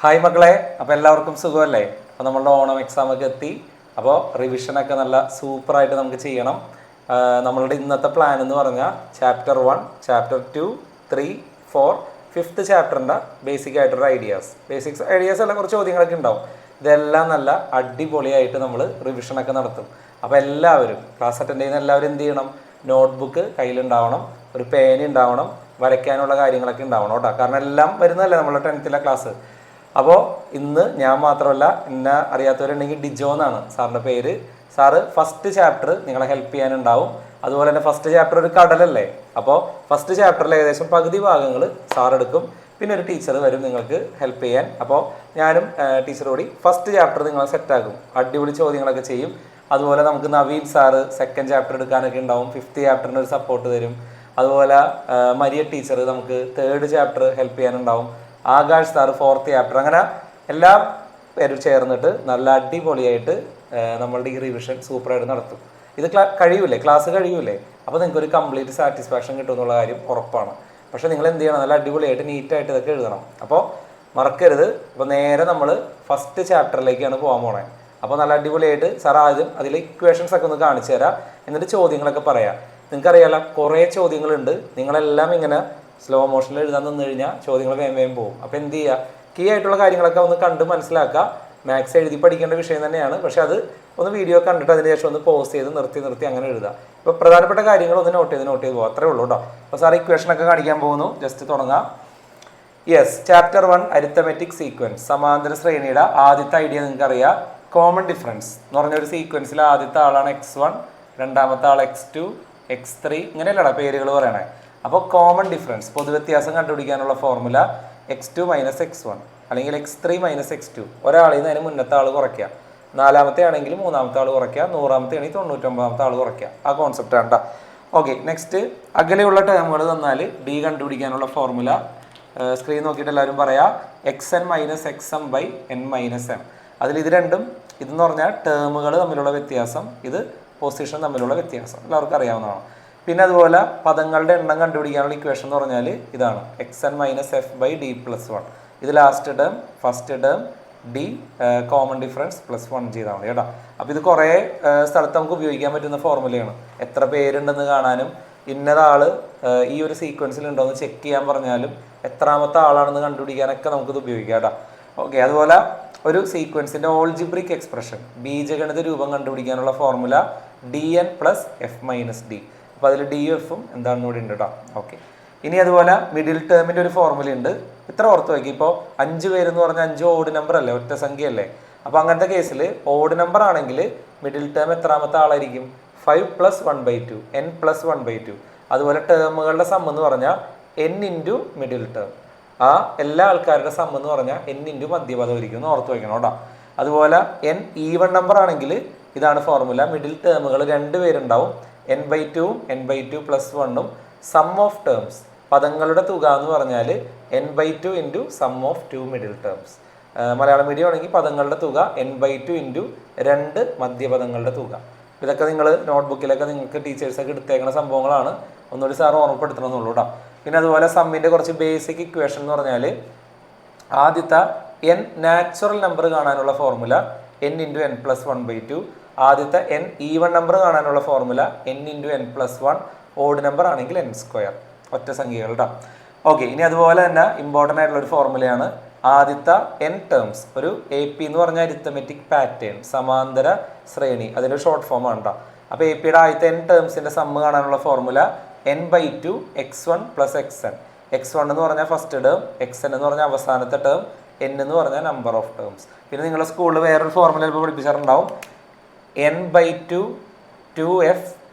Hi മക്കളെ, അപ്പോൾ എല്ലാവർക്കും സുഖമല്ലേ? അപ്പോൾ നമ്മളുടെ ഓണം എക്സാം ഒക്കെ എത്തി. അപ്പോൾ റിവിഷനൊക്കെ നല്ല സൂപ്പറായിട്ട് നമുക്ക് ചെയ്യണം. നമ്മളുടെ ഇന്നത്തെ പ്ലാൻ എന്ന് പറഞ്ഞാൽ ചാപ്റ്റർ 1, ചാപ്റ്റർ 2, 3, 4, 5th ചാപ്റ്ററിൻ്റെ ബേസിക് ആയിട്ടുള്ള ബേസിക്സ് ഐഡിയാസ് എല്ലാം കുറച്ച് ചോദ്യങ്ങളൊക്കെ ഉണ്ടാവും. ഇതെല്ലാം നല്ല അടിപൊളിയായിട്ട് നമ്മൾ റിവിഷനൊക്കെ നടത്തും. അപ്പോൾ എല്ലാവരും ക്ലാസ് അറ്റൻഡ് ചെയ്യുന്ന എല്ലാവരും എന്ത് ചെയ്യണം? നോട്ട്ബുക്ക് കയ്യിലുണ്ടാവണം, ഒരു പേന ഉണ്ടാവണം, വരയ്ക്കാനുള്ള കാര്യങ്ങളൊക്കെ ഉണ്ടാവണം കേട്ടോ. കാരണം എല്ലാം വരുന്നതല്ലേ നമ്മളുടെ 10th ക്ലാസ്. അപ്പോൾ ഇന്ന് ഞാൻ മാത്രമല്ല, എന്നെ അറിയാത്തവരുണ്ടെങ്കിൽ ഡിജോ എന്നാണ് സാറിൻ്റെ പേര്. സാറ് ഫസ്റ്റ് ചാപ്റ്റർ നിങ്ങളെ ഹെൽപ്പ് ചെയ്യാനുണ്ടാവും. അതുപോലെ തന്നെ ഫസ്റ്റ് ചാപ്റ്റർ ഒരു കടലല്ലേ, അപ്പോൾ ഫസ്റ്റ് ചാപ്റ്ററിൽ ഏകദേശം പകുതി ഭാഗങ്ങൾ സാറെടുക്കും. പിന്നെ ഒരു ടീച്ചർ വരും നിങ്ങൾക്ക് ഹെൽപ്പ് ചെയ്യാൻ. അപ്പോൾ ഞാനും ടീച്ചർ കൂടി ഫസ്റ്റ് ചാപ്റ്റർ നിങ്ങളെ സെറ്റാക്കും. അടിപൊളി ചോദ്യങ്ങളൊക്കെ ചെയ്യും. അതുപോലെ നമുക്ക് നവീൻ സാറ് സെക്കൻഡ് ചാപ്റ്റർ എടുക്കാനൊക്കെ ഉണ്ടാവും. 5th ചാപ്റ്ററിന് ഒരു സപ്പോർട്ട് തരും. അതുപോലെ മരിയ ടീച്ചർ നമുക്ക് 3rd ചാപ്റ്റർ ഹെൽപ്പ് ചെയ്യാനുണ്ടാവും. Akash sir 4th chapter. അങ്ങനെ എല്ലാ പേരും ചേർന്നിട്ട് നല്ല അടിപൊളിയായിട്ട് നമ്മളുടെ ഈ റിവിഷൻ സൂപ്പറായിട്ട് നടത്തും. ഇത് കഴിയൂലേ, ക്ലാസ് കഴിയൂലേ? അപ്പോൾ നിങ്ങൾക്ക് ഒരു കംപ്ലീറ്റ് സാറ്റിസ്ഫാക്ഷൻ കിട്ടും എന്നുള്ള കാര്യം ഉറപ്പാണ്. പക്ഷേ നിങ്ങൾ എന്ത് ചെയ്യണം? നല്ല അടിപൊളിയായിട്ട് നീറ്റായിട്ട് ഇതൊക്കെ എഴുതണം. അപ്പോൾ മറക്കരുത്. അപ്പോൾ നേരെ നമ്മൾ ഫസ്റ്റ് ചാപ്റ്ററിലേക്കാണ് പോകാൻ പോണേ. അപ്പോൾ നല്ല അടിപൊളിയായിട്ട് സാർ ആദ്യം അതിൽ ഇക്വേഷൻസ് ഒക്കെ ഒന്ന് കാണിച്ചു തരാം, എന്നിട്ട് ചോദ്യങ്ങളൊക്കെ പറയാം. നിങ്ങൾക്കറിയാലോ കുറേ ചോദ്യങ്ങളുണ്ട്. നിങ്ങളെല്ലാം ഇങ്ങനെ സ്ലോ മോഷനിൽ എഴുതാൻ നിന്ന് കഴിഞ്ഞാൽ ചോദ്യങ്ങൾ വേഗം പോകും. അപ്പോൾ എന്ത് ചെയ്യുക? കീ ആയിട്ടുള്ള കാര്യങ്ങളൊക്കെ ഒന്ന് കണ്ട് മനസ്സിലാക്കുക. മാത്സ് എഴുതി പഠിക്കേണ്ട വിഷയം തന്നെയാണ്, പക്ഷെ അത് ഒന്ന് വീഡിയോ കണ്ടിട്ട് അതിന് ശേഷം ഒന്ന് പോസ് ചെയ്ത് നിർത്തി അങ്ങനെ എഴുതുക. ഇപ്പോൾ പ്രധാനപ്പെട്ട കാര്യങ്ങൾ ഒന്ന് നോട്ട് ചെയ്ത് പോകും. അത്രേ ഉള്ളൂ കേട്ടോ. അപ്പോൾ സാർ ഇക്വേഷനൊക്കെ കാണിക്കാൻ പോകുന്നു. ജസ്റ്റ് തുടങ്ങാം. Yes, chapter 1 arithmetic sequence. സമാന്തര ശ്രേണിയുടെ ആദ്യത്തെ ഐഡിയ നിങ്ങൾക്ക് അറിയാം. കോമൺ ഡിഫറൻസ് എന്ന് പറഞ്ഞൊരു സീക്വൻസിൽ ആദ്യത്തെ ആളാണ് x1, രണ്ടാമത്തെ ആൾ x2, x3, ഇങ്ങനെയല്ലടാ പേരുകൾ പറയണേ. അപ്പോൾ കോമൺ ഡിഫറൻസ്, പൊതുവ്യത്യാസം കണ്ടുപിടിക്കാനുള്ള ഫോർമുല x2 - x1 അല്ലെങ്കിൽ x3 - x2. ഒരാളിൽ നിന്ന് അതിന് മുന്നത്തെ ആൾ കുറയ്ക്കുക, 4ാമത്തെ ആണെങ്കിൽ 3ാമത്തെ ആൾ കുറയ്ക്കുക, 100ാമത്തെ ആണെങ്കിൽ 99ാമത്തെ ആൾ കുറയ്ക്കുക. ആ കോൺസെപ്റ്റ് ആണ് കേട്ടോ. ഓക്കെ, നെക്സ്റ്റ് അകലെയുള്ള ടേമുകൾ തന്നാൽ ഡി കണ്ടുപിടിക്കാനുള്ള ഫോർമുല സ്ക്രീൻ നോക്കിയിട്ട് എല്ലാവരും പറയാം. xn - xm/n-m. അതിൽ ഇത് രണ്ടും, ഇതെന്ന് പറഞ്ഞാൽ ടേമുകൾ തമ്മിലുള്ള വ്യത്യാസം, ഇത് പൊസിഷൻ തമ്മിലുള്ള വ്യത്യാസം, എല്ലാവർക്കും അറിയാവുന്നതാണ്. പിന്നെ അതുപോലെ പദങ്ങളുടെ എണ്ണം കണ്ടുപിടിക്കാനുള്ള ഇക്വേഷൻ എന്ന് പറഞ്ഞാൽ ഇതാണ് xn - f/d+1. ഇത് last term, first term, D common difference +1 ചെയ്താൽ മതി കേട്ടോ. അപ്പോൾ ഇത് കുറേ സ്ഥലത്ത് നമുക്ക് ഉപയോഗിക്കാൻ പറ്റുന്ന ഫോർമുലയാണ്. എത്ര പേരുണ്ടെന്ന് കാണാനും ഇന്നതാൾ ഈ ഒരു സീക്വൻസിൽ ഉണ്ടോ എന്ന് ചെക്ക് ചെയ്യാൻ പറഞ്ഞാലും എത്രാമത്തെ ആളാണെന്ന് കണ്ടുപിടിക്കാനൊക്കെ നമുക്കിത് ഉപയോഗിക്കാം കേട്ടോ. ഓക്കെ, അതുപോലെ ഒരു സീക്വൻസിൻ്റെ ഓൾജിബ്രിക് എക്സ്പ്രഷൻ, ബീജഗണിത രൂപം കണ്ടുപിടിക്കാനുള്ള ഫോർമുല dn + f - d. അപ്പോൾ അതിൽ ഡി എഫും എന്താണെന്ന് കൂടി ഉണ്ട് കേട്ടോ. ഓക്കെ, ഇനി അതുപോലെ മിഡിൽ ടേമിൻ്റെ ഒരു ഫോർമുല ഉണ്ട്. ഇത്ര ഓർത്ത് വയ്ക്കും. ഇപ്പോൾ 5 പേരെന്ന് പറഞ്ഞാൽ 5 ഓഡ് നമ്പർ അല്ലേ, ഒറ്റ സംഖ്യ അല്ലേ. അപ്പോൾ അങ്ങനത്തെ കേസിൽ ഓഡ് നമ്പർ ആണെങ്കിൽ മിഡിൽ ടേം എത്രാമത്തെ ആളായിരിക്കും? 5 + 1/2, n + 1/2. അതുപോലെ ടേമുകളുടെ സം എന്ന് പറഞ്ഞാൽ n × മിഡിൽ ടേം. ആ എല്ലാ ആൾക്കാരുടെ സം എന്ന് പറഞ്ഞാൽ n × മധ്യപദം ഇരിക്കും എന്ന് ഓർത്ത് വയ്ക്കണം കേട്ടോ. അതുപോലെ n ഈവൺ നമ്പർ ആണെങ്കിൽ ഇതാണ് ഫോർമുല. മിഡിൽ ടേമുകൾ 2 പേരുണ്ടാവും, n/2 ഉം n/2 + 1 സം ഓഫ് ടേംസ്. പദങ്ങളുടെ തുക എന്ന് പറഞ്ഞാൽ n/2 × sum of 2 middle terms. Malayalam medium ആണെങ്കിൽ പദങ്ങളുടെ തുക n/2 × 2 മധ്യപദങ്ങളുടെ തുക. ഇതൊക്കെ നിങ്ങൾ നോട്ട്ബുക്കിലൊക്കെ നിങ്ങൾക്ക് ടീച്ചേഴ്സൊക്കെ എടുത്തേക്കുന്ന സംഭവങ്ങളാണ്. ഒന്നുകൂടി സാർ ഓർമ്മപ്പെടുത്തണമെന്നുള്ളൂ കേട്ടോ. പിന്നെ അതുപോലെ സമ്മിൻ്റെ കുറച്ച് ബേസിക് ഇക്വേഷൻ എന്ന് പറഞ്ഞാൽ ആദ്യത്തെ n നാച്ചുറൽ നമ്പർ കാണാനുള്ള ഫോർമുല n × n + 1/2. ആദ്യത്തെ n ഈവൺ നമ്പർ കാണാനുള്ള formula n × n + 1. Odd number ആണെങ്കിൽ n², ഒറ്റ സംഖ്യകൾ കേട്ടോ. ഓക്കെ, ഇനി അതുപോലെ തന്നെ ഇമ്പോർട്ടൻ്റ് ആയിട്ടുള്ള ഒരു ഫോർമുലയാണ് ആദ്യത്തെ n ടേംസ്. ഒരു AP എന്ന് പറഞ്ഞാൽ അരിത്തമെറ്റിക് പാറ്റേൺ, സമാന്തര ശ്രേണി, അതിൻ്റെ ഷോർട്ട് ഫോം ആണ് കേട്ടോ. അപ്പോൾ APയുടെ ആദ്യത്തെ n ടേംസിൻ്റെ സമ്മ് കാണാനുള്ള formula n/2 x1 + xn. x1 എന്ന് പറഞ്ഞാൽ ഫസ്റ്റ് ടേം, xn എന്ന് പറഞ്ഞാൽ അവസാനത്തെ ടേം, n എന്ന് പറഞ്ഞാൽ നമ്പർ ഓഫ് ടേംസ്. പിന്നെ നിങ്ങളുടെ സ്കൂളിൽ വേറൊരു ഫോർമുല ഇപ്പോൾ പഠിപ്പിച്ചിട്ടുണ്ടാവും, n/2 2f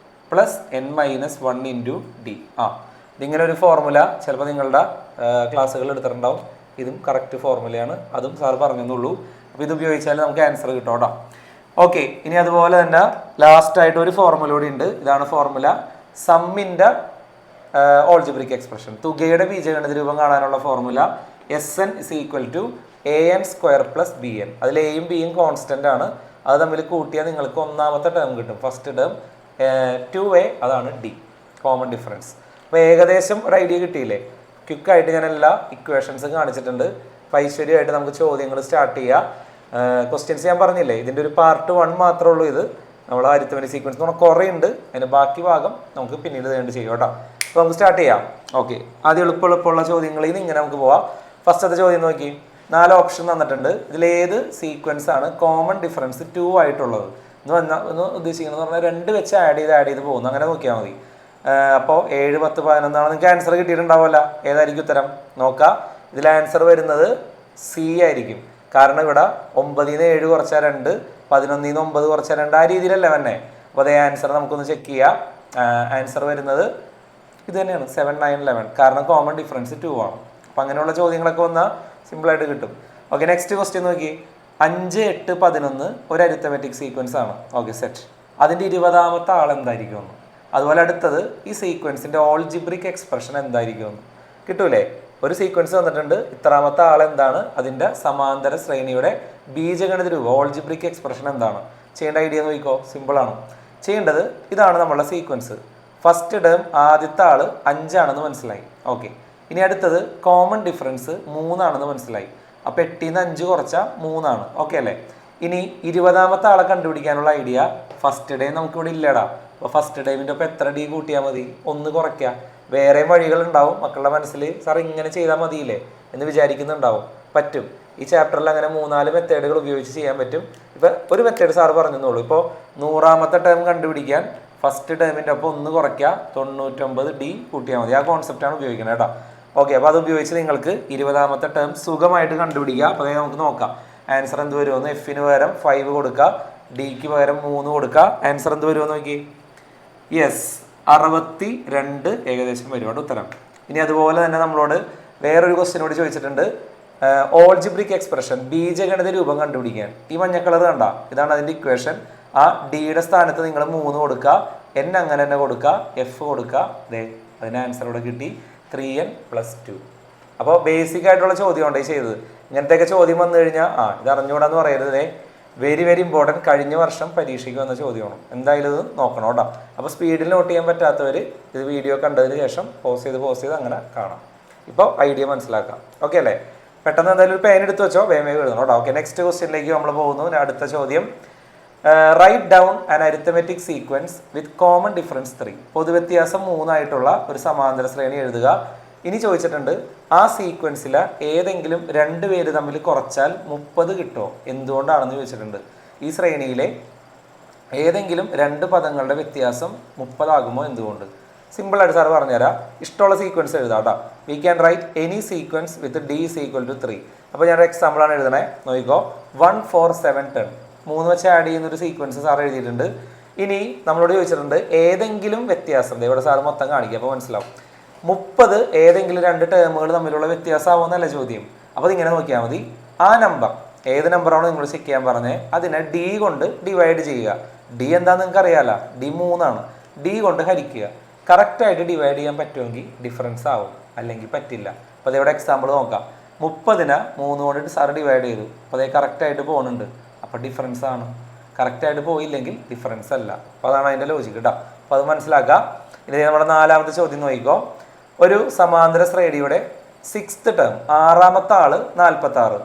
+ n - 1 × d. ഇതിങ്ങനെ ഒരു ഫോർമുല ചിലപ്പോൾ നിങ്ങളുടെ ക്ലാസ്സുകൾ എടുത്തിട്ടുണ്ടാവും. ഇതും കറക്റ്റ് ഫോർമുലയാണ്, അതും സാർ പറഞ്ഞെന്നുള്ളൂ. അപ്പോൾ ഇത് ഉപയോഗിച്ചാൽ നമുക്ക് ആൻസർ കിട്ടും കേട്ടോ. ഓക്കെ, ഇനി അതുപോലെ തന്നെ ലാസ്റ്റായിട്ട് ഒരു ഫോർമുല കൂടി ഉണ്ട്. ഇതാണ് ഫോർമുല സമ്മിൻ്റെ ഓൾജിബ്രിക് എക്സ്പ്രഷൻ. തുകയുടെ ബീജഗണിത രൂപം കാണാനുള്ള ഫോർമുല Sn = an² + bn. അതിൽ എയും ബിയും കോൺസ്റ്റൻ്റ് ആണ്. അത് തമ്മിൽ കൂട്ടിയാൽ നിങ്ങൾക്ക് ഒന്നാമത്തെ ടേം കിട്ടും, ഫസ്റ്റ് ടേം 2a, അതാണ് ഡി കോമൺ ഡിഫറൻസ്. അപ്പോൾ ഏകദേശം ഒരു ഐഡിയ കിട്ടിയില്ലേ? ക്വിക്കായിട്ട് ഞാൻ എല്ലാ ഇക്വേഷൻസും കാണിച്ചിട്ടുണ്ട്. ഐശ്വര്യമായിട്ട് നമുക്ക് ചോദ്യങ്ങൾ സ്റ്റാർട്ട് ചെയ്യാം. ക്വസ്റ്റ്യൻസ് ഞാൻ പറഞ്ഞില്ലേ, ഇതിൻ്റെ ഒരു പാർട്ട് 1 മാത്രമേ ഉള്ളൂ. ഇത് നമ്മൾ അരിത്തമെറ്റിക് സീക്വൻസ് എന്ന് പറഞ്ഞാൽ കുറേ ഉണ്ട്. അതിൻ്റെ ബാക്കി ഭാഗം നമുക്ക് പിന്നീട് വേണ്ടി ചെയ്യും കേട്ടോ. അപ്പോൾ നമുക്ക് സ്റ്റാർട്ട് ചെയ്യാം. ഓക്കെ, ആദ്യം എളുപ്പമുള്ള ചോദ്യങ്ങളിൽ നിന്ന് ഇങ്ങനെ നമുക്ക് പോവാം. ഫസ്റ്റത്തെ ചോദ്യം നോക്കി, 4 ഓപ്ഷൻ തന്നിട്ടുണ്ട്. ഇതിലേത് സീക്വൻസ് ആണ് കോമൺ ഡിഫറൻസ് 2 ആയിട്ടുള്ളത് എന്ന് ഉദ്ദേശിക്കുന്നത് പറഞ്ഞാൽ 2 വെച്ച് ആഡ് ചെയ്ത് പോകുന്നു. അങ്ങനെ നോക്കിയാൽ മതി. അപ്പോൾ 7, 10, 11 നിങ്ങൾക്ക് ആൻസർ കിട്ടിയിട്ടുണ്ടാവുമല്ലോ. ഏതായിരിക്കും ഉത്തരം നോക്കാം. ഇതിൽ ആൻസർ വരുന്നത് സി ആയിരിക്കും. കാരണം ഇവിടെ 9 ൽ 7 കുറച്ചാൽ 2, 11 ൽ 9 കുറച്ചാൽ 2, ആ രീതിയിലല്ലേ വന്നെ. അപ്പോൾ അതേ ആൻസർ നമുക്കൊന്ന് ചെക്ക് ചെയ്യാം. ആൻസർ വരുന്നത് ഇത് തന്നെയാണ്, 7, 9, 11. കാരണം കോമൺ ഡിഫറൻസ് 2 ആണ്. അപ്പം അങ്ങനെയുള്ള ചോദ്യങ്ങളൊക്കെ വന്നാൽ സിമ്പിളായിട്ട് കിട്ടും. ഓക്കെ, നെക്സ്റ്റ് ക്വസ്റ്റ്യൻ നോക്കി. 5, 8, 11 ഒരു അരിത്തമെറ്റിക് സീക്വൻസ് ആണ്. Okay, set. അതിൻ്റെ 20ാമത്തെ ആൾ എന്തായിരിക്കും എന്ന്. അതുപോലെ അടുത്തത് ഈ സീക്വൻസിൻ്റെ ഓൾജിബ്രിക് എക്സ്പ്രഷൻ എന്തായിരിക്കും എന്ന് കിട്ടൂലേ. ഒരു സീക്വൻസ് വന്നിട്ടുണ്ട്, ഇത്രാമത്തെ ആൾ എന്താണ്, അതിൻ്റെ സമാന്തര ശ്രേണിയുടെ ബീജഗണിത രൂപം ഓൾജിബ്രിക് എക്സ്പ്രഷൻ എന്താണ്. ചെയ്യേണ്ട ഐഡിയ നോക്കിക്കോ, സിമ്പിളാണ്. ചെയ്യേണ്ടത് ഇതാണ് നമ്മളുടെ സീക്വൻസ്. ഫസ്റ്റ് ടേം ആദ്യത്തെ ആൾ 5 ആണെന്ന് മനസ്സിലായി. ഓക്കെ, ഇനി അടുത്തത് കോമൺ ഡിഫറൻസ് 3 ആണെന്ന് മനസ്സിലായി. അപ്പോൾ 8 ൽ 5 കുറച്ചാൽ 3 ആണ്. ഓക്കെ അല്ലേ. ഇനി 20ാമത്തെ ആളെ കണ്ടുപിടിക്കാനുള്ള ഐഡിയ, ഫസ്റ്റ് ഡേ നമുക്കിവിടെ ഇല്ലടാ. അപ്പോൾ ഫസ്റ്റ് ടൈമിൻ്റെ ഒപ്പം എത്ര ഡി കൂട്ടിയാൽ മതി, 1 കുറയ്ക്കുക. വേറെ വഴികളുണ്ടാവും മക്കളുടെ മനസ്സിൽ, സാർ ഇങ്ങനെ ചെയ്താൽ മതിയില്ലേ എന്ന് വിചാരിക്കുന്നുണ്ടാവും. പറ്റും. ഈ ചാപ്റ്ററിൽ അങ്ങനെ 3-4 മെത്തേഡുകൾ ഉപയോഗിച്ച് ചെയ്യാൻ പറ്റും. ഇപ്പം ഒരു മെത്തേഡ് സാറ് പറഞ്ഞെന്നുള്ളൂ. ഇപ്പോൾ 100ാമത്തെ ടേം കണ്ടുപിടിക്കാൻ ഫസ്റ്റ് ടേമിൻ്റെ ഒപ്പം 1 കുറയ്ക്കുക, 99 ഡി കൂട്ടിയാൽ മതി. ആ കോൺസെപ്റ്റാണ് ഉപയോഗിക്കുന്നത് കേട്ടോ. ഓക്കെ, അപ്പോൾ അത് ഉപയോഗിച്ച് നിങ്ങൾക്ക് 20ാമത്തെ ടേം സുഖമായിട്ട് കണ്ടുപിടിക്കുക. അപ്പോൾ അതായത് നമുക്ക് നോക്കാം ആൻസർ എന്ത് വരുമെന്ന്. എഫിന് പകരം 5 കൊടുക്കുക, ഡിക്ക് പകരം 3 കൊടുക്കുക. ആൻസർ എന്ത് വരുമെന്ന് നോക്കി. യെസ്, 62 ഏകദേശം വരുവാണ് ഉത്തരം. ഇനി അതുപോലെ തന്നെ നമ്മളോട് വേറൊരു ക്വസ്റ്റ്യനോട് ചോദിച്ചിട്ടുണ്ട്. ഓൾജിബ്രിക് എക്സ്പ്രഷൻ ബീജഗണിത രൂപം കണ്ടുപിടിക്കാൻ. ഈ മഞ്ഞ കളർ കണ്ട, ഇതാണ് അതിൻ്റെ ഇക്വേഷൻ. ആ ഡിയുടെ സ്ഥാനത്ത് നിങ്ങൾ 3 കൊടുക്കുക, എൻ അങ്ങനെ തന്നെ കൊടുക്കുക, എഫ് കൊടുക്കുക. അതെ, അതിന് ആൻസർ ഇവിടെ കിട്ടി, 3n + 2. അപ്പോൾ ബേസിക് ആയിട്ടുള്ള ചോദ്യമാണ് ഈ ചെയ്തത്. ഇങ്ങനത്തെയൊക്കെ ചോദ്യം വന്നു കഴിഞ്ഞാൽ ഇത് അറിഞ്ഞുകൂടാന്ന് പറയരുതേ. Very very important. കഴിഞ്ഞ വർഷം പരീക്ഷയ്ക്ക് വന്ന ചോദ്യമാണ്. എന്തായാലും ഇത് നോക്കണം കേട്ടോ. അപ്പോൾ സ്പീഡിൽ നോട്ട് ചെയ്യാൻ പറ്റാത്തവർ ഇത് വീഡിയോ കണ്ടതിന് ശേഷം പോസ് ചെയ്ത് അങ്ങനെ കാണാം. ഇപ്പോൾ ഐഡിയ മനസ്സിലാക്കാം. ഓക്കെ അല്ലേ. പെട്ടെന്ന് എന്തായാലും ഒരു പേൻ എടുത്ത് വെച്ചോ, വേഗം എഴുതണം കേട്ടോ. ഓക്കെ, നെക്സ്റ്റ് ക്വസ്റ്റ്യനിലേക്ക് നമ്മൾ പോകുന്നു. അടുത്ത ചോദ്യം, write down an arithmetic sequence with common difference 3. പൊതുവ്യത്യാസം 3 ആയിട്ടുള്ള ഒരു സമാന്തര ശ്രേണി എഴുതുക. ഇനി ചോദിച്ചിട്ടുണ്ട്, ആ സീക്വൻസിലെ ഏതെങ്കിലും 2 പേര് തമ്മിൽ കുറച്ചാൽ 30 കിട്ടുമോ, എന്തുകൊണ്ടാണെന്ന് ചോദിച്ചിട്ടുണ്ട്. ഈ ശ്രേണിയിലെ ഏതെങ്കിലും 2 പദങ്ങളുടെ വ്യത്യാസം 30 ആകുമോ, എന്തുകൊണ്ട്? സിമ്പിളായിട്ട് സാർ പറഞ്ഞുതരാം. ഇഷ്ടമുള്ള സീക്വൻസ് എഴുതാം കേട്ടോ. We can write any sequence with D = 3. അപ്പോൾ ഞാനൊരു എക്സാമ്പിളാണ് എഴുതണേ, നോക്കിക്കോ. 1, 4, 7, 10 3 വെച്ച് ആഡ് ചെയ്യുന്നൊരു സീക്വൻസ് സാർ എഴുതിയിട്ടുണ്ട്. ഇനി നമ്മളോട് ചോദിച്ചിട്ടുണ്ട് ഏതെങ്കിലും വ്യത്യാസം, ഇവിടെ സാർ മൊത്തം കാണിക്കുക അപ്പോൾ മനസ്സിലാവും. 30 ഏതെങ്കിലും 2 ടേമുകൾ തമ്മിലുള്ള വ്യത്യാസമാവുമെന്നല്ല ചോദ്യം. അപ്പോൾ അതിങ്ങനെ നോക്കിയാൽ മതി. ആ നമ്പർ ഏത് നമ്പറാണോ നിങ്ങൾ ചെക്ക് ചെയ്യാൻ പറഞ്ഞത് അതിനെ ഡി കൊണ്ട് ഡിവൈഡ് ചെയ്യുക. ഡി എന്താണെന്ന് നിങ്ങൾക്ക് അറിയാമല്ലോ, ഡി 3 ആണ്. ഡി കൊണ്ട് ഹരിക്കുക. കറക്റ്റായിട്ട് ഡിവൈഡ് ചെയ്യാൻ പറ്റുമെങ്കിൽ ഡിഫറൻസ് ആവും, അല്ലെങ്കിൽ പറ്റില്ല. അപ്പോൾ അതിവിടെ എക്സാമ്പിൾ നോക്കാം. 30നെ 3 കൊണ്ടിട്ട് സാർ ഡിവൈഡ് ചെയ്തു. അപ്പോൾ അതേ കറക്റ്റായിട്ട് പോകുന്നുണ്ട്, അപ്പോൾ ഡിഫറൻസ് ആണ്. കറക്റ്റായിട്ട് പോയില്ലെങ്കിൽ ഡിഫറൻസ് അല്ല. അപ്പോൾ അതാണ് അതിൻ്റെ ലോജിക്ക് കേട്ടോ. അപ്പോൾ അത് മനസ്സിലാക്കുക. ഇനി നമ്മുടെ 4ാമത്തെ ചോദ്യം നോക്കിക്കോ. ഒരു സമാന്തര ശ്രേണിയുടെ 6th ടേം 6ാമത്തെ ആൾ 46.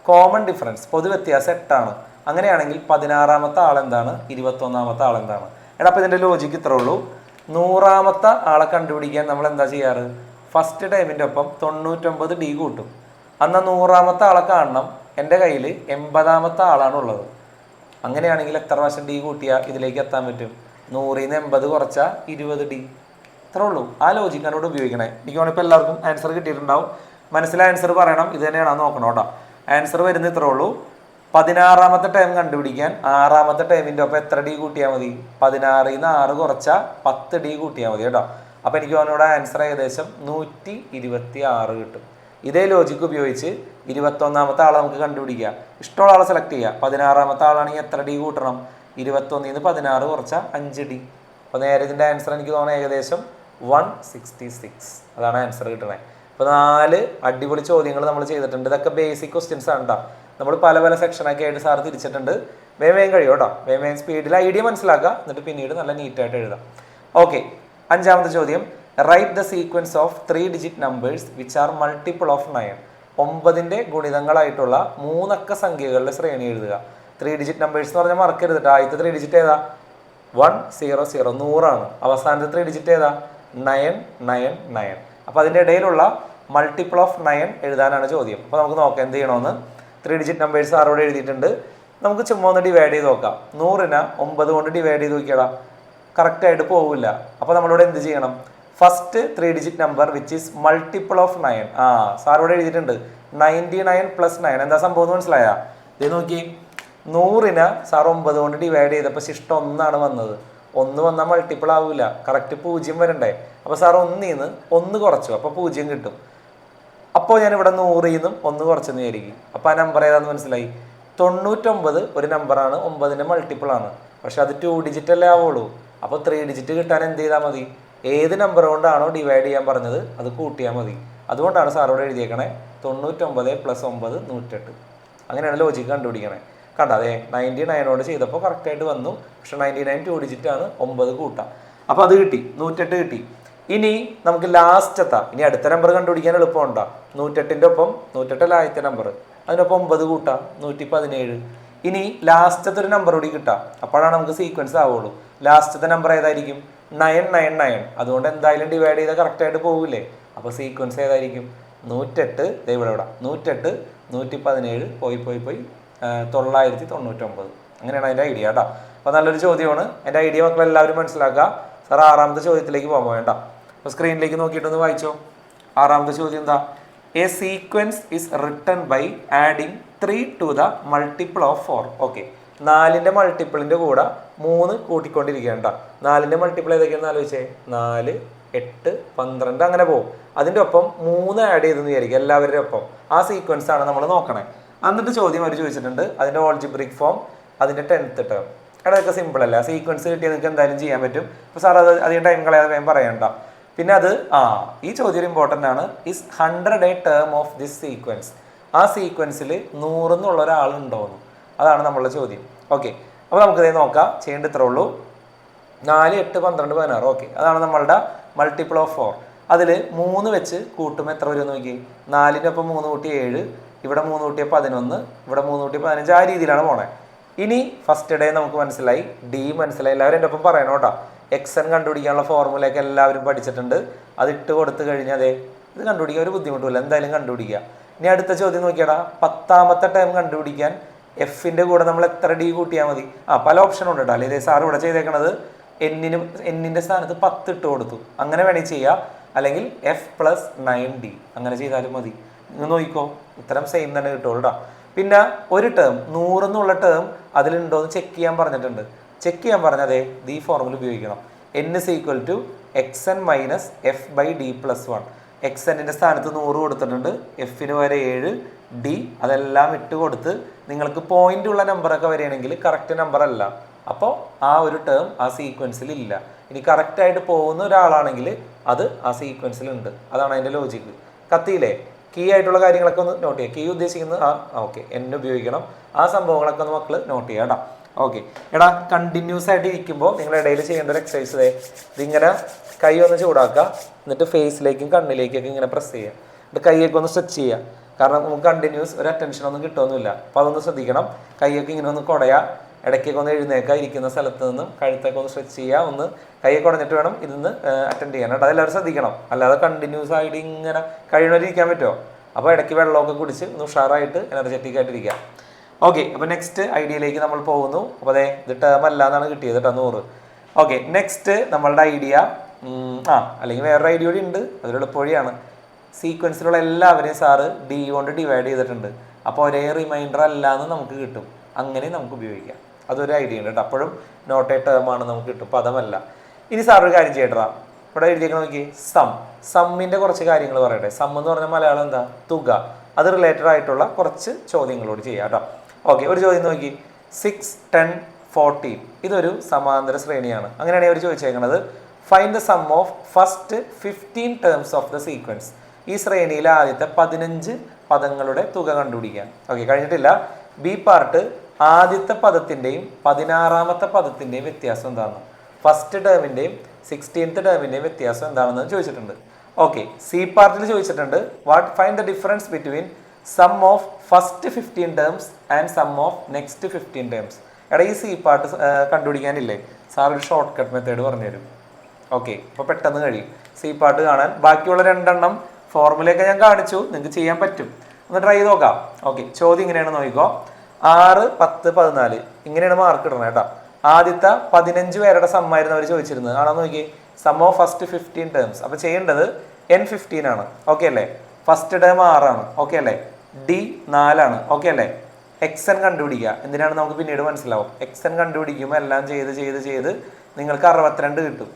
കോമൺ ഡിഫറൻസ് പൊതുവ്യത്യാസം 8 ആണ്. അങ്ങനെയാണെങ്കിൽ 16ാമത്തെ ആൾ എന്താണ്, 21ാമത്തെ ആൾ എന്താണ്? എടാ അപ്പോൾ ഇതിൻ്റെ ലോജിക്ക് ഇത്രേ ഉള്ളൂ. 100ാമത്തെ ആളെ കണ്ടുപിടിക്കാൻ നമ്മൾ എന്താ ചെയ്യാറ്, ഫസ്റ്റ് ടൈമിൻ്റെ ഒപ്പം 99 ഡി കൂട്ടും. അന്ന് 100ാമത്തെ ആളെ കാണണം. എൻ്റെ കയ്യിൽ 80ാമത്തെ ആളാണുള്ളത്. അങ്ങനെയാണെങ്കിൽ എത്ര പ്രാവശ്യം ഡി കൂട്ടിയാൽ ഇതിലേക്ക് എത്താൻ പറ്റും? 100ൽ നിന്ന് 80 കുറച്ചാൽ 20 ഡി. ഇത്രേ ഉള്ളൂ. ആ ലോജിക്കാണ് ഇവിടെ ഉപയോഗിക്കണേ. എനിക്ക് ഇപ്പോൾ എല്ലാവർക്കും ആൻസർ കിട്ടിയിട്ടുണ്ടാവും. മനസ്സിലായ ആൻസർ പറയണം. ഇത് തന്നെയാണ് നോക്കണം കേട്ടോ. ആൻസർ വരുന്നത് ഇത്രേ ഉള്ളൂ. 16ാമത്തെ ടൈം കണ്ടുപിടിക്കാൻ 6ാമത്തെ ടൈമിൻ്റെ ഒപ്പം എത്ര ഡി കൂട്ടിയാൽ മതി? 16ൽ നിന്ന് 6 കുറച്ചാൽ 10 ഡി കൂട്ടിയാൽ മതി കേട്ടോ. അപ്പോൾ എനിക്ക് അവനോട് ആൻസർ ഏകദേശം 126 കിട്ടും. ഇതേ ലോജിക്ക് ഉപയോഗിച്ച് 21ാമത്തെ ആളെ നമുക്ക് കണ്ടുപിടിക്കുക. ഇഷ്ടമുള്ള ആളെ സെലക്ട് ചെയ്യുക. 16ാമത്തെ ആളാണെങ്കിൽ എത്ര ഡി കൂട്ടണം? 21ൽ നിന്ന് 16 കുറച്ചാൽ 5 ഡി. അപ്പോൾ നേരെ ഇതിൻ്റെ ആൻസർ എനിക്ക് തോന്നുന്നത് ഏകദേശം 166. അതാണ് ആൻസർ കിട്ടണേ. അപ്പോൾ 4 അടിപൊളി ചോദ്യങ്ങൾ നമ്മൾ ചെയ്തിട്ടുണ്ട്. ഇതൊക്കെ ബേസിക് ക്വസ്റ്റ്യൻസ് ആണ് കേട്ടോ. നമ്മൾ പല പല സെക്ഷനൊക്കെ ആയിട്ട് സാർ തിരിച്ചിട്ടുണ്ട്. വേഗം കഴിയും കേട്ടോ. വേഗം സ്പീഡിൽ ഐഡിയ മനസ്സിലാക്കുക, എന്നിട്ട് പിന്നീട് നല്ല നീറ്റായിട്ട് എഴുതാം. ഓക്കെ, 5ാമത്തെ ചോദ്യം, write the sequence of 3 digit numbers which are multiple of 9. 9ന്റെ ഗുണിതങ്ങളായിട്ടുള്ള 3 അക്ക സംഖ്യകളുടെ ശ്രേണി എഴുതുക. 3 ഡിജിറ്റ് നമ്പേഴ്സ് എന്ന് പറഞ്ഞാൽ മറക്കരുത്. ആദ്യത്തെ 3 ഡിജിറ്റ് ഏതാ? 100 100 അവസാനത്തെ 3 ഡിജിറ്റ് ഏതാ? 999. അപ്പോൾ അതിൻ്റെ ഇടയിലുള്ള മൾട്ടിപ്പിൾ ഓഫ് 9 എഴുതാനാണ് ചോദ്യം. അപ്പോൾ നമുക്ക് നോക്കാം എന്ത് ചെയ്യണമെന്ന്. 3 ഡിജിറ്റ് നമ്പേഴ്സ് ആറോടെ എഴുതിയിട്ടുണ്ട്. നമുക്ക് ചുമ്മാ ഒന്ന് ഡിവൈഡ് ചെയ്ത് നോക്കാം. 100നെ 9 കൊണ്ട് ഡിവൈഡ് ചെയ്ത് നോക്കിയടാ, കറക്റ്റായിട്ട് പോവില്ല. അപ്പോൾ നമ്മളിവിടെ എന്ത് ചെയ്യണം? First 3 digit number which is multiple of 9. സാറിവിടെ എഴുതിയിട്ടുണ്ട് 99 + 9. എന്താ സംഭവം എന്ന് മനസ്സിലായാ? ഇത് നോക്കി, 100നെ സാർ 9 കൊണ്ട് ഡിവൈഡ് ചെയ്തപ്പോൾ ശിഷ്ടം 1 വന്നത്. 1 വന്നാൽ മൾട്ടിപ്പിൾ ആവില്ല, കറക്റ്റ് 0 വരണ്ടേ. അപ്പോൾ സാർ 1ന്ന് 1 കുറച്ചു, അപ്പോൾ 0 കിട്ടും. അപ്പോൾ ഞാൻ ഇവിടെ 100ന്ന് 1 കുറച്ചെന്ന് വിചാരിക്കും. അപ്പോൾ ആ നമ്പർ ഏതാണെന്ന് മനസ്സിലായി. 99 ഒരു നമ്പറാണ്, 9ന്റെ മൾട്ടിപ്പിൾ ആണ്. പക്ഷെ അത് 2 ഡിജിറ്റ് അല്ലേ ആവുള്ളൂ. അപ്പോൾ 3 ഡിജിറ്റ് കിട്ടാൻ എന്ത് ചെയ്താൽ മതി? ഏത് നമ്പർ കൊണ്ടാണോ ഡിവൈഡ് ചെയ്യാൻ പറഞ്ഞത് അത് കൂട്ടിയാൽ മതി. അതുകൊണ്ടാണ് സാറോട് എഴുതിയേക്കണേ 99 + 9 108. അങ്ങനെയാണ് ലോജിക്ക് കണ്ടുപിടിക്കണേ. കണ്ട, അതെ 99 ചെയ്തപ്പോൾ കറക്റ്റായിട്ട് വന്നു. പക്ഷെ 99 2 ഡിജിറ്റ് ആണ്, 9 കൂട്ടാം. അപ്പോൾ അത് കിട്ടി, 108 കിട്ടി. ഇനി നമുക്ക് ലാസ്റ്റത്തെ, ഇനി അടുത്ത നമ്പർ കണ്ടുപിടിക്കാൻ എളുപ്പമുണ്ടോ? 108ന്റെ ഒപ്പം 108 ആദ്യത്തെ നമ്പർ, അതിനൊപ്പം 9 കൂട്ടാം, 117. ഇനി ലാസ്റ്റത്തെ ഒരു നമ്പർ കൂടി കിട്ടാം, അപ്പോഴാണ് നമുക്ക് സീക്വൻസ് ആവുള്ളൂ. ലാസ്റ്റത്തെ നമ്പർ ഏതായിരിക്കും? 999. അതുകൊണ്ട് എന്തായാലും ഡിവൈഡ് ചെയ്താൽ കറക്റ്റായിട്ട് പോകില്ലേ. അപ്പോൾ സീക്വൻസ് ഏതായിരിക്കും? 108, ഇവിടെ 108 117 പോയി 999. അങ്ങനെയാണ് അതിൻ്റെ ഐഡിയ കേട്ടോ. അപ്പോൾ നല്ലൊരു ചോദ്യമാണ്. എൻ്റെ ഐഡിയ മക്കളെല്ലാവരും മനസ്സിലാക്കുക. സാർ ആറാമത്തെ ചോദ്യത്തിലേക്ക് പോകാൻ വേണ്ട. അപ്പോൾ സ്ക്രീനിലേക്ക് നോക്കിയിട്ടൊന്ന് വായിച്ചോ. ആറാമത്തെ ചോദ്യം എന്താ? A sequence is written by adding 3 to the multiple of 4. Okay, 4ന്റെ മൾട്ടിപ്പിളിൻ്റെ കൂടെ 3 കൂട്ടിക്കൊണ്ടിരിക്കേണ്ട. 4ന്റെ മൾട്ടിപ്പിൾ ഏതൊക്കെയാണെന്ന് ആലോചിച്ചേ. 4 8 12 അങ്ങനെ പോകും. അതിൻ്റെ ഒപ്പം 3 ആഡ് ചെയ്തെന്ന് വിചാരിക്കും, എല്ലാവരുടെ ഒപ്പം. ആ സീക്വൻസ് ആണ് നമ്മൾ നോക്കണേ. എന്നിട്ട് ചോദ്യം അവർ ചോദിച്ചിട്ടുണ്ട് അതിൻ്റെ ഓൾജിബ്രിക് ഫോം, അതിൻ്റെ 10th ടേം. അതൊക്കെ സിമ്പിൾ അല്ല. സീക്വൻസ് കിട്ടിയാൽ നിങ്ങൾക്ക് എന്തായാലും ചെയ്യാൻ പറ്റും. അപ്പോൾ സാർ അത് അധികം ടൈം കളയാതെ വേഗം പറയണ്ട. പിന്നെ അത് ഈ ചോദ്യം ഇമ്പോർട്ടൻ്റ് ആണ്. Is 100 a term of this sequence? ആ സീക്വൻസിൽ 100 എന്നുള്ള ഒരാളുണ്ടോയെന്ന്, അതാണ് നമ്മളുടെ ചോദ്യം. ഓക്കെ, അപ്പോൾ നമുക്കിതേ നോക്കാം. ചെയ്യേണ്ട ഇത്രേ ഉള്ളൂ. 4 8 12 16. ഓക്കെ, അതാണ് നമ്മളുടെ മൾട്ടിപ്പിൾ ഓഫ് 4. അതിൽ 3 വെച്ച് കൂട്ടുമ്പോൾ എത്ര വരും നോക്കി. 4ൻ്റെ ഒപ്പം 3 കൂട്ടി 7, ഇവിടെ 3 കൂട്ടിയ 11, ഇവിടെ 3 കൂട്ടിയ 15. ആ രീതിയിലാണ് പോണേ. ഇനി ഫസ്റ്റ് ഡേ നമുക്ക് മനസ്സിലായി, ഡി മനസ്സിലായി. എല്ലാവരും എൻ്റെ ഒപ്പം പറയണം കേട്ടോ. എക്സൻ കണ്ടുപിടിക്കാനുള്ള ഫോർമുലയൊക്കെ എല്ലാവരും പഠിച്ചിട്ടുണ്ട്. അത് ഇട്ട് കൊടുത്തു കഴിഞ്ഞാൽ അതെ ഇത് കണ്ടുപിടിക്കാൻ ഒരു ബുദ്ധിമുട്ടില്ല, എന്തായാലും കണ്ടുപിടിക്കുക. ഇനി അടുത്ത ചോദ്യം നോക്കിയാടാ, 10ാമത്തെ ടൈം കണ്ടുപിടിക്കാൻ എഫിൻ്റെ കൂടെ നമ്മൾ എത്ര ഡി കൂട്ടിയാൽ മതി? പല ഓപ്ഷൻ ഉണ്ട് കേട്ടോ. അല്ലെങ്കിൽ സാർ ഇവിടെ ചെയ്തേക്കണത് എന്നിൻ്റെ സ്ഥാനത്ത് 10 ഇട്ട് കൊടുത്തു. അങ്ങനെ വേണമെങ്കിൽ ചെയ്യാം. അല്ലെങ്കിൽ F+9D അങ്ങനെ ചെയ്താലും മതി. നിങ്ങൾ നോക്കിക്കോ, ഉത്തരം സെയിം തന്നെ കിട്ടുള്ളൂ കേട്ടോ. പിന്നെ ഒരു ടേം 100 എന്നുള്ള ടേം അതിലുണ്ടോ എന്ന് ചെക്ക് ചെയ്യാൻ പറഞ്ഞിട്ടുണ്ട്. ചെക്ക് ചെയ്യാൻ പറഞ്ഞതേ ഈ ഫോർമുല ഉപയോഗിക്കണം. n = xn - f/d+1. xnൻ്റെ സ്ഥാനത്ത് 100 കൊടുത്തിട്ടുണ്ട്, എഫിന് വരെ 7, ഡി അതെല്ലാം ഇട്ട് കൊടുത്ത് നിങ്ങൾക്ക് പോയിന്റ് ഉള്ള നമ്പറൊക്കെ വരികയാണെങ്കിൽ കറക്റ്റ് നമ്പർ അല്ല. അപ്പോൾ ആ ഒരു ടേം ആ സീക്വൻസിൽ ഇല്ല. ഇനി കറക്റ്റായിട്ട് പോകുന്ന ഒരാളാണെങ്കിൽ അത് ആ സീക്വൻസിലുണ്ട്. അതാണ് അതിൻ്റെ ലോജിക്ക്. കത്തിയില്ലേ? കീ ആയിട്ടുള്ള കാര്യങ്ങളൊക്കെ ഒന്ന് നോട്ട് ചെയ്യുക. കീ ഉദ്ദേശിക്കുന്നത് ഓക്കെ n ഉപയോഗിക്കണം. ആ സംഭവങ്ങളൊക്കെ ഒന്ന് മക്കൾ നോട്ട് ചെയ്യാം കേട്ടോ. ഓക്കെ, എടാ കണ്ടിന്യൂസ് ആയിട്ട് ഇരിക്കുമ്പോൾ നിങ്ങളുടെ ഇടയിൽ ചെയ്യേണ്ട ഒരു എക്സസൈസ് ഇതിങ്ങനെ കൈ ഒന്ന് ചൂടാക്കുക, എന്നിട്ട് ഫേസിലേക്കും കണ്ണിലേക്കൊക്കെ ഇങ്ങനെ പ്രസ് ചെയ്യുക, എന്നിട്ട് കൈയൊക്കെ ഒന്ന് സ്ട്രെച്ച് ചെയ്യുക. കാരണം നമുക്ക് കണ്ടിന്യൂസ് ഒരു അറ്റൻഷൻ ഒന്നും കിട്ടുമൊന്നുമില്ല. അപ്പോൾ അതൊന്ന് ശ്രദ്ധിക്കണം. കൈയൊക്കെ ഇങ്ങനെ ഒന്ന് കുടയുക, ഇടയ്ക്കൊക്കെ ഒന്ന് എഴുന്നേക്കുക, ഇരിക്കുന്ന സ്ഥലത്ത് നിന്നും കഴുത്തൊക്കെ ഒന്ന് സ്ട്രെച്ച് ചെയ്യുക. ഒന്ന് കൈയൊക്കെ കുടഞ്ഞിട്ട് വേണം ഇതിന്ന് അറ്റൻഡ് ചെയ്യാൻ കേട്ടോ. അതെല്ലാവരും ശ്രദ്ധിക്കണം. അല്ലാതെ കണ്ടിന്യൂസ് ആയിട്ട് ഇങ്ങനെ കഴിയുന്നവരിക്കാൻ പറ്റുമോ? അപ്പോൾ ഇടയ്ക്ക് വെള്ളമൊക്കെ കുടിച്ച് ഒന്ന് ഉഷാറായിട്ട് എനർജറ്റിക് ആയിട്ടിരിക്കുക. ഓക്കെ, അപ്പോൾ നെക്സ്റ്റ് ഐഡിയയിലേക്ക് നമ്മൾ പോകുന്നു. അപ്പോൾ അതെ ഇത് ടേം അല്ല എന്നാണ് കിട്ടിയത് കേട്ടോ, 100. ഓക്കെ, നെക്സ്റ്റ് നമ്മളുടെ ഐഡിയ അല്ലെങ്കിൽ വേറൊരു ഐഡിയ കൂടി ഉണ്ട്. അതൊരു എളുപ്പവഴിയാണ്. സീക്വൻസിലുള്ള എല്ലാവരെയും സാറ് ഡി കൊണ്ട് ഡിവൈഡ് ചെയ്തിട്ടുണ്ട്. അപ്പോൾ ഒരേ റിമൈൻഡർ അല്ല എന്ന് നമുക്ക് കിട്ടും. അങ്ങനെ നമുക്ക് ഉപയോഗിക്കാം. അതൊരു ഐഡിയ ഉണ്ട് കേട്ടോ. അപ്പോഴും നോട്ട് എ ടേം ആണ് നമുക്ക് കിട്ടും, പദമല്ല. ഇനി സാർ ഒരു കാര്യം ചെയ്യട്ടാ, ഇവിടെ എഴുതിയേക്കണം നോക്കി. സമ്മിൻ്റെ കുറച്ച് കാര്യങ്ങൾ പറയട്ടെ. സം എന്ന് പറഞ്ഞാൽ മലയാളം എന്താ? തുക. അത് റിലേറ്റഡ് ആയിട്ടുള്ള കുറച്ച് ചോദ്യങ്ങളോട് ചെയ്യാം കേട്ടോ. ഓക്കെ, ഒരു ചോദ്യം നോക്കി. 6 10 14 ഇതൊരു സമാന്തര ശ്രേണിയാണ്. അങ്ങനെയാണ് അവർ ചോദിച്ചേക്കുന്നത്. Find the sum of first 15 terms of the sequence. ഈ ശ്രേണിയിലെ ആദ്യത്തെ 15 പദങ്ങളുടെ തുക കണ്ടുപിടിക്കാൻ. ഓക്കെ, കഴിഞ്ഞിട്ടില്ല. ബി പാർട്ട്, ആദ്യത്തെ പദത്തിൻ്റെയും 16ാമത്തെ പദത്തിൻ്റെയും വ്യത്യാസം എന്താണെന്ന്, ഫസ്റ്റ് ടേമിൻ്റെയും 16th ടേമിൻ്റെയും വ്യത്യാസം എന്താണെന്ന് ചോദിച്ചിട്ടുണ്ട്. ഓക്കെ, സി പാർട്ടിൽ ചോദിച്ചിട്ടുണ്ട്. Find the difference between sum of first 15 terms and sum of next 15 terms. എടാ ഈ സി പാർട്ട് കണ്ടുപിടിക്കാനില്ലേ, സാർ ഒരു ഷോർട്ട് കട്ട് മെത്തേഡ് പറഞ്ഞുതരും. ഓക്കെ, അപ്പോൾ പെട്ടെന്ന് കഴിയും സി പാർട്ട് കാണാൻ. ബാക്കിയുള്ള രണ്ടെണ്ണം ഫോർമുലയൊക്കെ ഞാൻ കാണിച്ചു, നിങ്ങൾക്ക് ചെയ്യാൻ പറ്റും, ഒന്ന് ട്രൈ ചെയ്ത് നോക്കാം. ഓക്കെ, ചോദ്യം ഇങ്ങനെയാണ്, നോക്കിക്കോ. 6, 10, 14 ഇങ്ങനെയാണ് മാർക്ക് ഇടണം കേട്ടോ. ആദ്യത്തെ 15 പേരുടെ സമ്മായിരുന്നു അവർ ചോദിച്ചിരുന്നത്, ആണോ നോക്കി. Sum of first 15 terms. അപ്പോൾ ചെയ്യേണ്ടത് N15 ആണ്. ഓക്കെ അല്ലേ? ഫസ്റ്റ് ടേം 6 ആണ്. ഓക്കെ അല്ലേ? ഡി 4 ആണ്. ഓക്കെ അല്ലേ? എക്സ് എൻ കണ്ടുപിടിക്കുക. എന്തിനാണ് നമുക്ക് പിന്നീട് മനസ്സിലാവും. എക്സ് എൻ കണ്ടുപിടിക്കുമ്പോൾ എല്ലാം ചെയ്ത് നിങ്ങൾക്ക് 62 കിട്ടും.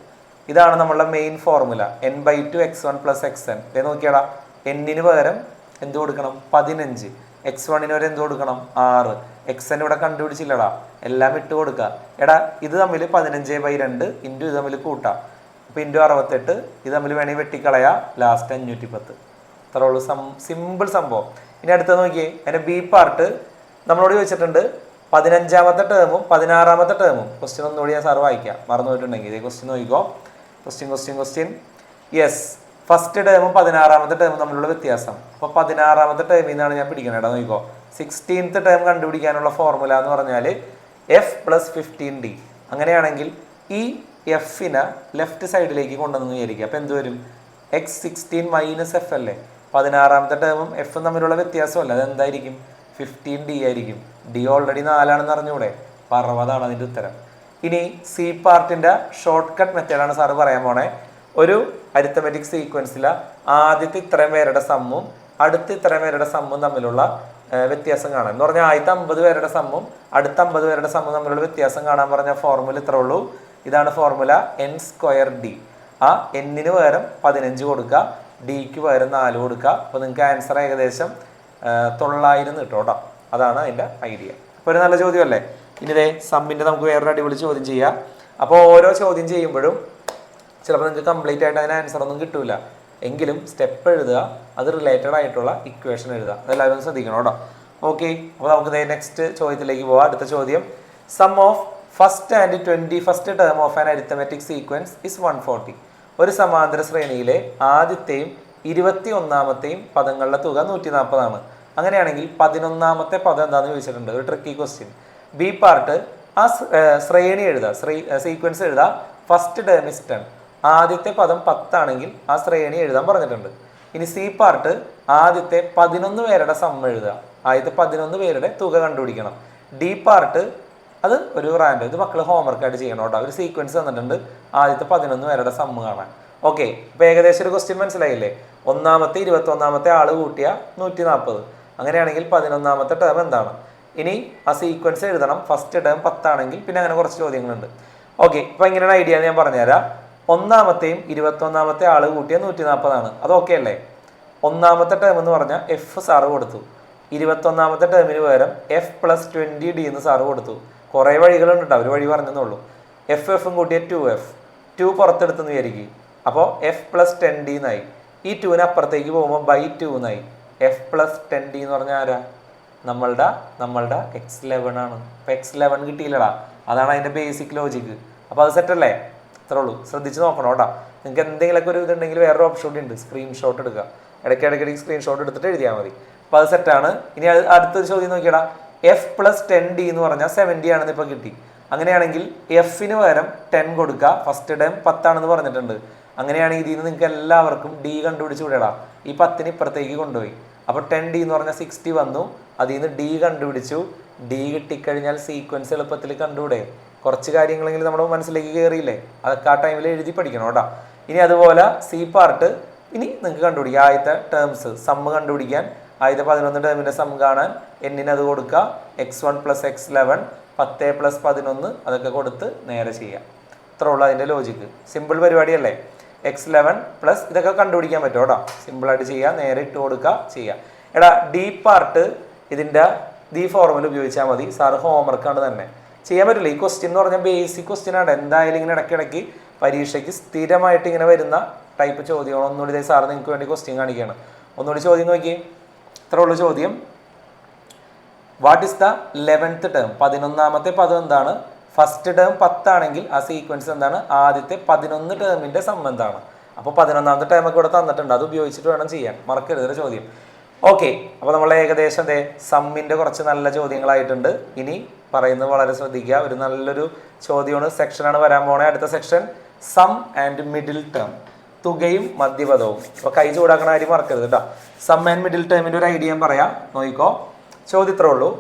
ഇതാണ് നമ്മളുടെ main formula. n/2 x1 + xn. ഇതേ നോക്കിയാടാ, എന്നിന് പകരം എന്ത് കൊടുക്കണം? 15. x1 വരെ എന്ത് കൊടുക്കണം? 6. xn ഇവിടെ കണ്ടുപിടിച്ചില്ലടാ, എല്ലാം ഇട്ട് കൊടുക്കുക. എടാ ഇത് തമ്മിൽ 15/2 ഇൻറ്റു ഇത് തമ്മിൽ കൂട്ടാം. അപ്പോൾ ഇൻറ്റു 68, ഇത് തമ്മിൽ വേണമെങ്കിൽ വെട്ടിക്കളയാ, ലാസ്റ്റ് 510. അത്രേ ഉള്ളൂ, സിമ്പിൾ സംഭവം. ഇനി അടുത്തത് നോക്കിയേ, അതിൻ്റെ ബി പാർട്ട് നമ്മളോട് ചോദിച്ചിട്ടുണ്ട് 15ാമത്തെ ടേമും 16ാമത്തെ ടേമും. ക്വസ്റ്റ്യൻ ഒന്നുകൂടി ഞാൻ സാർ വായിക്കാം, മറന്നു പോയിട്ടുണ്ടെങ്കിൽ. ഇതേ ക്വസ്റ്റ്യൻ നോക്കിക്കോ. ക്വസ്റ്റ്യൻ യെസ്, ഫസ്റ്റ് ടേമും 16ാമത്തെ ടേമും തമ്മിലുള്ള വ്യത്യാസം. അപ്പോൾ 16ാമത്തെ ടേമിൽ നിന്നാണ് ഞാൻ പിടിക്കണം. കേട്ടോ നോക്കിക്കോ, 16th ടേം കണ്ടുപിടിക്കാനുള്ള ഫോർമുല എന്ന് പറഞ്ഞാൽ എഫ് പ്ലസ് 15d. അങ്ങനെയാണെങ്കിൽ ഈ എഫിനെ ലെഫ്റ്റ് സൈഡിലേക്ക് കൊണ്ടുവന്ന് വിചാരിക്കുക. അപ്പോൾ എന്ത് വരും? x16 മൈനസ് എഫ് അല്ലേ. 16ാമത്തെ ടേമും എഫും തമ്മിലുള്ള വ്യത്യാസമല്ല, അതെന്തായിരിക്കും? 15d ആയിരിക്കും. ഡി ഓൾറെഡി 4 ആണെന്ന് അറിഞ്ഞൂടെ? 60 അതിൻ്റെ ഉത്തരം. ഇനി സി പാർട്ടിൻ്റെ ഷോർട്ട് കട്ട് മെത്തേഡാണ് സാറ് പറയാൻ പോണേ. ഒരു അരിത്തമെറ്റിക് സീക്വൻസിൽ ആദ്യത്തെ ഇത്രയും പേരുടെ സമ്മും അടുത്ത ഇത്രയും പേരുടെ സമ്മും തമ്മിലുള്ള വ്യത്യാസം കാണാൻ എന്ന് പറഞ്ഞാൽ ആദ്യത്തെ 50 പേരുടെ സമ്മും അടുത്ത 50 പേരുടെ സമ്മും തമ്മിലുള്ള വ്യത്യാസം കാണാൻ പറഞ്ഞ ഫോർമുല ഇത്രേ ഉള്ളൂ. ഇതാണ് ഫോർമുല n²d. ആ എന്നിന് പകരം 15 കൊടുക്കുക, ഡിക്ക് പകരം 4 കൊടുക്കുക. അപ്പോൾ നിങ്ങൾക്ക് ആൻസർ ഏകദേശം 900 കിട്ടും കേട്ടോ. അതാണ് അതിൻ്റെ ഐഡിയ. അപ്പോൾ ഒരു നല്ല ചോദ്യമല്ലേ. ഇനി ഇതേ സമ്മിൻ്റെ നമുക്ക് വേറൊരു അടിപൊളി ചോദ്യം ചെയ്യാം. അപ്പോൾ ഓരോ ചോദ്യം ചെയ്യുമ്പോഴും ചിലപ്പോൾ നിങ്ങൾക്ക് കംപ്ലീറ്റ് ആയിട്ട് അതിന് ആൻസർ ഒന്നും കിട്ടില്ല, എങ്കിലും സ്റ്റെപ്പ് എഴുതുക, അത് റിലേറ്റഡ് ആയിട്ടുള്ള ഇക്വേഷൻ എഴുതുക. അതെല്ലാവരും ശ്രദ്ധിക്കണം കേട്ടോ. ഓക്കെ, അപ്പോൾ നമുക്ക് നെക്സ്റ്റ് ചോദ്യത്തിലേക്ക് പോവാം. അടുത്ത ചോദ്യം, sum of first and 21st term of an arithmetic sequence is 140. ഒരു സമാന്തര ശ്രേണിയിലെ ആദ്യത്തെയും 21ാമത്തെയും പദങ്ങളുടെ തുക 140 ആണ്. അങ്ങനെയാണെങ്കിൽ 11ാമത്തെ പദം എന്താണെന്ന് ചോദിച്ചിട്ടുണ്ട്. ഒരു ട്രിക്കി ക്വസ്റ്റ്യൻ. ബി പാർട്ട്, ആ ശ്രേണി എഴുതുക, സീക്വൻസ് എഴുതുക. First term is 10. ആദ്യത്തെ പദം 10 ആണെങ്കിൽ ആ ശ്രേണി എഴുതാൻ പറഞ്ഞിട്ടുണ്ട്. ഇനി സി പാർട്ട്, ആദ്യത്തെ 11 പേരുടെ സമ്മ എഴുതുക, ആദ്യത്തെ 11 പേരുടെ തുക കണ്ടുപിടിക്കണം. ഡി പാർട്ട്, അത് ഒരു റാൻഡം, ഇത് മക്കൾ ഹോംവർക്കായിട്ട് ചെയ്യണം കേട്ടോ. ഒരു സീക്വൻസ് തന്നിട്ടുണ്ട്, ആദ്യത്തെ 11 പേരുടെ സമ്മ് കാണാൻ. ഓക്കെ, ഇപ്പോൾ ഏകദേശം ഒരു ക്വസ്റ്റ്യൻ മനസ്സിലായില്ലേ. ഒന്നാമത്തെ 21ാമത്തെ ആള് കൂട്ടിയ 140. അങ്ങനെയാണെങ്കിൽ 11ാമത്തെ ടേം എന്താണ്? ഇനി ആ സീക്വൻസ് എഴുതണം. ഫസ്റ്റ് ടേം 10 ആണെങ്കിൽ പിന്നെ അങ്ങനെ കുറച്ച് ചോദ്യങ്ങളുണ്ട്. ഓക്കെ, ഇപ്പോൾ ഇങ്ങനെയാണ് ഐഡിയ ഞാൻ പറഞ്ഞുതരാം. ഒന്നാമത്തെയും 21ാമത്തെ ആള് കൂട്ടിയ 140 ആണ്. അത് ഓക്കെ അല്ലേ? ഒന്നാമത്തെ ടേം എന്ന് പറഞ്ഞാൽ എഫ് സാറ് കൊടുത്തു. 21ാമത്തെ ടേമിന് പകരം എഫ് പ്ലസ് 20d എന്ന് സാറ് കൊടുത്തു. കുറേ വഴികളുണ്ട് കേട്ടോ, ഒരു വഴി പറഞ്ഞെന്നുള്ളൂ. എഫും കൂട്ടിയ 2f, 2 പുറത്തെടുത്തെന്ന് വിചാരിക്കും. അപ്പോൾ എഫ് പ്ലസ് 10d എന്നായി. ഈ 2ന് അപ്പുറത്തേക്ക് പോകുമ്പോൾ /2 എന്നായി. എഫ് പ്ലസ് 10d എന്ന് പറഞ്ഞാൽ ആരാ? നമ്മളുടെ x11 ആണ്. അപ്പോൾ x11 കിട്ടിയില്ലടാ, അതാണ് അതിൻ്റെ ബേസിക് ലോജിക്ക്. അപ്പോൾ അത് സെറ്റല്ലേ? അത്രേ ഉള്ളൂ, ശ്രദ്ധിച്ച് നോക്കണം കേട്ടോ. നിങ്ങൾക്ക് എന്തെങ്കിലുമൊക്കെ ഒരു ഇതുണ്ടെങ്കിൽ വേറൊരു ഓപ്ഷൻ ഉണ്ട്, സ്ക്രീൻഷോട്ട് എടുക്കുക. ഇടയ്ക്കിടയ്ക്ക് സ്ക്രീൻഷോട്ട് എടുത്തിട്ട് എഴുതിയാൽ മതി. അപ്പോൾ അത് സെറ്റാണ്. ഇനി അടുത്തൊരു ചോദ്യം നോക്കിയടാ. എഫ് പ്ലസ് 10d എന്ന് പറഞ്ഞാൽ 70 ആണെന്ന് ഇപ്പോൾ കിട്ടി. അങ്ങനെയാണെങ്കിൽ എഫിന് പകരം 10 കൊടുക്കുക. ഫസ്റ്റ് ടൈം 10 ആണെന്ന് പറഞ്ഞിട്ടുണ്ട്. അങ്ങനെയാണെങ്കിൽ ഇതിൽ നിന്ന് നിങ്ങൾക്ക് എല്ലാവർക്കും ഡി കണ്ടുപിടിച്ച് വിടടാ. ഈ 10ന് ഇപ്പുറത്തേക്ക് കൊണ്ടുപോയി. അപ്പോൾ 10d എന്ന് പറഞ്ഞാൽ 60 വന്നു. അതിൽ നിന്ന് ഡി കണ്ടുപിടിച്ചു. ഡി കിട്ടിക്കഴിഞ്ഞാൽ സീക്വൻസ് എളുപ്പത്തിൽ കണ്ടുകൂടെ? കുറച്ച് കാര്യങ്ങളെങ്കിലും നമ്മുടെ മനസ്സിലേക്ക് കയറിയില്ലേ? അതൊക്കെ ആ ടൈമിൽ എഴുതി പഠിക്കണം കേട്ടോ. ഇനി അതുപോലെ സി പാർട്ട്, ഇനി നിങ്ങൾക്ക് കണ്ടുപിടിക്കാം. ആദ്യത്തെ ടേംസ് സമ്മ് കണ്ടുപിടിക്കാൻ ആദ്യത്തെ 11 ടേമിൻ്റെ സം കാണാൻ എന്നിന് അത് കൊടുക്കുക. x1 + x11, 10 + 11 അതൊക്കെ കൊടുത്ത് നേരെ ചെയ്യാം. ഇത്ര ഉള്ളൂ അതിൻ്റെ ലോജിക്ക്. സിമ്പിൾ പരിപാടിയല്ലേ? x11 പ്ലസ് ഇതൊക്കെ കണ്ടുപിടിക്കാൻ പറ്റും കേട്ടോ. സിമ്പിളായിട്ട് ചെയ്യുക, നേരെ ഇട്ട് കൊടുക്കുക, ചെയ്യുക. എടാ ഡി പാർട്ട് ഇതിൻ്റെ ഈ ഫോർമുല ഉപയോഗിച്ചാൽ മതി. സാറ് ഹോംവർക്കാണ് തന്നെ ചെയ്യാൻ പറ്റില്ല. ഈ ക്വസ്റ്റ്യൻ എന്ന് പറഞ്ഞാൽ ബേസിക് ക്വസ്റ്റ്യൻ ആണ്. എന്തായാലും ഇങ്ങനെ ഇടയ്ക്കിടയ്ക്ക് പരീക്ഷയ്ക്ക് സ്ഥിരമായിട്ട് ഇങ്ങനെ വരുന്ന ടൈപ്പ് ചോദ്യങ്ങൾ. ഒന്നുകൂടി സാറ് നിങ്ങൾക്ക് വേണ്ടി ക്വസ്റ്റ്യൻ കാണിക്കുകയാണ്. ഒന്നുകൂടി ചോദ്യം നോക്കിയേ. ഇത്ര ഉള്ളൂ ചോദ്യം. What is the 11th term? 11ാമത്തെ പദം എന്താണ്? ഫസ്റ്റ് ടേം 10 ആണെങ്കിൽ ആ സീക്വൻസ് എന്താണ്? ആദ്യത്തെ 11 ടേമിൻ്റെ സം എന്താണ്? അപ്പോൾ 11ാമത്തെ ടേമൊക്കെ ഇവിടെ തന്നിട്ടുണ്ട്, അത് ഉപയോഗിച്ചിട്ട് വേണം ചെയ്യാൻ. മറക്കരുത് ചോദ്യം. ഓക്കെ, അപ്പോൾ നമ്മൾ ഏകദേശം സമ്മിൻ്റെ കുറച്ച് നല്ല ചോദ്യങ്ങളായിട്ടുണ്ട്. ഇനി പറയുന്നത് വളരെ ശ്രദ്ധിക്കുക. ഒരു നല്ലൊരു ചോദ്യമാണ്, സെക്ഷനാണ് വരാൻ പോണേ. അടുത്ത section sum and middle term, തുകയും മധ്യപദവും. അപ്പോൾ കൈ ചൂടാക്കണ കാര്യം മറക്കരുത് കേട്ടോ. സം ആൻഡ് മിഡിൽ ടേമിൻ്റെ ഒരു ഐഡിയ പറയാം, നോക്കിക്കോ. ചോദ്യം ഇത്രേ ഉള്ളൂ.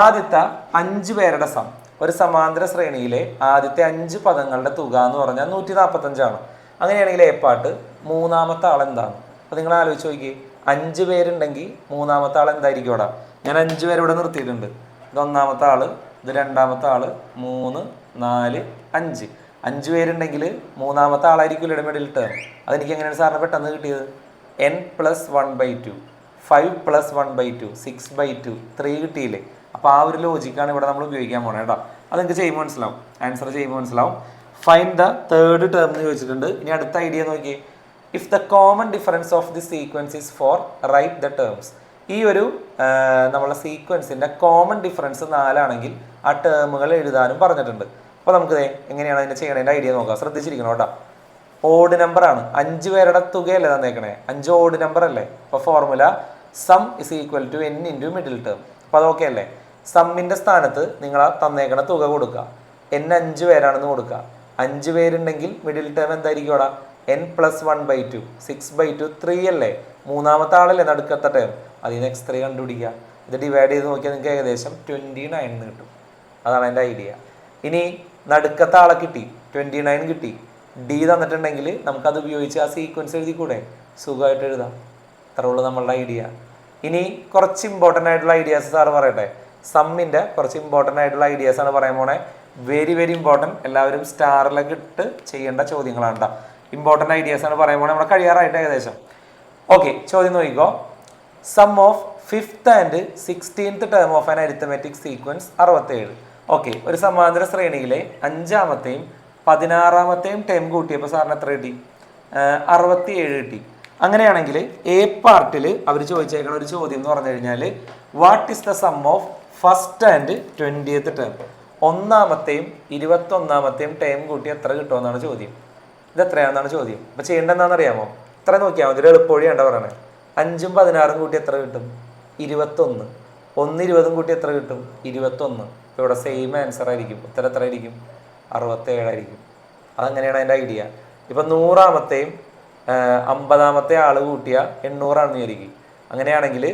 ആദ്യത്തെ 5 പേരുടെ സം, ഒരു സമാന്തര ശ്രേണിയിലെ ആദ്യത്തെ 5 പദങ്ങളുടെ തുക എന്ന് പറഞ്ഞാൽ 145ആണ്. അങ്ങനെയാണെങ്കിൽ എ പാർട്ട് മൂന്നാമത്തെ ആൾ എന്താണ്? അപ്പോൾ നിങ്ങൾ ആലോചിച്ച് നോക്കി, 5 പേരുണ്ടെങ്കിൽ മൂന്നാമത്തെ ആൾ എന്തായിരിക്കും ഇവിടെ? ഞാൻ 5 പേര് ഇവിടെ നിർത്തിയിട്ടുണ്ട്. ഇത് ഒന്നാമത്തെ ആള്, ഇത് രണ്ടാമത്തെ ആള്, 3, 4, 5. 5 പേരുണ്ടെങ്കിൽ മൂന്നാമത്തെ ആളായിരിക്കും ഇവിടെ മിഡിൽ ടേം. അതെനിക്ക് എങ്ങനെയാണ് സാറിന് പെട്ടെന്ന് കിട്ടിയത്? n+1/2, 5+1/2, 6/2, 3 കിട്ടിയില്ലേ? അപ്പോൾ ആ ഒരു ലോജിക്കാണ് ഇവിടെ നമ്മൾ ഉപയോഗിക്കാൻ പോണേ കേട്ടോ. അത് നിങ്ങൾക്ക് ചെയ്യുമ്പോൾ മനസ്സിലാവും, ആൻസർ ചെയ്യുമ്പോൾ മനസ്സിലാവും. ഫൈൻഡ് ദ തേർഡ് ടേം എന്ന് ചോദിച്ചിട്ടുണ്ട്. ഇനി അടുത്ത ഐഡിയ നോക്കി. If the common difference of the sequence is 4, write the terms. ഈ ഒരു നമ്മളെ സീക്വൻസിൻ്റെ കോമൺ ഡിഫറൻസ് 4 ആണെങ്കിൽ ആ ടേമുകൾ എഴുതാനും പറഞ്ഞിട്ടുണ്ട്. അപ്പോൾ നമുക്ക് എങ്ങനെയാണ് അതിനെ ചെയ്യണതിൻ്റെ ഐഡിയ നോക്കാം. ശ്രദ്ധിച്ചിരിക്കണം കേട്ടോ. ഓഡ് നമ്പർ ആണ്, 5 പേരുടെ തുകയല്ലേ തന്നേക്കണേ, 5 ഓഡ് നമ്പർ അല്ലേ. അപ്പോൾ formula sum is equal to n into middle term. അപ്പോൾ അതൊക്കെ അല്ലേ. സമ്മിൻ്റെ സ്ഥാനത്ത് നിങ്ങൾ തന്നേക്കണ തുക കൊടുക്കുക. n 5 പേരാണെന്ന് കൊടുക്കുക. 5 പേരുണ്ടെങ്കിൽ മിഡിൽ ടേം എന്തായിരിക്കും അവിടെ? n+1/2, 6/2, 3 അല്ലേ. മൂന്നാമത്തെ ആളല്ലേ നടുക്കത്തെ ടേം. അതിൽ നിന്ന് x3 കണ്ടുപിടിക്കുക. ഇത് ഡിവൈഡ് ചെയ്ത് നോക്കിയാൽ നിങ്ങൾക്ക് ഏകദേശം 29 കിട്ടും. അതാണ് എൻ്റെ ഐഡിയ. ഇനി നടുക്കത്തെ ആളെ കിട്ടി, 29 കിട്ടി. ഡി തന്നിട്ടുണ്ടെങ്കിൽ നമുക്കത് ഉപയോഗിച്ച് ആ സീക്വൻസ് എഴുതിക്കൂടെ? സുഖമായിട്ട് എഴുതാം. അത്രേ ഉള്ളൂ നമ്മളുടെ ഐഡിയ. ഇനി കുറച്ച് ഇമ്പോർട്ടൻ്റ് ആയിട്ടുള്ള ഐഡിയാസ് സാറ് പറയട്ടെ. സമ്മിൻ്റെ കുറച്ച് ഇമ്പോർട്ടൻ്റ് ആയിട്ടുള്ള ഐഡിയാസ് ആണ് പറയാൻ പോണേ. Very very important. എല്ലാവരും സ്റ്റാറിലൊക്കെ ഇട്ട് ചെയ്യേണ്ട ചോദ്യങ്ങളാണ് കേട്ടോ. ഇമ്പോർട്ടൻ്റ് ഐഡിയാസ് ആണ് പറയാൻ പോണേ. നമ്മുടെ കഴിയാറായിട്ട് ഏകദേശം. ഓക്കെ, ചോദ്യം നോക്കിക്കോ. Sum of 5th and 16th term of an arithmetic sequence 67. Okay, ഒരു സമാന്തര ശ്രേണിയിലെ 5ാമത്തെയും 16ാമത്തെയും ടേം കൂട്ടിയപ്പോൾ സാറിന് എത്ര കിട്ടി? 67 കിട്ടി. അങ്ങനെയാണെങ്കിൽ എ പാർട്ടിൽ അവർ ചോദിച്ചേക്കുന്ന ഒരു ചോദ്യം എന്ന് പറഞ്ഞു കഴിഞ്ഞാൽ what is the sum of 1st and 20th term? 1ാമത്തെയും 21ാമത്തെയും ടേം കൂട്ടി എത്ര കിട്ടുമെന്നാണ് ചോദ്യം. ഇത് എത്രയാണെന്നാണ് ചോദ്യം. അപ്പോൾ ചെയ്യേണ്ടതെന്നാണെന്ന് അറിയാമോ? ഇത്ര നോക്കിയാൽ മതി. ഒരു എളുപ്പവഴിയാണ് പറയണേ. 5ഉം 16ഉം കൂട്ടി എത്ര കിട്ടും? 21. 1 20ഉം കൂട്ടി എത്ര കിട്ടും? 21. ഇപ്പോൾ ഇവിടെ സെയിം ആൻസർ ആയിരിക്കും. ഉത്തരം എത്ര ആയിരിക്കും? 67 ആയിരിക്കും. അതങ്ങനെയാണ് അതിൻ്റെ ഐഡിയ. ഇപ്പം 100ാമത്തെയും 50ാമത്തെ ആൾ കൂട്ടിയ 800ആണെന്ന് വിചാരിക്കും. അങ്ങനെയാണെങ്കിൽ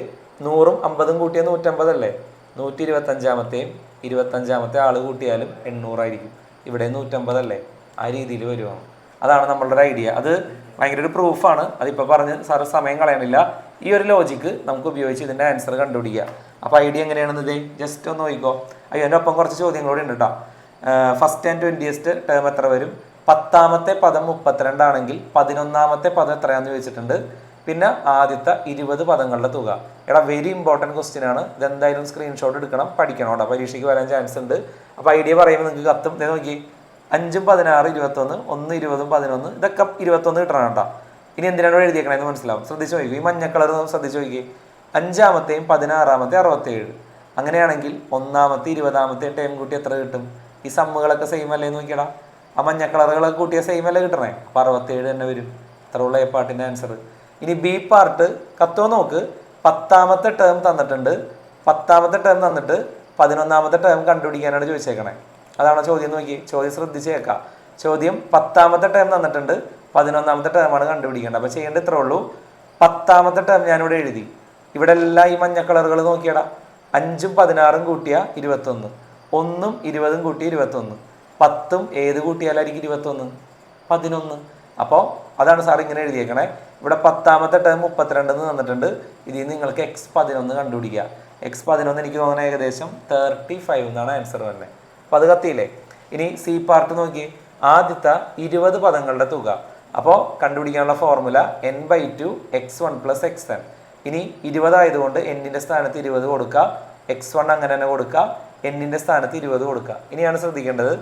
100ഉം 50ഉം കൂട്ടിയ 150 അല്ലേ. 125ാമത്തെയും 25ാമത്തെ ആൾ കൂട്ടിയാലും 800 ആയിരിക്കും. ഇവിടെ 150 അല്ലേ. ആ രീതിയിൽ വരുവാണ്. അതാണ് നമ്മളുടെ ഒരു ഐഡിയ. അത് ഭയങ്കര ഒരു പ്രൂഫാണ്. അതിപ്പോൾ പറഞ്ഞ് സാറ് സമയം കളയണില്ല. ഈ ഒരു ലോജിക്ക് നമുക്ക് ഉപയോഗിച്ച് ഇതിൻ്റെ ആൻസർ കണ്ടുപിടിക്കുക. അപ്പോൾ ഐഡിയ എങ്ങനെയാണെന്ന് ജസ്റ്റ് ഒന്ന് നോക്കിക്കോ. അതിൻ്റെ ഒപ്പം കുറച്ച് ചോദ്യങ്ങളോടെ ഉണ്ട് കേട്ടോ. 1st ആൻഡ് 20th ടേം എത്ര വരും? 10ാമത്തെ പദം 32 ആണെങ്കിൽ 11ാമത്തെ പദം എത്രയാണെന്ന് ചോദിച്ചിട്ടുണ്ട്. പിന്നെ ആദ്യത്തെ 20 പദങ്ങളുടെ തുക. എടാ വെരി ഇമ്പോർട്ടൻറ്റ് ക്വസ്റ്റ്യൻ ആണ്. ഇതെന്തായാലും സ്ക്രീൻഷോട്ട് എടുക്കണം, പഠിക്കണം കേട്ടോ. പരീക്ഷയ്ക്ക് വരാൻ ചാൻസ് ഉണ്ട്. അപ്പോൾ ഐഡിയ പറയുമ്പോൾ നിങ്ങൾക്ക് കത്തും. നോക്കി, 5ഉം 16, 21, 1 20ഉം 11, ഇതൊക്കെ 21 കിട്ടണം കേട്ടോ. ഇനി എന്തിനാണോ എഴുതിയേക്കണമെന്ന് മനസ്സിലാവും. ശ്രദ്ധിച്ച് നോക്കി, ഈ മഞ്ഞ കളർ ശ്രദ്ധിച്ച് നോക്കി. 5ാമത്തെയും 16ാമത്തെ 67. അങ്ങനെയാണെങ്കിൽ 1ാമത്തെ 20ാമത്തെ ടൈം കൂട്ടി എത്ര കിട്ടും? ഈ സമ്മുകളൊക്കെ സെയിം അല്ലേ നോക്കിയടാ. ആ മഞ്ഞ കളറുകളൊക്കെ കൂട്ടിയ സെയിം അല്ലേ കിട്ടണേ. അപ്പോൾ 67 തന്നെ വരും. അത്ര ഉള്ള എ പാർട്ടിൻ്റെ ആൻസർ. ഇനി ബി പാർട്ട് കത്തോ നോക്ക്. 10ാമത്തെ ടേം തന്നിട്ടുണ്ട്. 10ാമത്തെ ടേം തന്നിട്ട് 11ാമത്തെ ടേം കണ്ടുപിടിക്കാനാണ് ചോദിച്ചേക്കണേ. അതാണ് ചോദ്യം. നോക്കി, ചോദ്യം ശ്രദ്ധിച്ചേക്കാം. ചോദ്യം 10ാമത്തെ ടേം തന്നിട്ടുണ്ട്, 11ാമത്തെ ടേമാണ് കണ്ടുപിടിക്കേണ്ടത്. അപ്പോൾ ചെയ്യേണ്ടത് ഇത്രേ ഉള്ളൂ. 10ാമത്തെ ടേം ഞാനിവിടെ എഴുതി. ഇവിടെ എല്ലാം ഈ മഞ്ഞ കളറുകൾ നോക്കിയടാ. 5ഉം 16ഉം കൂട്ടിയ 21, 1ഉം 20ഉം കൂട്ടിയ 21, 10ഉം ഏത് കൂട്ടിയാലായിരിക്കും 21? 11. അപ്പോൾ അതാണ് സാർ ഇങ്ങനെ എഴുതിയേക്കണേ. ഇവിടെ 10ാമത്തെ ടേം 32 എന്ന് തന്നിട്ടുണ്ട്. ഇതിൽ നിങ്ങൾക്ക് x11 കണ്ടുപിടിക്കുക. x11 എനിക്ക് തോന്നുന്നത് ഏകദേശം 35 എന്നാണ് ആൻസർ വരുന്നത്. അപ്പോൾ അത് കത്തിയില്ലേ. ഇനി സി പാർട്ട് നോക്കി. ആദ്യത്തെ 20 പദങ്ങളുടെ തുക. അപ്പോൾ കണ്ടുപിടിക്കാനുള്ള ഫോർമുല n/2 x1 + xn. ഇനി 20 ആയതുകൊണ്ട് എന്നിൻ്റെ സ്ഥാനത്ത് 20 കൊടുക്കുക, x1 അങ്ങനെ തന്നെ കൊടുക്കുക, എന്നിൻ്റെ സ്ഥാനത്ത് 20 കൊടുക്കുക. ഇനിയാണ് ശ്രദ്ധിക്കേണ്ടത്,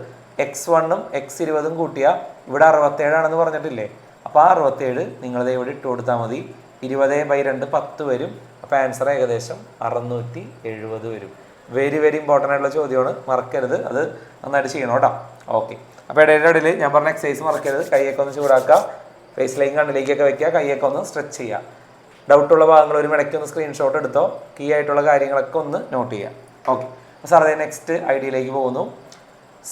x1ഉം x20ഉം കൂട്ടിയ ഇവിടെ 67 ആണെന്ന് പറഞ്ഞിട്ടില്ലേ. അപ്പോൾ ആ 67 നിങ്ങളത് ഇവിടെ ഇട്ട് കൊടുത്താൽ മതി. 20/2 10 വരും. അപ്പോൾ ആൻസർ ഏകദേശം 670 വരും. വെരി വെരി ഇമ്പോർട്ടൻ്റ് ആയിട്ടുള്ള ചോദ്യമാണ്, മറക്കരുത്. അത് നന്നായിട്ട് ചെയ്യണം കേട്ടോ. ഓക്കെ, അപ്പോൾ ഇടയിൽ ഞാൻ പറഞ്ഞ എക്സസൈസ് മറക്കരുത്. കൈയൊക്കെ ഒന്ന് ചൂടാക്കുക, ഫേസിലേക്കും കണ്ണിലേക്കൊക്കെ വെക്കുക, കൈയൊക്കെ ഒന്ന് സ്ട്രെച്ച് ചെയ്യുക. ഡൗട്ടുള്ള ഭാഗങ്ങൾ ഒരു ഇടയ്ക്ക് ഒന്ന് സ്ക്രീൻഷോട്ട് എടുത്തോ, കീ ആയിട്ടുള്ള കാര്യങ്ങളൊക്കെ ഒന്ന് നോട്ട് ചെയ്യാം. ഓക്കെ, സാർ അതേ നെക്സ്റ്റ് ഐഡിയയിലേക്ക് പോകുന്നു.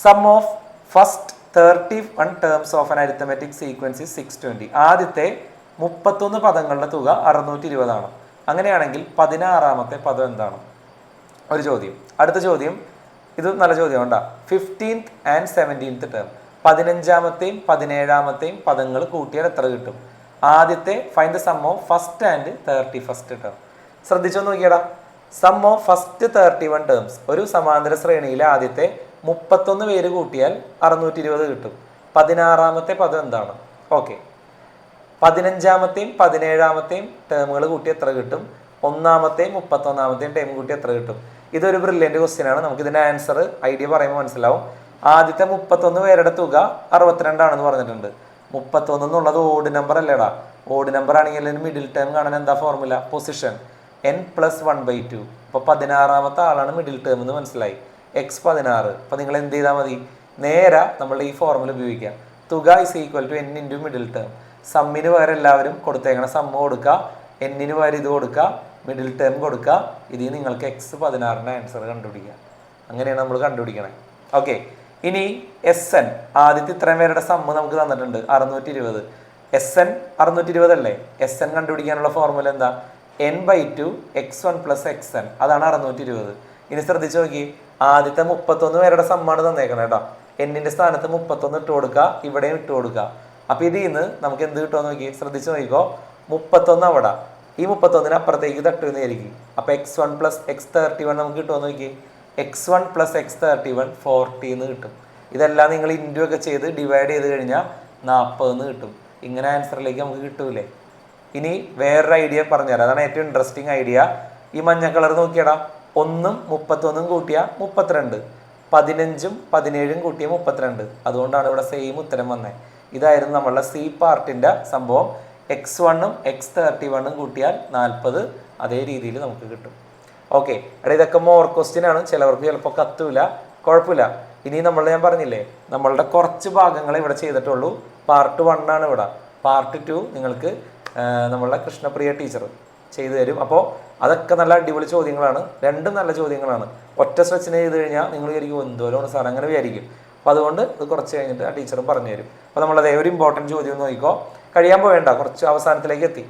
Sum of first 31 terms of an arithmetic sequence is 620. ആദ്യത്തെ 31 പദങ്ങളുടെ തുക 620 ആണ്. അങ്ങനെയാണെങ്കിൽ 16ാമത്തെ പദം എന്താണ്? ഒരു ചോദ്യം. അടുത്ത ചോദ്യം, ഇത് നല്ല ചോദ്യം ഉണ്ടാ. 15th and 17th ടേം, 15ാമത്തെയും 17ാമത്തെയും പദങ്ങൾ കൂട്ടിയാൽ എത്ര കിട്ടും? ആദ്യത്തെ find the sum of first and 31st term. ശ്രദ്ധിച്ചോ നോക്കിയടാ. സം ഓഫ് ഫസ്റ്റ് 31 ടേംസ്, ഒരു സമാന്തര ശ്രേണിയിലെ ആദ്യത്തെ 31 പേര് കൂട്ടിയാൽ 620 കിട്ടും. 16ാമത്തെ പദം എന്താണ്? ഓക്കെ, 15ാമത്തെയും 17ാമത്തെയും ടേമുകൾ കൂട്ടി എത്ര കിട്ടും? ഒന്നാമത്തെയും 31ാമത്തെയും ടേം കൂട്ടി എത്ര കിട്ടും? ഇതൊരു ബ്രില്യൻറ്റ് ക്വസ്റ്റ്യൻ ആണ്. നമുക്ക് ഇതിന്റെ ആൻസർ ഐഡിയ പറയുമ്പോൾ മനസ്സിലാവും. ആദ്യത്തെ 31 പേരുടെ തുക 62 ആണെന്ന് പറഞ്ഞിട്ടുണ്ട്. 31 എന്നുള്ളത് ഓഡ് നമ്പർ അല്ലേടാ. ഓഡ് നമ്പർ ആണെങ്കിൽ മിഡിൽ ടേം കാണാൻ എന്താ ഫോർമുല? Position n+1/2. അപ്പൊ 16ാമത്തെ ആളാണ് മിഡിൽ ടേം എന്ന് മനസ്സിലായി. x16. അപ്പൊ നിങ്ങൾ എന്ത് ചെയ്താൽ മതി? നേരെ നമ്മളുടെ ഈ ഫോർമുല ഉപയോഗിക്കുക. തുക is equal to n into middle term. സമ്മിന് പകരം എല്ലാവരും കൊടുത്തേക്കണം. സമ്മ് കൊടുക്കുക, എന്നിന് പകരം ഇത് കൊടുക്കുക, മിഡിൽ ടേം കൊടുക്കുക. ഇതിൽ നിങ്ങൾക്ക് x16 ആൻസർ കണ്ടുപിടിക്കുക. അങ്ങനെയാണ് നമ്മൾ കണ്ടുപിടിക്കണേ. ഓക്കെ, ഇനി SN ആദ്യത്തെ ഇത്രയും പേരുടെ സമ്മ് നമുക്ക് തന്നിട്ടുണ്ട് 620. SN 620 അല്ലേ? SN കണ്ടുപിടിക്കാനുള്ള ഫോർമുല എന്താ? n/2 x1 + xn. അതാണ് 620. ഇനി ശ്രദ്ധിച്ചു നോക്കി, ആദ്യത്തെ 31 പേരുടെ സമ്മാണ് തന്നേക്കണം കേട്ടോ. എന്നിന്റെ സ്ഥാനത്ത് 31 ഇട്ട് കൊടുക്കുക, ഇവിടെയും ഇട്ട് കൊടുക്കുക. അപ്പൊ ഇതിൽ നിന്ന് നമുക്ക് എന്ത് കിട്ടുമെന്ന് നോക്കി, ശ്രദ്ധിച്ചു നോക്കിക്കോ. 31 അവിടെ, ഈ 31 അപ്പുറത്തേക്ക് തട്ടുന്നതായിരിക്കും. അപ്പൊ x1 + x31 നമുക്ക് കിട്ടുമെന്ന് നോക്കി. x1 + x31 40 എന്ന് കിട്ടും. ഇതെല്ലാം നിങ്ങൾ ഇൻറ്റു ഒക്കെ ചെയ്ത് ഡിവൈഡ് ചെയ്ത് കഴിഞ്ഞാൽ 40 എന്ന് കിട്ടും. ഇങ്ങനെ ആൻസറിലേക്ക് നമുക്ക് കിട്ടൂലേ. ഇനി വേറൊരു ഐഡിയ പറഞ്ഞുതരാം. അതാണ് ഏറ്റവും ഇൻട്രസ്റ്റിംഗ് ഐഡിയ. ഈ മഞ്ഞ കളർ നോക്കിയടാ. 1ഉം 31ഉം കൂട്ടിയ 32, 15ഉം 17ഉം കൂട്ടിയ 32. അതുകൊണ്ടാണ് ഇവിടെ സെയിം ഉത്തരം വന്നത്. ഇതായിരുന്നു നമ്മളുടെ സി പാർട്ടിന്റെ സംഭവം. x1ഉം x31ഉം കൂട്ടിയാൽ 40. അതേ രീതിയിൽ നമുക്ക് കിട്ടും. ഓക്കെ, എടാ ഇതൊക്കെ മോർ ക്വസ്റ്റ്യൻ ആണ്. ചിലവർക്ക് ചിലപ്പോൾ കത്തൂല, കുഴപ്പമില്ല. ഇനി ഞാൻ പറഞ്ഞില്ലേ, നമ്മളുടെ കുറച്ച് ഭാഗങ്ങൾ ഇവിടെ ചെയ്തിട്ടുള്ളൂ. പാർട്ട് 1 ആണ് ഇവിടെ. പാർട്ട് 2 നിങ്ങൾക്ക് നമ്മളുടെ കൃഷ്ണപ്രിയ ടീച്ചർ ചെയ്തു തരും. അപ്പോൾ അതൊക്കെ നല്ല അടിപൊളി ചോദ്യങ്ങളാണ്. രണ്ടും നല്ല ചോദ്യങ്ങളാണ്. ഒറ്റ സ്ട്രെച്ചിന് ചെയ്ത് കഴിഞ്ഞാൽ നിങ്ങൾ വിചാരിക്കും എന്തോരം സാർ അങ്ങനെ വിചാരിക്കും. അപ്പോൾ അതുകൊണ്ട് ഇത് കുറച്ച് കഴിഞ്ഞിട്ട് ആ ടീച്ചറും പറഞ്ഞു തരും. അപ്പോൾ നമ്മളതേ ഒരു ഇമ്പോർട്ടൻറ്റ് ചോദ്യം നോക്കിക്കോ. കഴിയാൻ പോവേണ്ട, കുറച്ച് അവസാനത്തിലേക്ക് എത്തി.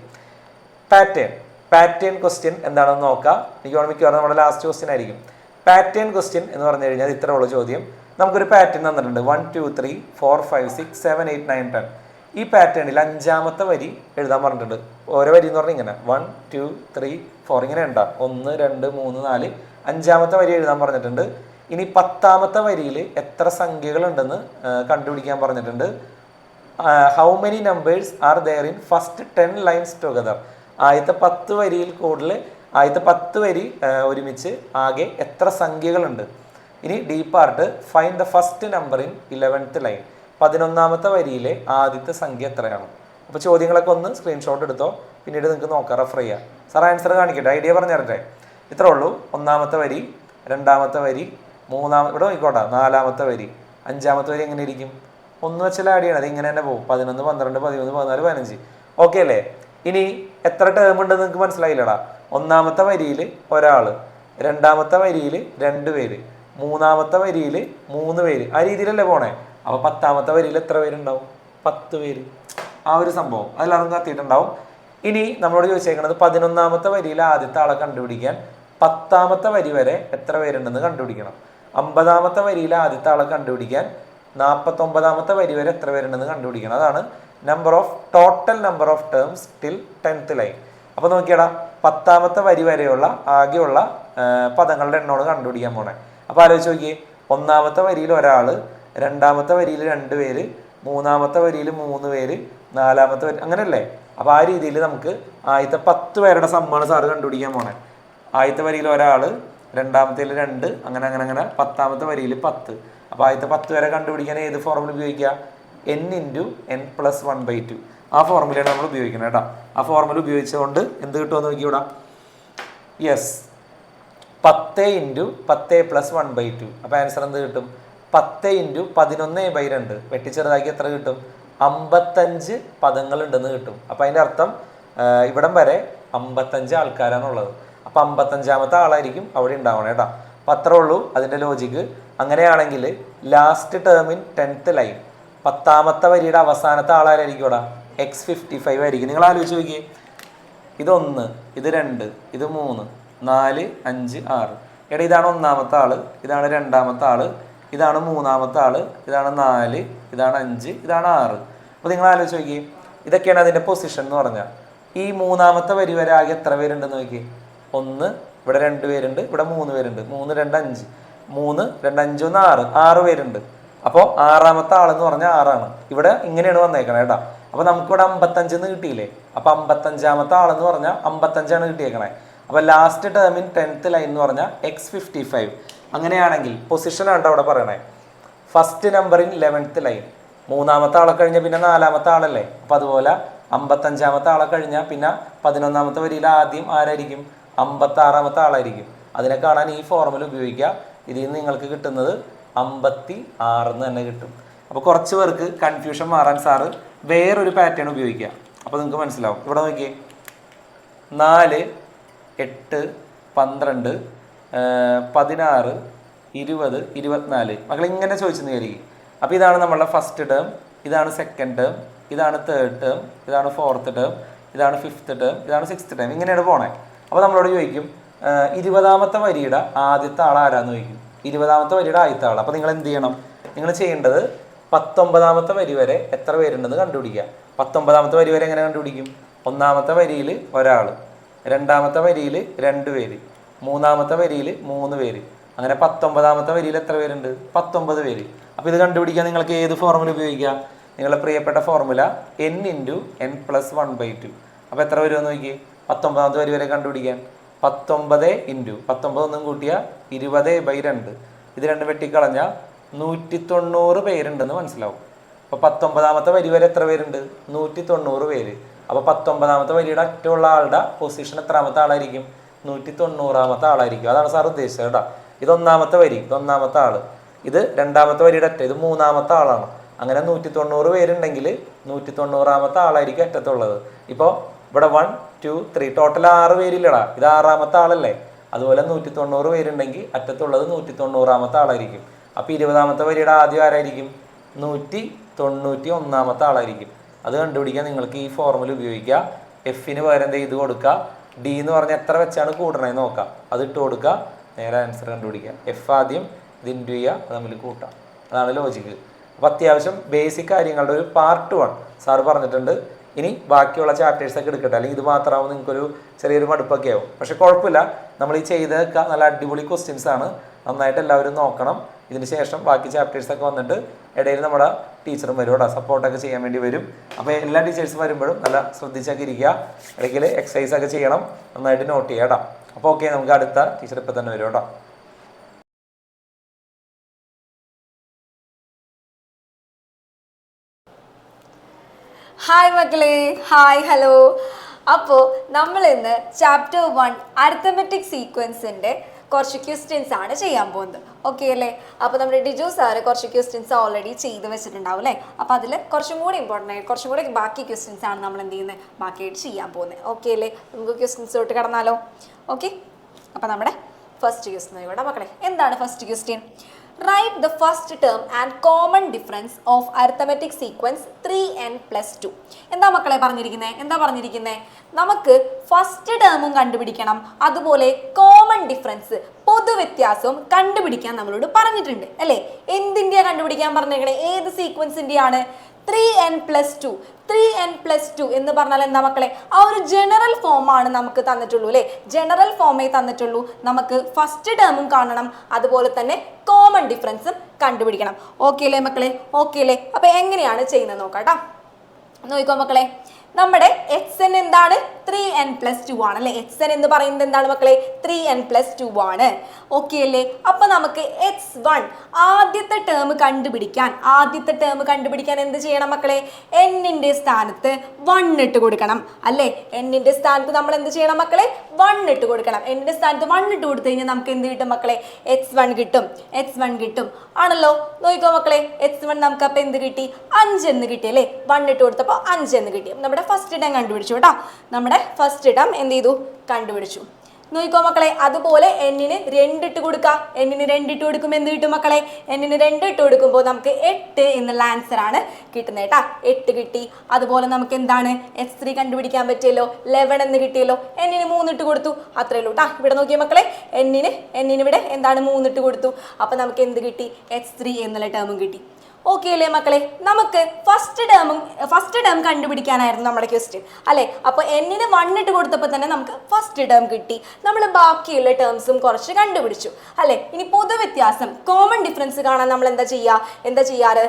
പാറ്റേൺ ക്വസ്റ്റ്യൻ എന്താണെന്ന് നോക്കാം. എനിക്ക് മിക്കവാറും നമ്മുടെ ലാസ്റ്റ് ക്വസ്റ്റ്യൻ ആയിരിക്കും. പാറ്റേൺ ക്വസ്റ്റ്യൻ എന്ന് പറഞ്ഞു കഴിഞ്ഞാൽ ഇത്ര ഉള്ള ചോദ്യം. നമുക്കൊരു പാറ്റേൺ തന്നിട്ടുണ്ട്. 1 2 3 4 5 6 7 8 9 10. ഈ പാറ്റേണിൽ 5ാമത്തെ വരി എഴുതാൻ പറഞ്ഞിട്ടുണ്ട്. ഓരോ വരി എന്ന് പറഞ്ഞാൽ ഇങ്ങനെ 1 2 3 4 ഇങ്ങനെ ഉണ്ടാ. 1 2 3 4 5ാമത്തെ വരി എഴുതാൻ പറഞ്ഞിട്ടുണ്ട്. ഇനി 10ാമത്തെ വരിയിൽ എത്ര സംഖ്യകൾ ഉണ്ടെന്ന് കണ്ടുപിടിക്കാൻ പറഞ്ഞിട്ടുണ്ട്. How many numbers are there in first 10 lines together. ആദ്യത്തെ 10 വരിയിൽ കൂടുതൽ, ആദ്യത്തെ 10 വരി ഒരുമിച്ച് ആകെ എത്ര സംഖ്യകളുണ്ട്. ഇനി D part, find the first number in 11th line. 11ാമത്തെ വരിയിലെ ആദ്യത്തെ സംഖ്യ എത്രയാണ്? അപ്പോൾ ചോദ്യങ്ങളൊക്കെ ഒന്ന് സ്ക്രീൻഷോട്ട് എടുത്തോ, പിന്നീട് നിങ്ങൾക്ക് നോക്കാം, റെഫർ ചെയ്യാം. സാർ ആൻസർ കാണിക്കട്ടെ, ഐഡിയ പറഞ്ഞു തരട്ടെ. ഇത്രേ ഉള്ളൂ. 1ാമത്തെ വരി, 2ാമത്തെ വരി, ഇവിടെ നോക്കിക്കോട്ടെ, 4ാമത്തെ വരി, 5ാമത്തെ വരി എങ്ങനെ ഇരിക്കും? 1 വെച്ചാൽ ആഡ് ചെയ്യണം. അത് ഇങ്ങനെ തന്നെ പോകും. 11 12 13 14 15. ഓക്കെ അല്ലേ? ഇനി എത്ര ടേം ഉണ്ടെന്ന് നിങ്ങൾക്ക് മനസ്സിലായില്ലടാ. 1ാമത്തെ വരിയിൽ ഒരാൾ, 2ാമത്തെ വരിയിൽ 2 പേര്, 3ാമത്തെ വരിയിൽ 3 പേര്. ആ രീതിയിലല്ലേ പോണേ. അപ്പോൾ 10ാമത്തെ വരിയിൽ എത്ര പേരുണ്ടാവും? 10 പേര്. ആ ഒരു സംഭവം അതെല്ലാവരും കത്തിയിട്ടുണ്ടാവും. ഇനി നമ്മളോട് ചോദിച്ചേക്കുന്നത് 11ാമത്തെ വരിയിൽ ആദ്യത്തെ ആളെ കണ്ടുപിടിക്കാൻ 10ാമത്തെ വരി വരെ എത്ര പേരുണ്ടെന്ന് കണ്ടുപിടിക്കണം. 50ാമത്തെ വരിയിൽ ആദ്യത്തെ ആളെ കണ്ടുപിടിക്കാൻ 49ാമത്തെ വരി വരെ എത്ര പേരുണ്ടെന്ന് കണ്ടുപിടിക്കണം. അതാണ് total number of terms till 10th line. അപ്പോൾ നോക്കിയടാ, 10ാമത്തെ വരി വരെയുള്ള ആകെയുള്ള പദങ്ങളുടെ എണ്ണമാണ് കണ്ടുപിടിക്കാൻ പോണേ. അപ്പോൾ ആലോചിച്ച് നോക്കിയേ, 1ാമത്തെ വരിയിൽ ഒരാൾ, 2ാമത്തെ വരിയിൽ 2 പേര്, 3ാമത്തെ വരിയിൽ 3 പേര്, 4ാമത്തെ വരി, അങ്ങനെയല്ലേ? അപ്പോൾ ആ രീതിയിൽ നമുക്ക് ആദ്യത്തെ 10 പേരുടെ സമ്മാണ് സാറ് കണ്ടുപിടിക്കാൻ പോണേ. ആദ്യത്തെ വരിയിൽ ഒരാൾ, 2ാമത്തേൽ 2, അങ്ങനെ അങ്ങനെ അങ്ങനെ 10ാമത്തെ വരിയിൽ 10. അപ്പോൾ ആദ്യത്തെ 10 വരെ കണ്ടുപിടിക്കാൻ ഏത് ഫോർമുല ഉപയോഗിക്കുക? n × n+1/2. ആ ഫോർമുലയാണ് നമ്മൾ ഉപയോഗിക്കുന്നത് കേട്ടോ. ആ ഫോർമുല ഉപയോഗിച്ചുകൊണ്ട് എന്ത് കിട്ടുമെന്ന് നോക്കി ഇവിടെ. യെസ്, 10 × 10 + 1/2. അപ്പോൾ ആൻസർ എന്ത് കിട്ടും? 10 × 11/2 വെട്ടിച്ചെറുതാക്കി എത്ര കിട്ടും? 55 പദങ്ങൾ ഉണ്ടെന്ന് കിട്ടും. അപ്പം അതിൻ്റെ അർത്ഥം ഇവിടം വരെ 55 ആൾക്കാരാണുള്ളത്. അപ്പം 55ാമത്തെ ആളായിരിക്കും അവിടെ ഉണ്ടാവണം കേട്ടോ. അപ്പം അത്രേ ഉള്ളൂ അതിൻ്റെ ലോജിക്ക്. അങ്ങനെയാണെങ്കിൽ ലാസ്റ്റ് ടേമിൻ 10th ലൈൻ 10ാമത്തെ വരിയുടെ അവസാനത്തെ ആളാരായിരിക്കും ഇവിടെ? X55 ആയിരിക്കും. നിങ്ങൾ ആലോചിച്ച് നോക്കിയേ, ഇത് 1, ഇത് 2, ഇത് 3, 4, 5, 6. എടാ ഇതാണ് 1ാമത്തെ ആള്, ഇതാണ് 2ാമത്തെ ആള്, ഇതാണ് 3ാമത്തെ ആള്, ഇതാണ് 4, ഇതാണ് 5, ഇതാണ് 6. അപ്പോൾ നിങ്ങൾ ആലോചിച്ച് നോക്കിയേ, ഇതൊക്കെയാണ് അതിൻ്റെ പൊസിഷൻ എന്ന് പറഞ്ഞാൽ. ഈ 3ാമത്തെ വരി വരെ ആകെ എത്ര പേരുണ്ടെന്ന് നോക്കിയേ. 1, ഇവിടെ 2 പേരുണ്ട്, ഇവിടെ 3 പേരുണ്ട്. 3, 2, 5. 3, 2, 5, 1, 6. 6 പേരുണ്ട്. അപ്പോൾ 6ാമത്തെ ആളെന്ന് പറഞ്ഞാൽ 6ആണ്. ഇവിടെ ഇങ്ങനെയാണ് വന്നേക്കണേ കേട്ടോ. അപ്പോൾ നമുക്കിവിടെ 55 കിട്ടിയില്ലേ. അപ്പോൾ 55ാമത്തെ ആളെന്ന് പറഞ്ഞാൽ 55ആണ് കിട്ടിയേക്കണേ. അപ്പോൾ ലാസ്റ്റ് ടേമിൻ 10th ലൈൻ എന്ന് പറഞ്ഞാൽ X55. അങ്ങനെയാണെങ്കിൽ പൊസിഷനാണ് അവിടെ പറയണേ. First നമ്പറിൻ 11th line. 3ാമത്തെ ആളെ കഴിഞ്ഞാൽ പിന്നെ 4ാമത്തെ ആളല്ലേ. അപ്പോൾ അതുപോലെ 55ാമത്തെ ആളെ കഴിഞ്ഞാൽ പിന്നെ 11ാമത്തെ വരിയിൽ ആദ്യം ആരായിരിക്കും? 56ാമത്തെ ആളായിരിക്കും. അതിനെ കാണാൻ ഈ ഫോർമുല ഉപയോഗിക്കുക. ഇതിൽ നിന്ന് നിങ്ങൾക്ക് കിട്ടുന്നത് 56 എന്ന് തന്നെ കിട്ടും. അപ്പോൾ കുറച്ച് പേർക്ക് കൺഫ്യൂഷൻ മാറാൻ സാറ് വേറൊരു പാറ്റേൺ ഉപയോഗിക്കുക. അപ്പോൾ നിങ്ങൾക്ക് മനസ്സിലാവും. ഇവിടെ നോക്കിയേ, 4, 8, 12, 16, 20, 24. മക്കൾ ഇങ്ങനെ ചോദിച്ചെന്ന് വിചാരിക്കും. അപ്പോൾ ഇതാണ് നമ്മളുടെ ഫസ്റ്റ് ടേം, ഇതാണ് സെക്കൻഡ് ടേം, ഇതാണ് തേർഡ് ടേം, ഇതാണ് ഫോർത്ത് ടേം, ഇതാണ് ഫിഫ്ത്ത് ടേം, ഇതാണ് സിക്സ്ത് ടേം. ഇങ്ങനെയാണ് പോണേ. അപ്പോൾ നമ്മളോട് ചോദിക്കും 20ാമത്തെ വരിയുടെ ആദ്യത്തെ ആൾ ആരാന്ന് ചോദിക്കും. 20ാമത്തെ വരിയുടെ ആദ്യത്തെ ആൾ. അപ്പോൾ നിങ്ങൾ എന്ത് ചെയ്യണം? നിങ്ങൾ ചെയ്യേണ്ടത് 19ാമത്തെ വരി വരെ എത്ര പേരുണ്ടെന്ന് കണ്ടുപിടിക്കുക. 19ാമത്തെ വരി വരെ എങ്ങനെ കണ്ടുപിടിക്കും? 1ാമത്തെ വരിയിൽ ഒരാൾ, 2ാമത്തെ വരിയിൽ 2 പേര്, 3ാമത്തെ വരിയിൽ 3 പേര്. അങ്ങനെ 19ാമത്തെ വരിയിൽ എത്ര പേരുണ്ട്? 19 പേര്. അപ്പോൾ ഇത് കണ്ടുപിടിക്കാൻ നിങ്ങൾക്ക് ഏത് ഫോർമുല ഉപയോഗിക്കാം? നിങ്ങളുടെ പ്രിയപ്പെട്ട ഫോർമുല n × n + 1/2. അപ്പോൾ എത്ര വരുമെന്ന് നോക്കിയേ. 19ാമത്തെ വരി വരെ കണ്ടുപിടിക്കാൻ 19 × 19 ഒന്നും കൂട്ടിയാൽ 20/2. ഇത് രണ്ടും വെട്ടിക്കളഞ്ഞാൽ 190 പേരുണ്ടെന്ന് മനസ്സിലാവും. അപ്പോൾ 19ാമത്തെ വരി വരെ എത്ര പേരുണ്ട്? 190 പേര്. അപ്പോൾ 19ാമത്തെ വരിയുടെ അറ്റമുള്ള ആളുടെ പൊസിഷൻ എത്രാമത്തെ ആളായിരിക്കും? 190ാമത്തെ ആളായിരിക്കും. അതാണ് സാർ ഉദ്ദേശിച്ചത് കേട്ടോ. ഇത് 1ാമത്തെ വരി, ഇത് 1ാമത്തെ ആള്. ഇത് 2ാമത്തെ വരിയുടെ അറ്റം, ഇത് 3ാമത്തെ ആളാണ്. അങ്ങനെ 190 പേരുണ്ടെങ്കിൽ 190ാമത്തെ ആളായിരിക്കും അറ്റത്തുള്ളത്. ഇപ്പോൾ ഇവിടെ 1, 2, 3 ടോട്ടൽ 6 പേരില്ലടാ. ഇത് 6ാമത്തെ ആളല്ലേ. അതുപോലെ 190 പേരുണ്ടെങ്കിൽ അറ്റത്തുള്ളത് 190ാമത്തെ ആളായിരിക്കും. അപ്പോൾ 20ാമത്തെ വരിയുടെ ആദ്യം ആരായിരിക്കും? 191ാമത്തെ ആളായിരിക്കും. അത് കണ്ടുപിടിക്കാൻ നിങ്ങൾക്ക് ഈ ഫോർമുല ഉപയോഗിക്കുക. എഫിന് പകരം എന്ത് ചെയ്ത് കൊടുക്കുക? ഡി എന്ന് പറഞ്ഞാൽ എത്ര വെച്ചാണ് കൂട്ടണേന്ന് നോക്കാം. അത് ഇട്ട് കൊടുക്കുക, നേരെ ആൻസർ കണ്ടുപിടിക്കുക. എഫ് ആദ്യം, ഇത് ഇൻറ്റു ചെയ്യുക, അത് തമ്മിൽ കൂട്ടാം. അതാണ് ലോജിക്ക്. അപ്പോൾ അത്യാവശ്യം ബേസിക് കാര്യങ്ങളുടെ ഒരു പാർട്ട് 1 സാറ് പറഞ്ഞിട്ടുണ്ട്. ഇനി ബാക്കിയുള്ള ചാപ്റ്റേഴ്സൊക്കെ എടുക്കട്ടെ, അല്ലെങ്കിൽ ഇത് മാത്രമാകുമ്പോൾ നിങ്ങൾക്കൊരു ചെറിയൊരു മടുപ്പൊക്കെ ആവും. പക്ഷെ കുഴപ്പമില്ല, നമ്മൾ ഈ ചെയ്തൊക്കെ നല്ല അടിപൊളി ക്വസ്റ്റ്യൻസ് ആണ്. നന്നായിട്ട് എല്ലാവരും നോക്കണം. ഇതിന് ശേഷം ബാക്കി ചാപ്റ്റേഴ്സൊക്കെ വന്നിട്ട് ഇടയിൽ നമ്മുടെ ടീച്ചറും വരും കേട്ടോ, സപ്പോർട്ടൊക്കെ ചെയ്യാൻ വേണ്ടി വരും. അപ്പോൾ എല്ലാ ടീച്ചേഴ്സും വരുമ്പോഴും നല്ല ശ്രദ്ധിച്ചൊക്കെ ഇരിക്കുക. ഇടയ്ക്കിൽ എക്സസൈസൊക്കെ ചെയ്യണം, നന്നായിട്ട് നോട്ട് ചെയ്യുക കേട്ടോ. അപ്പോൾ ഓക്കെ, നമുക്ക് അടുത്ത ടീച്ചർ ഇപ്പം തന്നെ വരും കേട്ടോ. ഹായ് മക്കളെ, ഹായ്, ഹലോ. അപ്പോൾ നമ്മൾ ഇന്ന് ചാപ്റ്റർ 1 അരിത്തമെറ്റിക് സീക്വൻസിൻ്റെ കുറച്ച് ക്വസ്റ്റ്യൻസ് ആണ് ചെയ്യാൻ പോകുന്നത്. ഓക്കെ അല്ലേ? അപ്പോൾ നമ്മുടെ ഡിജു സാറ് കുറച്ച് ക്വസ്റ്റ്യൻസ് ഓൾറെഡി ചെയ്ത് വെച്ചിട്ടുണ്ടാവും അല്ലേ? അപ്പോൾ അതിൽ കുറച്ചും കൂടി ഇമ്പോർട്ടൻ്റ് ആയി കുറച്ചും കൂടി ബാക്കി ക്വസ്റ്റ്യൻസ് ആണ് നമ്മൾ എന്ത് ചെയ്യുന്നത്, ബാക്കിയായിട്ട് ചെയ്യാൻ പോകുന്നത്. ഓക്കെ അല്ലേ? നമുക്ക് ക്വസ്റ്റ്യൻസോട്ട് കടന്നാലോ? ഓക്കെ, അപ്പോൾ നമ്മുടെ ഫസ്റ്റ് ക്വസ്റ്റ്യൻ ഇവിടെ മക്കളെ, എന്താണ് first question? Write the first term and common difference of arithmetic sequence 3n + 2. എന്താ മക്കളെ പറഞ്ഞിരിക്കുന്നത്? നമുക്ക് ഫസ്റ്റ് ടേമും കണ്ടുപിടിക്കണം, അതുപോലെ കോമൺ ഡിഫറൻസ് പൊതുവ്യത്യാസവും കണ്ടുപിടിക്കാൻ നമ്മളോട് പറഞ്ഞിട്ടുണ്ട് അല്ലേ? എന്തിൻ്റെയാണ് കണ്ടുപിടിക്കാൻ പറഞ്ഞേക്കണേ? ഏത് സീക്വൻസിൻ്റെയാണ്? 3n + 2. 3n + 2 എന്ന് പറഞ്ഞാൽ എന്താ മക്കളെ? ആ ഒരു ജനറൽ ഫോമാണ് നമുക്ക് തന്നിട്ടുള്ളൂ അല്ലേ? ജനറൽ ഫോമേ തന്നിട്ടുള്ളൂ. നമുക്ക് ഫസ്റ്റ് ടേമും കാണണം, അതുപോലെ തന്നെ കോമൺ ഡിഫറൻസും കണ്ടുപിടിക്കണം. ഓക്കെ അല്ലേ മക്കളെ? ഓക്കെ അല്ലേ? അപ്പോൾ എങ്ങനെയാണ് ചെയ്യുന്നത് നോക്കാം കേട്ടോ. നോക്കിക്കോ മക്കളെ, നമ്മുടെ xn എന്താണ്? 3n + 2 ആണ് അല്ലേ? xn എന്ന് പറയുന്നത് എന്താണ് മക്കളെ? 3n + 2 ആണ്. ഓക്കെ അല്ലേ? അപ്പൊ നമുക്ക് x1 ആദ്യത്തെ ടേം കണ്ടുപിടിക്കാൻ എന്ത് ചെയ്യണം മക്കളെ? n-ന്റെ സ്ഥാനത്ത് 1 ഇട്ട് കൊടുക്കണം അല്ലേ? n-ന്റെ സ്ഥാനത്ത് നമ്മൾ എന്ത് ചെയ്യണം മക്കളെ? 1 ഇട്ട് കൊടുക്കണം. n-ന്റെ സ്ഥാനത്ത് 1 ഇട്ട് കൊടുത്തു കഴിഞ്ഞാൽ നമുക്ക് എന്ത് കിട്ടും മക്കളെ? x1 കിട്ടും ആണല്ലോ. നോക്കിക്കോ മക്കളെ, x1 നമുക്ക് അപ്പം എന്ത് കിട്ടി? 5 എന്ന് കിട്ടി അല്ലേ? 1 ഇട്ട് കൊടുത്തപ്പോൾ 5 എന്ന് കിട്ടി. നമ്മുടെ ഫസ്റ്റ് ടേം കണ്ടുപിടിച്ചു കേട്ടോ. നമ്മുടെ ഫസ്റ്റ് ടേം എന്ത് ചെയ്തു? കണ്ടുപിടിച്ചു. നോക്കിക്കോ മക്കളെ, അതുപോലെ എന്നിന് 2 ഇട്ട് കൊടുക്കാം. എന്നിന് 2 ഇട്ട് കൊടുക്കുമ്പോൾ എന്ത് കിട്ടും മക്കളെ? എന്നിന് 2 ഇട്ട് കൊടുക്കുമ്പോൾ നമുക്ക് 8 എന്നുള്ള ആൻസർ ആണ് കിട്ടുന്നത് കേട്ടാ. 8 കിട്ടി. അതുപോലെ നമുക്ക് എന്താണ് x3 കണ്ടുപിടിക്കാൻ പറ്റിയല്ലോ, 11 എന്ന് കിട്ടിയല്ലോ. എന്നിന് 3 ഇട്ട് കൊടുത്തു, അത്രേ ഉള്ളൂ കേട്ടാ. ഇവിടെ നോക്കിയ മക്കളെ, എന്നിന് ഇവിടെ എന്താണ് 3 ഇട്ട് കൊടുത്തു. അപ്പൊ നമുക്ക് എന്ത് കിട്ടി? x3 എന്നുള്ള ടേമും കിട്ടി. ഓക്കെ അല്ലേ മക്കളെ? നമുക്ക് ഫസ്റ്റ് ടേം കണ്ടുപിടിക്കാനായിരുന്നു നമ്മുടെ ക്വസ്റ്റ്യൻ അല്ലേ. അപ്പോൾ എന്നിന് 1 ഇട്ട് കൊടുത്തപ്പോൾ തന്നെ നമുക്ക് ഫസ്റ്റ് ടേം കിട്ടി. നമ്മൾ ബാക്കിയുള്ള ടേംസും കുറച്ച് കണ്ടുപിടിച്ചു അല്ലേ. ഇനി പൊതുവ്യത്യാസം, കോമൺ ഡിഫറൻസ് കാണാൻ നമ്മൾ എന്താ ചെയ്യാറ്?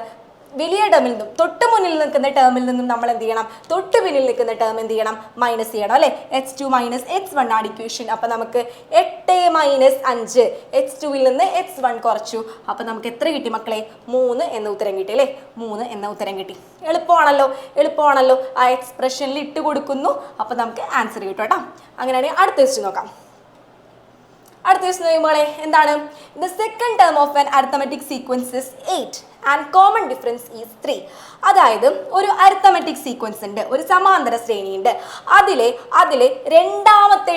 വലിയ ടേമിൽ നിന്നും തൊട്ട് മുന്നിൽ നിൽക്കുന്ന ടേമിൽ നിന്നും നമ്മൾ എന്ത് ചെയ്യണം? തൊട്ട് പിന്നിൽ നിൽക്കുന്ന ടേം എന്ത് ചെയ്യണം? മൈനസ് ചെയ്യണം അല്ലേ. x2 മൈനസ് x1 ആണ് ഇക്വേഷൻ. അപ്പം നമുക്ക് 8 മൈനസ് 5, x2ൽ നിന്ന് x1 കുറച്ചു. അപ്പം നമുക്ക് എത്ര കിട്ടി മക്കളെ? 3 എന്ന ഉത്തരം കിട്ടി അല്ലേ. 3 എന്ന ഉത്തരം കിട്ടി. എളുപ്പമാണല്ലോ. ആ എക്സ്പ്രഷനിൽ ഇട്ട് കൊടുക്കുന്നു, അപ്പം നമുക്ക് ആൻസർ കിട്ടും കേട്ടോ. അങ്ങനെയാണെങ്കിൽ അടുത്ത ക്വസ്റ്റ്യൻ നോക്കാം. അടുത്ത ക്വസ്റ്റ്യൻ നോക്കുമ്പോൾ എന്താണ്? The second term of an arithmetic sequence is 8 and common difference is 3. അതായത് ഒരു അരിത്തമെറ്റിക് സീക്വൻസ് ഉണ്ട്, ഒരു സമാന്തര ശ്രേണി ഉണ്ട്. അതിലെ രണ്ടാമത്തെ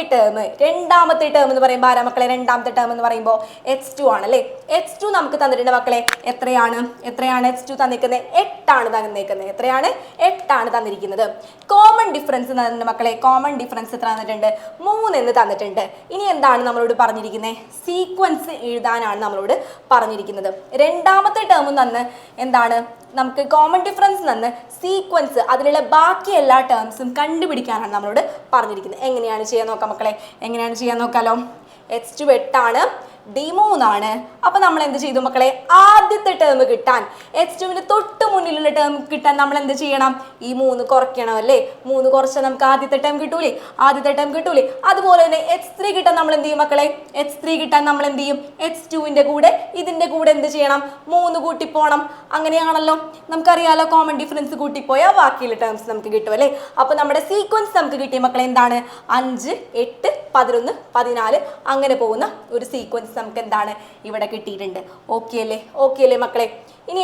ടേം എന്ന് പറയുമ്പോൾ ആരാ മക്കളെ? രണ്ടാമത്തെ ടേം എന്ന് പറയുമ്പോൾ x2 ആണല്ലേ. x2 നമുക്ക് തന്നിട്ടുണ്ട് മക്കളെ. എത്രയാണ് x2 തന്നിരിക്കുന്നത്? 8 ആണ് തന്നിരിക്കുന്നത്. എത്രയാണ്? 8 ആണ് തന്നിരിക്കുന്നത്. കോമൺ ഡിഫറൻസ് തന്നിട്ടുണ്ട് മക്കളെ. കോമൺ ഡിഫറൻസ് എത്ര തന്നിട്ടുണ്ട്? 3 എന്ന് തന്നിട്ടുണ്ട്. ഇനി എന്താണ് നമ്മളോട് പറഞ്ഞിരിക്കുന്നത്? സീക്വൻസ് എഴുതാനാണ് നമ്മളോട് പറഞ്ഞിരിക്കുന്നത്. രണ്ടാമത്തെ ടേമും തന്ന് എന്താണ് നമുക്ക് കോമൺ ഡിഫറൻസ് തന്ന് സീക്വൻസ്, അതിലുള്ള ബാക്കി എല്ലാ ടേംസും കണ്ടുപിടിക്കാനാണ് നമ്മളോട് പറഞ്ഞിരിക്കുന്നത്. എങ്ങനെയാണ് ചെയ്യാൻ നോക്കാം മക്കളെ? എങ്ങനെയാണ് ചെയ്യാൻ നോക്കാലോ. x2 8 ആണ്, d 3 ആണ്. അപ്പൊ നമ്മൾ എന്ത് ചെയ്തു മക്കളെ? ആദ്യത്തെ ടേം കിട്ടാൻ, x2ന് തൊട്ട് മുന്നിലുള്ള ടേം കിട്ടാൻ നമ്മൾ എന്ത് ചെയ്യണം? ഈ 3 കുറയ്ക്കണം അല്ലേ. 3 കുറച്ചാൽ നമുക്ക് ആദ്യത്തെ ടേം കിട്ടൂലേ. അതുപോലെ തന്നെ x3 കിട്ടാൻ നമ്മൾ എന്ത് ചെയ്യും മക്കളെ? x3 കിട്ടാൻ നമ്മൾ എന്ത് ചെയ്യും? x2ന്റെ കൂടെ ഇതിന്റെ കൂടെ എന്ത് ചെയ്യണം? 3 കൂട്ടിപ്പോണം. അങ്ങനെയാണല്ലോ, നമുക്കറിയാലോ. കോമൺ ഡിഫറൻസ് കൂട്ടിപ്പോയാൽ ബാക്കിയുള്ള ടേംസ് നമുക്ക് കിട്ടും അല്ലേ. അപ്പൊ നമ്മുടെ സീക്വൻസ് നമുക്ക് കിട്ടിയ മക്കളെ എന്താണ്? 5, 8, 11, 14 അങ്ങനെ പോകുന്ന ഒരു സീക്വൻസ് നമുക്ക് എന്താണ് ഇവിടെ കിട്ടിയിട്ടുണ്ട്. ഓക്കെ അല്ലേ മക്കളെ? ഇനി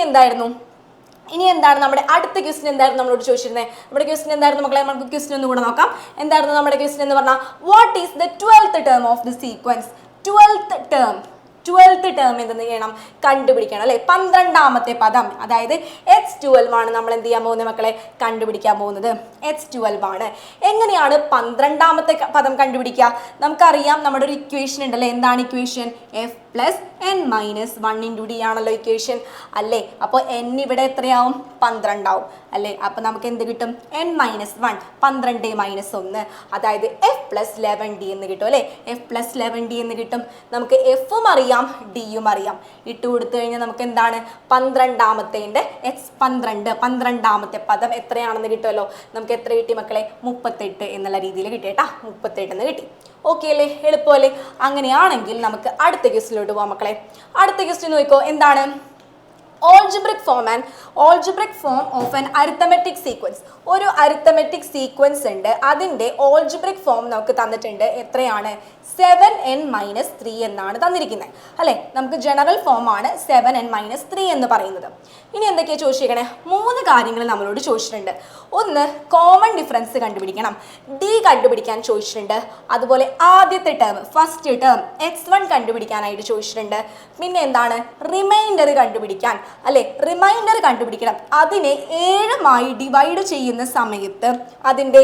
എന്താണ് നമ്മുടെ അടുത്ത ക്വസ്റ്റ്യൻ? എന്തായിരുന്നു നമ്മളോട് ചോദിച്ചിരുന്നത്? നമ്മുടെ ക്വസ്റ്റ്യൻ എന്തായിരുന്നു മക്കളെ? നമുക്ക് ക്വസ്റ്റ്യൻ ഒന്നുകൂടെ നോക്കാം. എന്തായിരുന്നു നമ്മുടെ ക്വസ്റ്റ്യൻ എന്ന് പറഞ്ഞാൽ, what is the 12th term of the sequence? 12th term എന്തെന്ന് ചെയ്യണം? കണ്ടുപിടിക്കണം അല്ലെ. 12ാമത്തെ പദം, അതായത് x12 ആണ് നമ്മൾ എന്ത് ചെയ്യാൻ പോകുന്നത് മക്കളെ? കണ്ടുപിടിക്കാൻ പോകുന്നത് x12 ആണ്. എങ്ങനെയാണ് 12ാമത്തെ പദം കണ്ടുപിടിക്കുക? നമുക്കറിയാം, നമ്മുടെ ഒരു ഇക്വേഷൻ ഉണ്ടല്ലേ. എന്താണ് equation? f plus n minus 1 × d ആണല്ലോ ഇക്വേഷൻ അല്ലേ. അപ്പോൾ n ഇവിടെ എത്രയാവും? 12 ആവും അല്ലേ. അപ്പൊ നമുക്ക് എന്ത് കിട്ടും? n മൈനസ് 1, 12 മൈനസ് 1, അതായത് f പ്ലസ് 11d എന്ന് കിട്ടും അല്ലേ. f പ്ലസ് 11d എന്ന് കിട്ടും. നമുക്ക് എഫും അറിയാം, ഡിയും അറിയാം. ഇട്ട് കൊടുത്തു കഴിഞ്ഞാൽ നമുക്ക് എന്താണ്? 12ാമത്തെ പദം എത്രയാണെന്ന് കിട്ടുമല്ലോ. നമുക്ക് എത്ര കിട്ടി മക്കളെ? 38 എന്നുള്ള രീതിയിൽ കിട്ടി കേട്ടാ. 38 എന്ന് കിട്ടി. ഓക്കെ അല്ലേ? എളുപ്പമല്ലേ? അങ്ങനെയാണെങ്കിൽ നമുക്ക് അടുത്ത ക്വസ്റ്റ്യനിലോട്ട് പോവാം മക്കളെ. അടുത്ത ക്വസ്റ്റ്യൻ നോക്കിക്കോ. എന്താണ്? algebraic form of an arithmetic sequence. ഒരു അരിത്തമെറ്റിക് സീക്വൻസ് ഉണ്ട്, അതിൻ്റെ algebraic ഫോം നമുക്ക് തന്നിട്ടുണ്ട്. എത്രയാണ്? 7n മൈനസ് 3 എന്നാണ് തന്നിരിക്കുന്നത് അല്ലേ. നമുക്ക് ജനറൽ ഫോം ആണ് 7n മൈനസ് 3 എന്ന് പറയുന്നത്. ഇനി എന്തൊക്കെയാണ് ചോദിച്ചിരിക്കണേ? 3 കാര്യങ്ങൾ നമ്മളോട് ചോദിച്ചിട്ടുണ്ട്. ഒന്ന്, കോമൺ ഡിഫറൻസ് കണ്ടുപിടിക്കണം. ഡി കണ്ടുപിടിക്കാൻ ചോദിച്ചിട്ടുണ്ട്. അതുപോലെ ആദ്യത്തെ ടേം, ഫസ്റ്റ് ടേം x1 കണ്ടുപിടിക്കാനായിട്ട് ചോദിച്ചിട്ടുണ്ട്. പിന്നെ എന്താണ്? റിമൈൻഡർ കണ്ടുപിടിക്കാൻ അല്ലെ. റിമൈൻഡർ കണ്ടുപിടിക്കണം. അതിനെ 7മായി ഡിവൈഡ് ചെയ്യുന്ന സമയത്ത് അതിൻ്റെ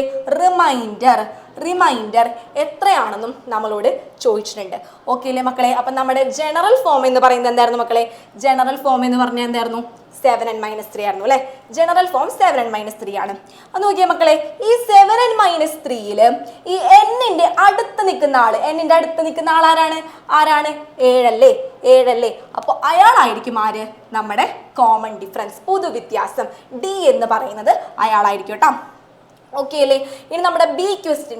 റിമൈൻഡർ എത്രയാണെന്നും നമ്മളോട് ചോദിച്ചിട്ടുണ്ട്. ഓക്കെ അല്ലേ മക്കളെ? അപ്പം നമ്മുടെ ജനറൽ ഫോം എന്ന് പറയുന്നത് എന്തായിരുന്നു മക്കളെ? ജനറൽ ഫോം എന്ന് പറഞ്ഞാൽ എന്തായിരുന്നു? 7n മൈനസ് 3 ആയിരുന്നു അല്ലേ. ജനറൽ ഫോം 7n മൈനസ് 3 ആണ്. അത് നോക്കിയേ മക്കളെ, ഈ 7n മൈനസ് 3ൽ ഈ എന്നിന്റെ അടുത്ത് നിൽക്കുന്ന ആൾ ആരാണ്? 7 അല്ലേ. അപ്പോൾ അയാളായിരിക്കും ആര്? നമ്മുടെ കോമൺ ഡിഫറൻസ്, പൊതുവ്യത്യാസം ഡി എന്ന് പറയുന്നത് അയാളായിരിക്കും കേട്ടോ. ഓക്കെ അല്ലേ? ഇനി നമ്മുടെ ബി ക്വസ്റ്റ്യൻ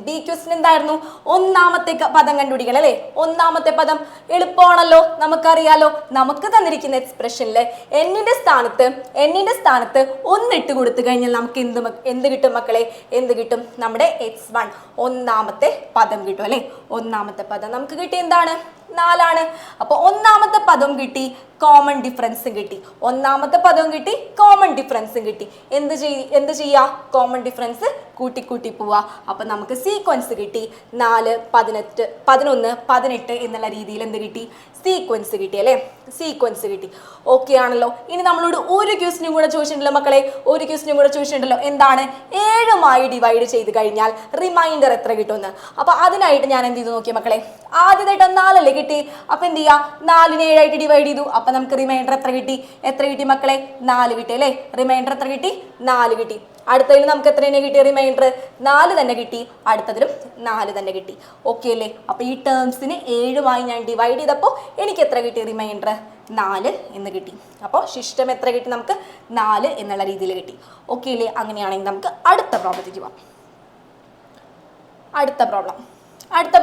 എന്തായിരുന്നു? ഒന്നാമത്തെ പദം കണ്ടുപിടിക്കണം അല്ലേ. ഒന്നാമത്തെ പദം എളുപ്പമാണല്ലോ, നമുക്കറിയാലോ. നമുക്ക് തന്നിരിക്കുന്ന എക്സ്പ്രഷനിൽ എന്നിന്റെ സ്ഥാനത്ത് 1 ഇട്ട് കൊടുത്തു കഴിഞ്ഞാൽ നമുക്ക് എന്ത് കിട്ടും മക്കളെ? എന്ത് കിട്ടും? നമ്മുടെ x1 ഒന്നാമത്തെ പദം കിട്ടും അല്ലേ. ഒന്നാമത്തെ പദം നമുക്ക് കിട്ടി എന്താണ്? 4 ആണ്. അപ്പോൾ ഒന്നാമത്തെ പദം കിട്ടി, കോമൺ ഡിഫറൻസും കിട്ടി. ഒന്നാമത്തെ പദവും കിട്ടി, കോമൺ ഡിഫറൻസും കിട്ടി. എന്ത് ചെയ്യുക? കോമൺ ഡിഫറൻസ് കൂട്ടി പോവുക. അപ്പം നമുക്ക് സീക്വൻസ് കിട്ടി 4, 18, 11, 18 എന്നുള്ള രീതിയിൽ എന്ത് കിട്ടി? സീക്വൻസ് കിട്ടി അല്ലേ? സീക്വൻസ് കിട്ടി. ഓക്കെ ആണല്ലോ. ഇനി നമ്മളോട് ഒരു ക്വസ്റ്റിനും കൂടെ ചോദിച്ചിട്ടുണ്ടല്ലോ മക്കളെ, ഒരു ക്വസ്റ്റിനും കൂടെ ചോദിച്ചിട്ടുണ്ടല്ലോ. എന്താണ്? 7മായി ഡിവൈഡ് ചെയ്ത് കഴിഞ്ഞാൽ റിമൈൻഡർ എത്ര കിട്ടുമെന്ന്. അപ്പോൾ അതിനായിട്ട് ഞാൻ എന്ത് ചെയ്തു നോക്കിയ മക്കളെ, ആദ്യത്തെ ടേം 4 അല്ലേ കിട്ടി. അപ്പം എന്ത് ചെയ്യുക? 4നെ 7ആയിട്ട് ഡിവൈഡ് ചെയ്തു. അപ്പം നമുക്ക് റിമൈൻഡർ എത്ര കിട്ടി? എത്ര കിട്ടി മക്കളെ? 4 കിട്ടി അല്ലേ? റിമൈൻഡർ എത്ര കിട്ടി? 4 കിട്ടി. അടുത്തതിൽ നമുക്ക് എത്ര തന്നെ കിട്ടി? റിമൈൻഡർ 4 തന്നെ കിട്ടി. അടുത്തതിലും 4 തന്നെ കിട്ടി. ഓക്കെ അല്ലേ? അപ്പോൾ ഈ ടേംസിന് 7മായി ഞാൻ ഡിവൈഡ് ചെയ്തപ്പോൾ എനിക്ക് എത്ര കിട്ടി? റിമൈൻഡർ 4 എന്ന് കിട്ടി. അപ്പോൾ ശിഷ്ടം എത്ര കിട്ടി? നമുക്ക് 4 എന്നുള്ള രീതിയിൽ കിട്ടി. ഓക്കെ അല്ലേ? അങ്ങനെയാണെങ്കിൽ നമുക്ക് അടുത്ത പ്രോബ്ലത്തിലേക്ക് പോകാം. അടുത്ത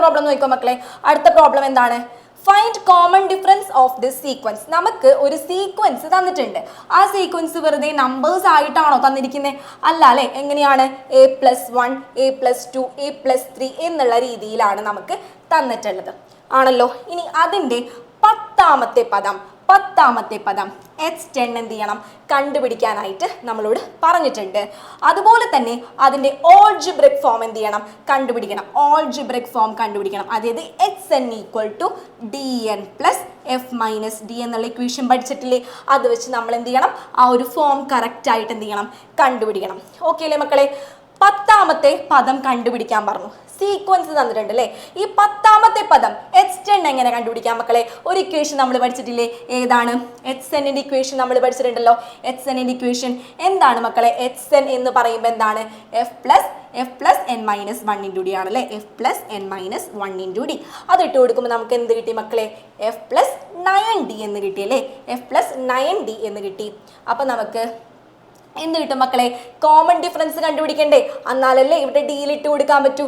പ്രോബ്ലം നോക്കിക്കോ മക്കളെ. അടുത്ത പ്രോബ്ലം എന്താണ്? Find common difference of this sequence. നമുക്ക് ഒരു സീക്വൻസ് തന്നിട്ടുണ്ട്. ആ സീക്വൻസ് വെറുതെ നമ്പേഴ്സ് ആയിട്ടാണോ തന്നിരിക്കുന്നത്? അല്ല അല്ലേ? എങ്ങനെയാണ്? a+1, a+2, a+3 എന്നുള്ള രീതിയിലാണ് നമുക്ക് തന്നിട്ടുള്ളത് ആണല്ലോ. ഇനി അതിൻ്റെ 10ാമത്തെ പദം h10 എന്ത് ചെയ്യണം? കണ്ടുപിടിക്കാനായിട്ട് നമ്മളോട് പറഞ്ഞിട്ടുണ്ട്. അതുപോലെ തന്നെ അതിൻ്റെ ഓൾജിബ്രിക് ഫോം എന്ത് ചെയ്യണം? കണ്ടുപിടിക്കണം. ഓൾജിബ്രിക് ഫോം കണ്ടുപിടിക്കണം. അതായത് hn = dn + f - d എന്നുള്ള ഇക്വേഷൻ പഠിച്ചിട്ടില്ലേ? അത് വെച്ച് നമ്മൾ എന്ത് ചെയ്യണം? ആ ഒരു ഫോം കറക്റ്റായിട്ട് എന്ത് ചെയ്യണം? കണ്ടുപിടിക്കണം. ഓക്കെ അല്ലേ മക്കളെ? 10ാമത്തെ പദം കണ്ടുപിടിക്കാൻ പറഞ്ഞു. സീക്വൻസ് തന്നിട്ടുണ്ട് അല്ലേ? ഈ 10ാമത്തെ പദം h10 എങ്ങനെ കണ്ടുപിടിക്കാം മക്കളെ? ഒരു ഇക്വേഷൻ നമ്മൾ പഠിച്ചിട്ടില്ലേ? ഏതാണ്? hn ഇക്വേഷൻ നമ്മൾ പഠിച്ചിട്ടുണ്ടല്ലോ. hn ഇക്വേഷൻ എന്താണ് മക്കളെ? hn എന്ന് പറയുമ്പോൾ എന്താണ്? f + n - 1 × d ആണല്ലേ? f + n - 1 × d. അത് ഇട്ട് കൊടുക്കുമ്പോൾ നമുക്ക് എന്ത് കിട്ടി മക്കളെ? f + 9d എന്ന് കിട്ടി അല്ലേ? f + 9d എന്ന് കിട്ടി. അപ്പം നമുക്ക് എന്ത് കിട്ടും മക്കളെ? കോമൺ ഡിഫറൻസ് കണ്ടുപിടിക്കണ്ടേ? എന്നാലല്ലേ ഇവിടെ ഡിയിലിട്ട് കൊടുക്കാൻ പറ്റൂ.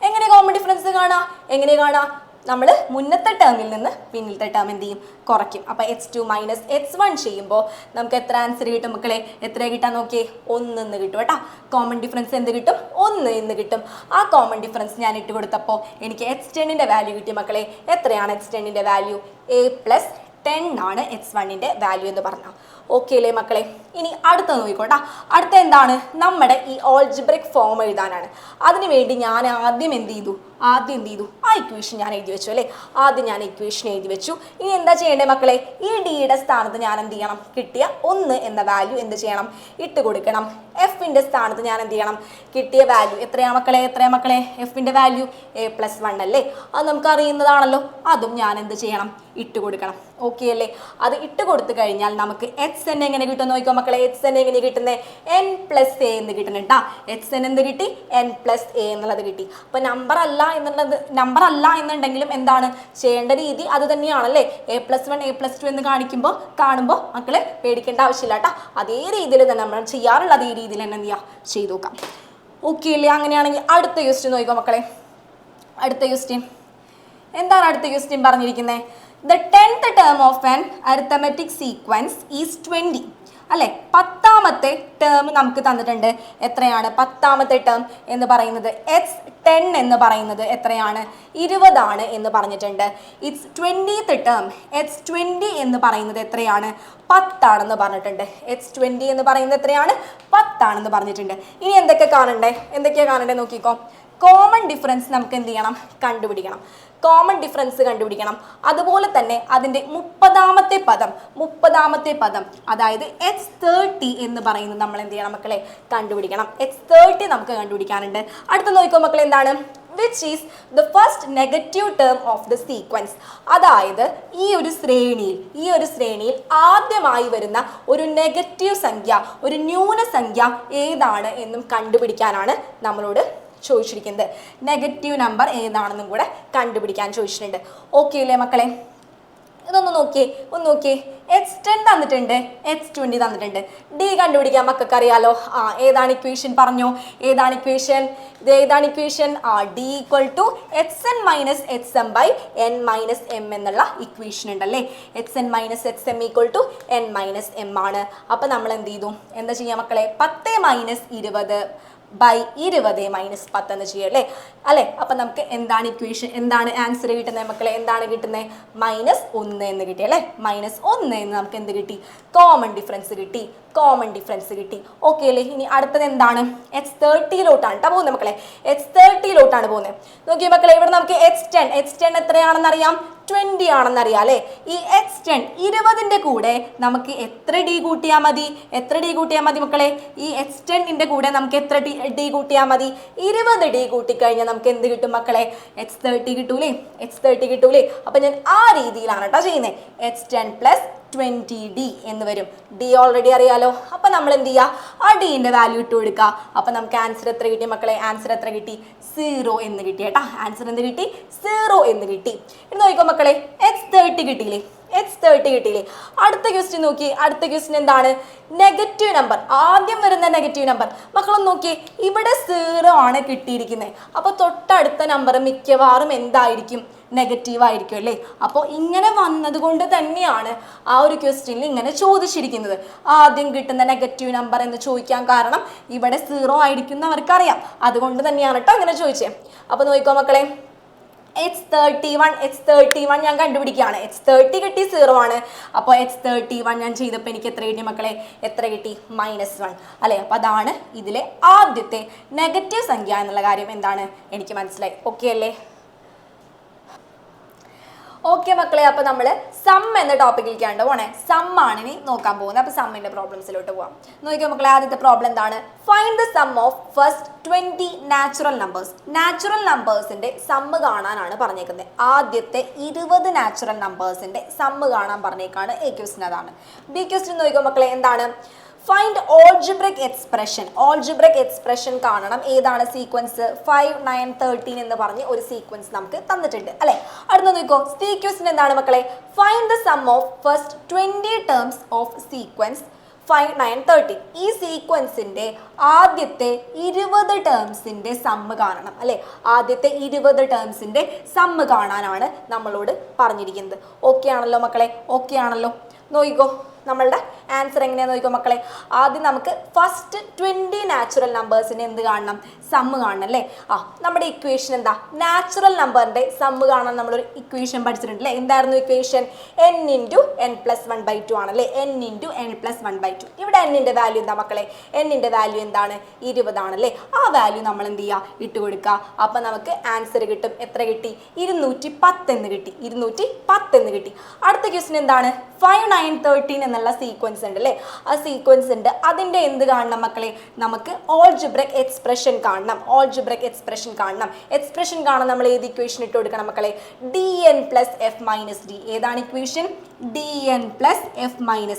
എങ്ങനെ കോമൺ ഡിഫറൻസ് കാണാം? എങ്ങനെ കാണാം? നമ്മൾ മുന്നത്തെ ടേമിൽ നിന്ന് പിന്നിലത്തെ ടേം എന്ത് ചെയ്യും? കുറയ്ക്കും. അപ്പോൾ h2 - h1 ചെയ്യുമ്പോൾ നമുക്ക് എത്ര ആൻസർ കിട്ടും മക്കളെ? എത്ര കിട്ടാൻ നോക്കിയേ? 1 എന്ന് കിട്ടും കേട്ടോ. കോമൺ ഡിഫറൻസ് എന്ത് കിട്ടും? 1 എന്ന് കിട്ടും. ആ കോമൺ ഡിഫറൻസ് ഞാൻ ഇട്ട് കൊടുത്തപ്പോൾ എനിക്ക് h10ന്റെ വാല്യൂ കിട്ടി മക്കളെ. എത്രയാണ് h10ന്റെ വാല്യൂ? a+10 ആണ് h1ന്റെ വാല്യൂ എന്ന് പറഞ്ഞാൽ. ഓക്കെ അല്ലേ മക്കളെ? ഇനി അടുത്ത നോക്കിക്കോട്ടാ. അടുത്ത എന്താണ്? നമ്മുടെ ഈ ഓൾജിബ്രിക് ഫോം എഴുതാനാണ്. അതിനുവേണ്ടി ഞാൻ ആദ്യം എന്ത് ചെയ്തു? ആ ഇക്വേഷൻ ഞാൻ എഴുതി വെച്ചു അല്ലേ? ആദ്യം ഞാൻ ഇക്വേഷൻ എഴുതി വെച്ചു. ഇനി എന്താ ചെയ്യേണ്ടത് മക്കളെ? ഈ ഡിയുടെ സ്ഥാനത്ത് ഞാൻ എന്ത് ചെയ്യണം? കിട്ടിയ 1 എന്ന വാല്യൂ എന്ത് ചെയ്യണം? ഇട്ട് കൊടുക്കണം. എഫിൻ്റെ സ്ഥാനത്ത് ഞാൻ എന്ത് ചെയ്യണം? കിട്ടിയ വാല്യൂ എത്രയാ മക്കളെ? എഫിൻ്റെ വാല്യൂ a+1 അല്ലേ? അത് നമുക്ക് അറിയുന്നതാണല്ലോ. അതും ഞാൻ എന്ത് ചെയ്യണം? ഇട്ട് കൊടുക്കണം. ഓക്കെ അല്ലേ? അത് ഇട്ട് കൊടുത്തു കഴിഞ്ഞാൽ നമുക്ക് hn എങ്ങനെ കിട്ടും നോക്കിക്കോ മക്കളെ. hn എങ്ങനെ കിട്ടുന്നത്? n + a എന്ന് കിട്ടുന്നുണ്ടാ. hn എന്ത് കിട്ടി? n + a എന്നുള്ളത് കിട്ടി. അപ്പോൾ നമ്പർ അല്ല എന്നുണ്ടെങ്കിലും എന്താണ് ചെയ്യേണ്ട രീതി അത് തന്നെയാണല്ലേ? a+1 a+2 എന്ന് കാണുമ്പോൾ മക്കളെ പേടിക്കേണ്ട ആവശ്യമില്ല കേട്ടോ. അതേ രീതിയിൽ തന്നെ നമ്മൾ ചെയ്യാറുള്ള അതേ രീതിയിൽ തന്നെ എന്ത് ചെയ്യുക? ചെയ്തു നോക്കാം. ഓക്കെ അല്ലേ? അങ്ങനെയാണെങ്കിൽ അടുത്ത ക്വസ്റ്റ്യൻ നോക്കിക്കോ മക്കളെ. അടുത്ത ക്വസ്റ്റ്യൻ പറഞ്ഞിരിക്കുന്നത് The 10th term of an arithmetic sequence is 20. അല്ലേ? 10ാമത്തെ ടേം നമുക്ക് തന്നിട്ടുണ്ട്. എത്രയാണ് 10ാമത്തെ ടേം എന്ന് പറയുന്നത്? h10 എന്ന് പറയുന്നത് എത്രയാണ്? 20 ആണ് എന്ന് പറഞ്ഞിട്ടുണ്ട്. ഇറ്റ്സ് 20th ടേം h20 എന്ന് പറയുന്നത് എത്രയാണ്? 10 ആണെന്ന് പറഞ്ഞിട്ടുണ്ട്. h20 എന്ന് പറയുന്നത് എത്രയാണ്? 10 ആണെന്ന് പറഞ്ഞിട്ടുണ്ട്. ഇനി എന്തൊക്കെയാ കാണണ്ടേ നോക്കിക്കോ. കോമൺ ഡിഫറൻസ് നമുക്ക് എന്ത് ചെയ്യണം? കണ്ടുപിടിക്കണം. അതുപോലെ തന്നെ അതിൻ്റെ 30ാമത്തെ പദം അതായത് h30 എന്ന് പറയുന്നത് നമ്മൾ എന്ത് ചെയ്യണം മക്കളെ? കണ്ടുപിടിക്കണം. h30 നമുക്ക് കണ്ടുപിടിക്കാനുണ്ട്. അടുത്ത നോക്കിക്കോ മക്കളെ. എന്താണ്? which is the first negative term of the sequence. അതായത് ഈ ഒരു ശ്രേണിയിൽ ആദ്യമായി വരുന്ന ഒരു നെഗറ്റീവ് സംഖ്യ, ഒരു ന്യൂനസംഖ്യ ഏതാണ് എന്നും കണ്ടുപിടിക്കാനാണ് നമ്മളോട് ചോദിച്ചിരിക്കുന്നത്. നെഗറ്റീവ് നമ്പർ ഏതാണെന്നും കൂടെ കണ്ടുപിടിക്കാൻ ചോദിച്ചിട്ടുണ്ട്. ഓക്കെ അല്ലേ മക്കളെ? ഇതൊന്ന് നോക്കിയേ. h10 തന്നിട്ടുണ്ട്, h20 തന്നിട്ടുണ്ട്. ഡി കണ്ടുപിടിക്കാൻ മക്കൾക്ക് അറിയാലോ. ഏതാണ് ഇക്വേഷൻ? പറഞ്ഞോ, ഏതാണ് equation? d = hn - hm / n - m എന്നുള്ള ഇക്വേഷൻ ഉണ്ടല്ലേ. hn - hm = n - m ആണ്. അപ്പം നമ്മൾ എന്ത് ചെയ്തു? എന്താ ചെയ്യാം മക്കളെ? 10 - 20 ബൈ 20 മൈനസ് 10 എന്ന് ചെയ്യും അല്ലേ അല്ലേ. അപ്പം നമുക്ക് എന്താണ് ഇക്വേഷൻ, എന്താണ് ആൻസർ കിട്ടുന്നത് മക്കളെ, എന്താണ് കിട്ടുന്നത്, -1 എന്ന് കിട്ടി അല്ലേ. -1 എന്ന് നമുക്ക് എന്ത് കിട്ടി, കോമൺ ഡിഫറൻസ് കിട്ടി, കോമൺ ഡിഫറൻസ് കിട്ടി. ഓക്കെ അല്ലേ. ഇനി അടുത്തത് എന്താണ്, H30 കേട്ടോ പോകുന്നത് മക്കളെ, H30 പോകുന്നത്. നോക്കിയേ മക്കളെ, ഇവിടെ നമുക്ക് H10 എത്രയാണെന്ന് അറിയാം, 20 ആണെന്ന് അറിയാം അല്ലേ. ഈ H10 20ന്റെ കൂടെ നമുക്ക് എത്ര ഡി കൂട്ടിയാൽ മതി, എത്ര ഡി കൂട്ടിയാൽ മതി മക്കളെ, ഈ H10ന്റെ കൂടെ നമുക്ക് എത്ര ഡി കൂട്ടിയാൽ മതി, 20 ഡി കൂട്ടിക്കഴിഞ്ഞാൽ നമുക്ക് എന്ത് കിട്ടും മക്കളെ, H30 കിട്ടൂലേ, H30 കിട്ടൂലേ. അപ്പൊ ഞാൻ ആ രീതിയിലാണ് കേട്ടോ ചെയ്യുന്നത്. H10 + 20D എന്ന് വരും. ഡി ഓൾറെഡി അറിയാലോ. അപ്പൊ നമ്മൾ എന്ത് ചെയ്യുക, ആ ഡിന്റെ വാല്യൂ ഇട്ട് കൊടുക്കുക. അപ്പൊ നമുക്ക് ആൻസർ എത്ര കിട്ടി മക്കളെ, ആൻസർ എത്ര കിട്ടി, 0 എന്ന് കിട്ടി കേട്ടാ. ആൻസർ എന്ത് കിട്ടി, 0 എന്ന് കിട്ടി. ഇനി നോക്കിക്കോ മക്കളെ, H30 കിട്ടിയില്ലേ, H30 കിട്ടിയില്ലേ. അടുത്ത ക്വസ്റ്റ്യൻ നോക്കി, അടുത്ത ക്വസ്റ്റ്യൻ എന്താണ്, നെഗറ്റീവ് നമ്പർ. ആദ്യം വരുന്ന നെഗറ്റീവ് നമ്പർ മക്കളൊന്ന് നോക്കിയേ, ഇവിടെ 0 ആണ് കിട്ടിയിരിക്കുന്നത്. അപ്പൊ തൊട്ടടുത്ത നമ്പർ മിക്കവാറും എന്തായിരിക്കും, നെഗറ്റീവ് ആയിരിക്കും അല്ലേ. അപ്പോൾ ഇങ്ങനെ വന്നത് കൊണ്ട് തന്നെയാണ് ആ ഒരു ക്വസ്റ്റ്യനിൽ ഇങ്ങനെ ചോദിച്ചിരിക്കുന്നത്. ആദ്യം കിട്ടുന്ന നെഗറ്റീവ് നമ്പർ എന്ന് ചോദിക്കാൻ കാരണം ഇവിടെ 0 ആയിരിക്കും എന്ന് അവർക്കറിയാം. അതുകൊണ്ട് തന്നെയാണ് കേട്ടോ ഇങ്ങനെ ചോദിച്ചത്. അപ്പോൾ നോക്കിക്കോ മക്കളെ, H31 ഞാൻ കണ്ടുപിടിക്കുകയാണ്. H30 കിട്ടി, 0 ആണ്. അപ്പോൾ H31 ഞാൻ ചെയ്തപ്പോൾ എനിക്ക് എത്ര കിട്ടി മക്കളെ, എത്ര കിട്ടി, -1 അല്ലേ. അപ്പോൾ അതാണ് ഇതിലെ ആദ്യത്തെ നെഗറ്റീവ് സംഖ്യ എന്നുള്ള കാര്യം എന്താണ് എനിക്ക് മനസ്സിലായി. ഓക്കെ അല്ലേ. ഓക്കെ മക്കളെ, അപ്പൊ നമ്മൾ സം എന്ന ടോപ്പിക്കിലേക്കാണ് പോണേ. സം ആണ് ഇനി നോക്കാൻ പോകുന്നത്. അപ്പൊ സമ്മിന്റെ പ്രോബ്ലംസിലോട്ട് പോവാം. നോക്കിയോ മക്കളെ, ആദ്യത്തെ പ്രോബ്ലം എന്താണ്, find the sum of first 20 natural numbers. Natural നമ്പേഴ്സിന്റെ സമ്മ് കാണാനാണ് പറഞ്ഞേക്കുന്നത്. ആദ്യത്തെ 20 നാച്ചുറൽ നമ്പേഴ്സിന്റെ സമ്മ് കാണാൻ പറഞ്ഞേക്കാണ് എ ക്വസ്റ്റ്യൻ. അതാണ് ബി ക്വസ്റ്റ്യൻ. നോക്കിയോ മക്കളെ, എന്താണ്, find algebraic expression. Algebraic expression കാണണം. ഏതാണ് സീക്വൻസ്, 5, 9, 13 എന്ന് പറഞ്ഞ് ഒരു സീക്വൻസ് നമുക്ക് തന്നിട്ടുണ്ട് അല്ലെ. അടുത്ത നോക്കോ, സി ക്വസ്റ്റ്യൻ എന്താണ് മക്കളെ, find the sum of first 20 terms of sequence 5, 9, 13. ഈ സീക്വൻസിന്റെ ആദ്യത്തെ 20 ടേംസിന്റെ സമ്മ് കാണണം അല്ലെ. ആദ്യത്തെ 20 ടേംസിന്റെ സമ്മ് കാണാനാണ് നമ്മളോട് പറഞ്ഞിരിക്കുന്നത്. ഓക്കെ ആണല്ലോ മക്കളെ, ഓക്കെ ആണല്ലോ. നോക്കിക്കോ, നമ്മളുടെ ആൻസർ എങ്ങനെയാന്ന് നോക്കിക്കോ മക്കളെ. ആദ്യം നമുക്ക് ഫസ്റ്റ് 20 നാച്ചുറൽ നമ്പേഴ്സിന് എന്ത് കാണണം, സമ്മ് കാണണം അല്ലേ. നമ്മുടെ ഇക്വേഷൻ എന്താ, നാച്ചുറൽ നമ്പറിന്റെ സമ്മ് കാണാൻ നമ്മളൊരു ഇക്വേഷൻ പഠിച്ചിട്ടുണ്ട് അല്ലേ. എന്തായിരുന്നു ഇക്വേഷൻ, n × n+1/2 ആണല്ലേ. n × n+1/2. ഇവിടെ n-ന്റെ വാല്യൂ എന്താ മക്കളെ, n-ന്റെ വാല്യൂ എന്താണ്, 20 ആണല്ലേ. ആ വാല്യൂ നമ്മൾ എന്ത് ചെയ്യുക, ഇട്ട് കൊടുക്കുക. അപ്പൊ നമുക്ക് ആൻസർ കിട്ടും. എത്ര കിട്ടി, 210 എന്ന് കിട്ടി, 210 എന്ന് കിട്ടി. അടുത്ത ക്വസ്റ്റ്യൻ എന്താണ്, 5, 9, 13 എന്നുള്ള സീക്വൻസ് ഉണ്ട് അല്ലേ. ആ സീക്വൻസ് ഉണ്ട്, അതിന്റെ എന്ത് കാണണം മക്കളെ, നമുക്ക് ഓൾജിബ്രിക് എക്സ്പ്രഷൻ കാണണം. ഓൾജിബ്രിക് എക്സ്പ്രഷൻ കാണണം. എക്സ്പ്രഷൻ കാണാൻ നമ്മൾ ഏത് ഇക്വേഷൻ ഇട്ട് കൊടുക്കണം മക്കളെ, dn + f - d. ഏതാണ് ഇക്വേഷൻ, dn + f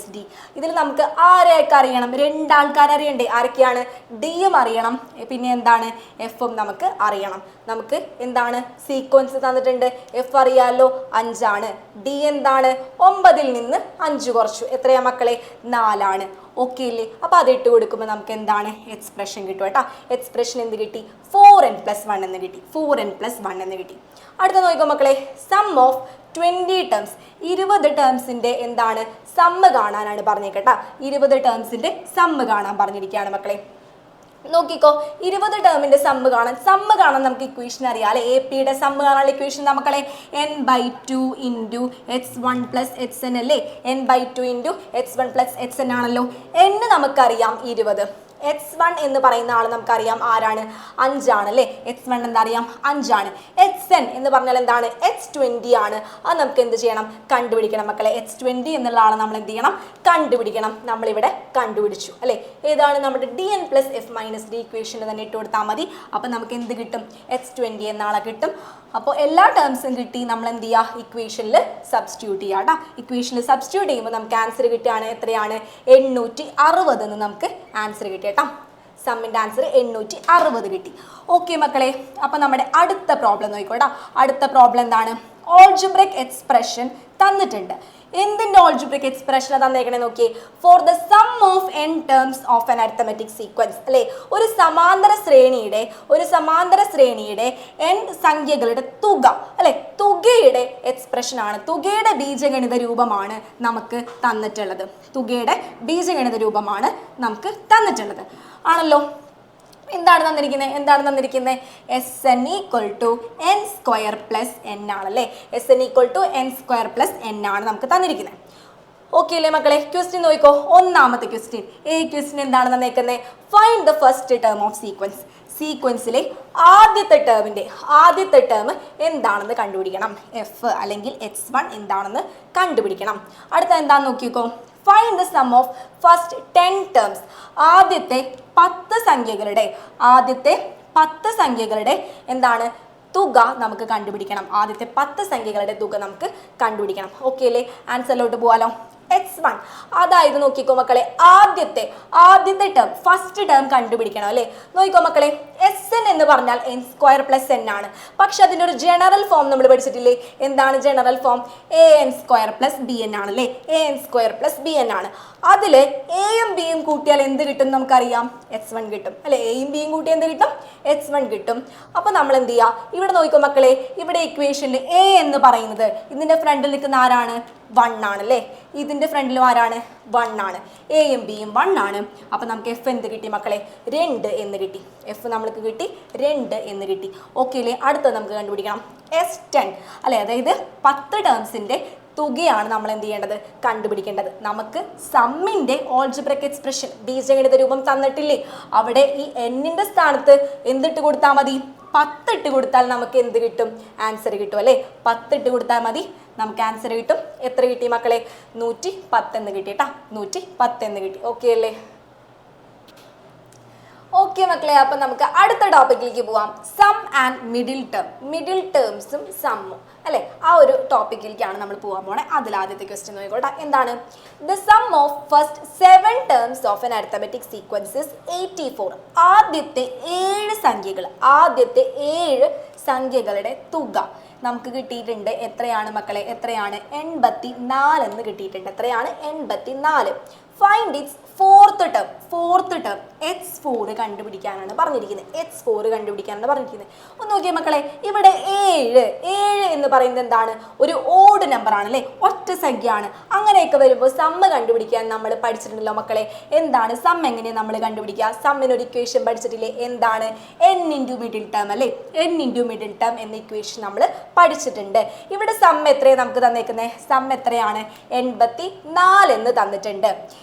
- d. ഇതിൽ നമുക്ക് ആരെയൊക്കെ അറിയണം, രണ്ടാൾക്കാർ അറിയണ്ടേ. ആരൊക്കെയാണ്, ഡിയും അറിയണം, പിന്നെ എന്താണ്, എഫും നമുക്ക് അറിയണം. നമുക്ക് എന്താണ് സീക്വൻസ് തന്നിട്ടുണ്ട്, എഫ് അറിയാലോ 5 ആണ്, ഡി എന്താണ് 9ൽ നിന്ന് 5 കുറച്ചു, എത്രയാ മക്കളെ, 4 ആണ്. ഓക്കെ അല്ലേ. അപ്പൊ അത് ഇട്ട് കൊടുക്കുമ്പോൾ നമുക്ക് എന്താണ് എക്സ്പ്രഷൻ കിട്ടും കേട്ടോ. എക്സ്പ്രഷൻ എന്ത് കിട്ടി, 4n+1 എന്ന് കിട്ടി, 4n+1 എന്ന് കിട്ടി. അടുത്ത നോക്കിക്കോ മക്കളെ, സം ഓഫ് 20 ടേംസ്. 20 ടേംസിന്റെ എന്താണ് സമ്മ് കാണാനാണ് പറഞ്ഞേക്കട്ടാ. 20 ടേംസിന്റെ സമ്മ് കാണാൻ പറഞ്ഞിരിക്കുകയാണ് മക്കളെ. നോക്കിക്കോ, 20 ടേമിന്റെ സമ്മ് കാണാൻ നമുക്ക് ഇക്വേഷൻ അറിയാം അല്ലെ. എ പിയുടെ സമ്മ് കാണാനുള്ള ഇക്വേഷൻ മക്കളെ, n/2 × h1 + hn അല്ലേ. n/2 × h1 + hn ആണല്ലോ. n നമുക്കറിയാം 20. h1 എന്ന് പറയുന്ന ആൾ നമുക്കറിയാം ആരാണ്, 5 ആണ് അല്ലേ. h1 എന്താ അറിയാം, 5 ആണ്. hn എന്ന് പറഞ്ഞാൽ എന്താണ്, h20 ആണ്. അത് നമുക്ക് എന്ത് ചെയ്യണം, കണ്ടുപിടിക്കണം മക്കളെ. h20 എന്നുള്ള ആളെ നമ്മൾ എന്ത് ചെയ്യണം, കണ്ടുപിടിക്കണം. നമ്മളിവിടെ കണ്ടുപിടിച്ചു അല്ലേ. ഏതാണ് നമ്മുടെ dn + f - d ഇക്വേഷന് തന്നെ ഇട്ട് കൊടുത്താൽ മതി. അപ്പം നമുക്ക് എന്ത് കിട്ടും, h20 എന്ന ആളെ കിട്ടും. അപ്പോൾ എല്ലാ ടേംസും കിട്ടി. നമ്മൾ എന്ത് ചെയ്യുക, ഇക്വേഷനിൽ സബ്സ്റ്റിറ്റ്യൂട്ട് ചെയ്യുക കേട്ടോ. ഇക്വേഷനിൽ സബ്സ്റ്റിറ്റ്യൂട്ട് ചെയ്യുമ്പോൾ നമുക്ക് ആൻസർ കിട്ടുകയാണ് എത്രയാണ്, 860 എന്ന് നമുക്ക് ആൻസർ കിട്ടി കേട്ടോ. സമ്മിൻ്റെ ആൻസർ 860 കിട്ടി. ഓക്കെ മക്കളെ, അപ്പം നമ്മുടെ അടുത്ത പ്രോബ്ലം നോക്കിക്കോട്ടോ. അടുത്ത പ്രോബ്ലം എന്താണ്, ഓൾജിബ്രിക് എക്സ്പ്രഷൻ തന്നിട്ടുണ്ട്. എന്തിന്റെ ഓൾജിബ്രിക് എക്സ്പ്രഷൻ തന്നേക്കണേ നോക്കിയേ, for the sum of n terms of an arithmetic sequence അല്ലേ. ഒരു സമാന്തര ശ്രേണിയുടെ n സംഖ്യകളുടെ തുക അല്ലെ, തുകയുടെ എക്സ്പ്രഷൻ ആണ്, തുകയുടെ ബീജഗണിത രൂപമാണ് നമുക്ക് തന്നിട്ടുള്ളത്. തുകയുടെ ബീജഗണിത രൂപമാണ് നമുക്ക് തന്നിട്ടുള്ളത് ആണല്ലോ. എന്താണ് തന്നിരിക്കുന്നത് S N equal to N square plus N ആണല്ലേ. S N equal to N square plus N ആണ് നമുക്ക് തന്നിരിക്കുന്നത്. ഓക്കെ അല്ലേ മക്കളെ? ക്വസ്റ്റ്യൻ നോക്കിക്കോ. ഒന്നാമത്തെ ക്വസ്റ്റ്യൻ, ക്വസ്റ്റ്യൻ എന്താണ് തന്നേക്കുന്നത്? Find the first term of sequence. സീക്വൻസിലെ ആദ്യത്തെ ടേം എന്താണെന്ന് കണ്ടുപിടിക്കണം. എഫ് അല്ലെങ്കിൽ x1 എന്താണെന്ന് കണ്ടുപിടിക്കണം. അടുത്ത എന്താണെന്ന് നോക്കിക്കോ. Find the sum of first 10 terms. ആദ്യത്തെ 10 സംഖ്യകളുടെ എന്താണ് തുക നമുക്ക് കണ്ടുപിടിക്കണം. ആദ്യത്തെ 10 സംഖ്യകളുടെ തുക നമുക്ക് കണ്ടുപിടിക്കണം. ഓക്കെ അല്ലേ? ആൻസറിലോട്ട് പോവാലോ. x1, അതായത് നോക്കിക്കോ മക്കളെ, ആദ്യത്തെ ടേം, ഫസ്റ്റ് ടേം കണ്ടുപിടിക്കണം അല്ലേ. നോക്കിക്കോ മക്കളെ, എസ് എൻ എന്ന് പറഞ്ഞാൽ എൻ സ്ക്വയർ പ്ലസ് എൻ ആണ്. പക്ഷെ അതിൻ്റെ ഒരു ജനറൽ ഫോം നമ്മൾ പഠിച്ചിട്ടില്ലേ? എന്താണ് general form? A N square plus B N ആണല്ലേ. A N square plus B N ആണ്. അതിൽ എയും ബിയും കൂട്ടിയാൽ എന്ത് കിട്ടും നമുക്കറിയാം? x1 കിട്ടും അല്ലെ. എയും ബിയും കൂട്ടിയാൽ എന്ത് കിട്ടും? x1 കിട്ടും. അപ്പൊ നമ്മൾ എന്ത് ചെയ്യുക? ഇവിടെ നോക്കിക്കോ മക്കളെ, ഇവിടെ ഇക്വേഷനിൽ എ എന്ന് പറയുന്നത് ഇതിന്റെ ഫ്രണ്ടിൽ നിൽക്കുന്ന ആരാണ്? 1 ആണല്ലേ. ഇതിന്റെ ഫ്രണ്ടിലും ആരാണ്? 1 ആണ്. എയും ബിയും 1 ആണ്. അപ്പൊ നമുക്ക് എഫ് എന്ത് കിട്ടി മക്കളെ? 2 എന്ന് കിട്ടി. എഫ് നമ്മൾക്ക് കിട്ടി 2 എന്ന് കിട്ടി. ഓക്കെ അല്ലേ? അടുത്തത് നമുക്ക് കണ്ടുപിടിക്കണം S10 അല്ലെ. അതായത് 10 ടേംസിന്റെ തുകയാണ് നമ്മൾ എന്ത് ചെയ്യേണ്ടത്? കണ്ടുപിടിക്കേണ്ടത്. നമുക്ക് സമ്മിന്റെ ഓൾജിബ്രിക് എക്സ്പ്രഷൻ ബീജഗണിത രൂപം തന്നിട്ടില്ലേ? അവിടെ ഈ എന്നിന്റെ സ്ഥാനത്ത് എന്തിട്ട് കൊടുത്താൽ മതി? 10 ഇട്ട് കൊടുത്താൽ നമുക്ക് എന്ത് കിട്ടും? ആൻസർ കിട്ടും അല്ലേ. 10 ഇട്ട് കൊടുത്താൽ മതി, നമുക്ക് ആൻസർ കിട്ടും. എത്ര കിട്ടി മക്കളെ? 110 എന്ന് കിട്ടി കേട്ടാ. 110 എന്ന് കിട്ടി. ഓക്കെ അല്ലേ? ഓക്കെ മക്കളെ, അപ്പൊ നമുക്ക് അടുത്ത ടോപ്പിക്കിലേക്ക് പോവാം. സം ആൻഡ് മിഡിൽ ടേംസും സമ്മും അല്ലെ. ആ ഒരു ടോപ്പിക്കിലേക്കാണ് നമ്മൾ പോകാൻ പോണേ. അതിൽ ആദ്യത്തെ ക്വസ്റ്റ്യൻ നോക്കിക്കോട്ടെ. എന്താണ്? The sum of first 7 terms of N arithmetic sequence is 84. ആദ്യത്തെ 7 സംഖ്യകളുടെ തുക നമുക്ക് കിട്ടിയിട്ടുണ്ട്. എത്രയാണ് മക്കളെ? 84 എന്ന് കിട്ടിയിട്ടുണ്ട്. എത്രയാണ്? 84. Find it's fourth term x4 കണ്ടുപിടിക്കാനാണ് പറഞ്ഞിരിക്കുന്നത്. ഒന്ന് നോക്കിയേ മക്കളെ, ഇവിടെ 7 എന്ന് പറയുന്നത് എന്താണ്? ഒരു ഓഡ് നമ്പർ ആണ് അല്ലേ, ഒറ്റ സംഖ്യയാണ്. അങ്ങനെയൊക്കെ വരുമ്പോൾ സമ്മ് കണ്ടുപിടിക്കാൻ നമ്മൾ പഠിച്ചിട്ടുണ്ടല്ലോ മക്കളെ. എന്താണ് സം? എങ്ങനെയാണ് നമ്മൾ കണ്ടുപിടിക്കുക? സമ്മിന് ഒരു ഇക്വേഷൻ പഠിച്ചിട്ടില്ലേ? എന്താണ്? n ഇൻറ്റു മിഡിൽ ടേം അല്ലേ. n ഇൻറ്റു മിഡിൽ ടേം എന്ന ഇക്വേഷൻ നമ്മൾ പഠിച്ചിട്ടുണ്ട്. ഇവിടെ സം എത്രയാണ് നമുക്ക് തന്നേക്കുന്നത്? സം എത്രയാണ്? 84 എന്ന് തന്നിട്ടുണ്ട്.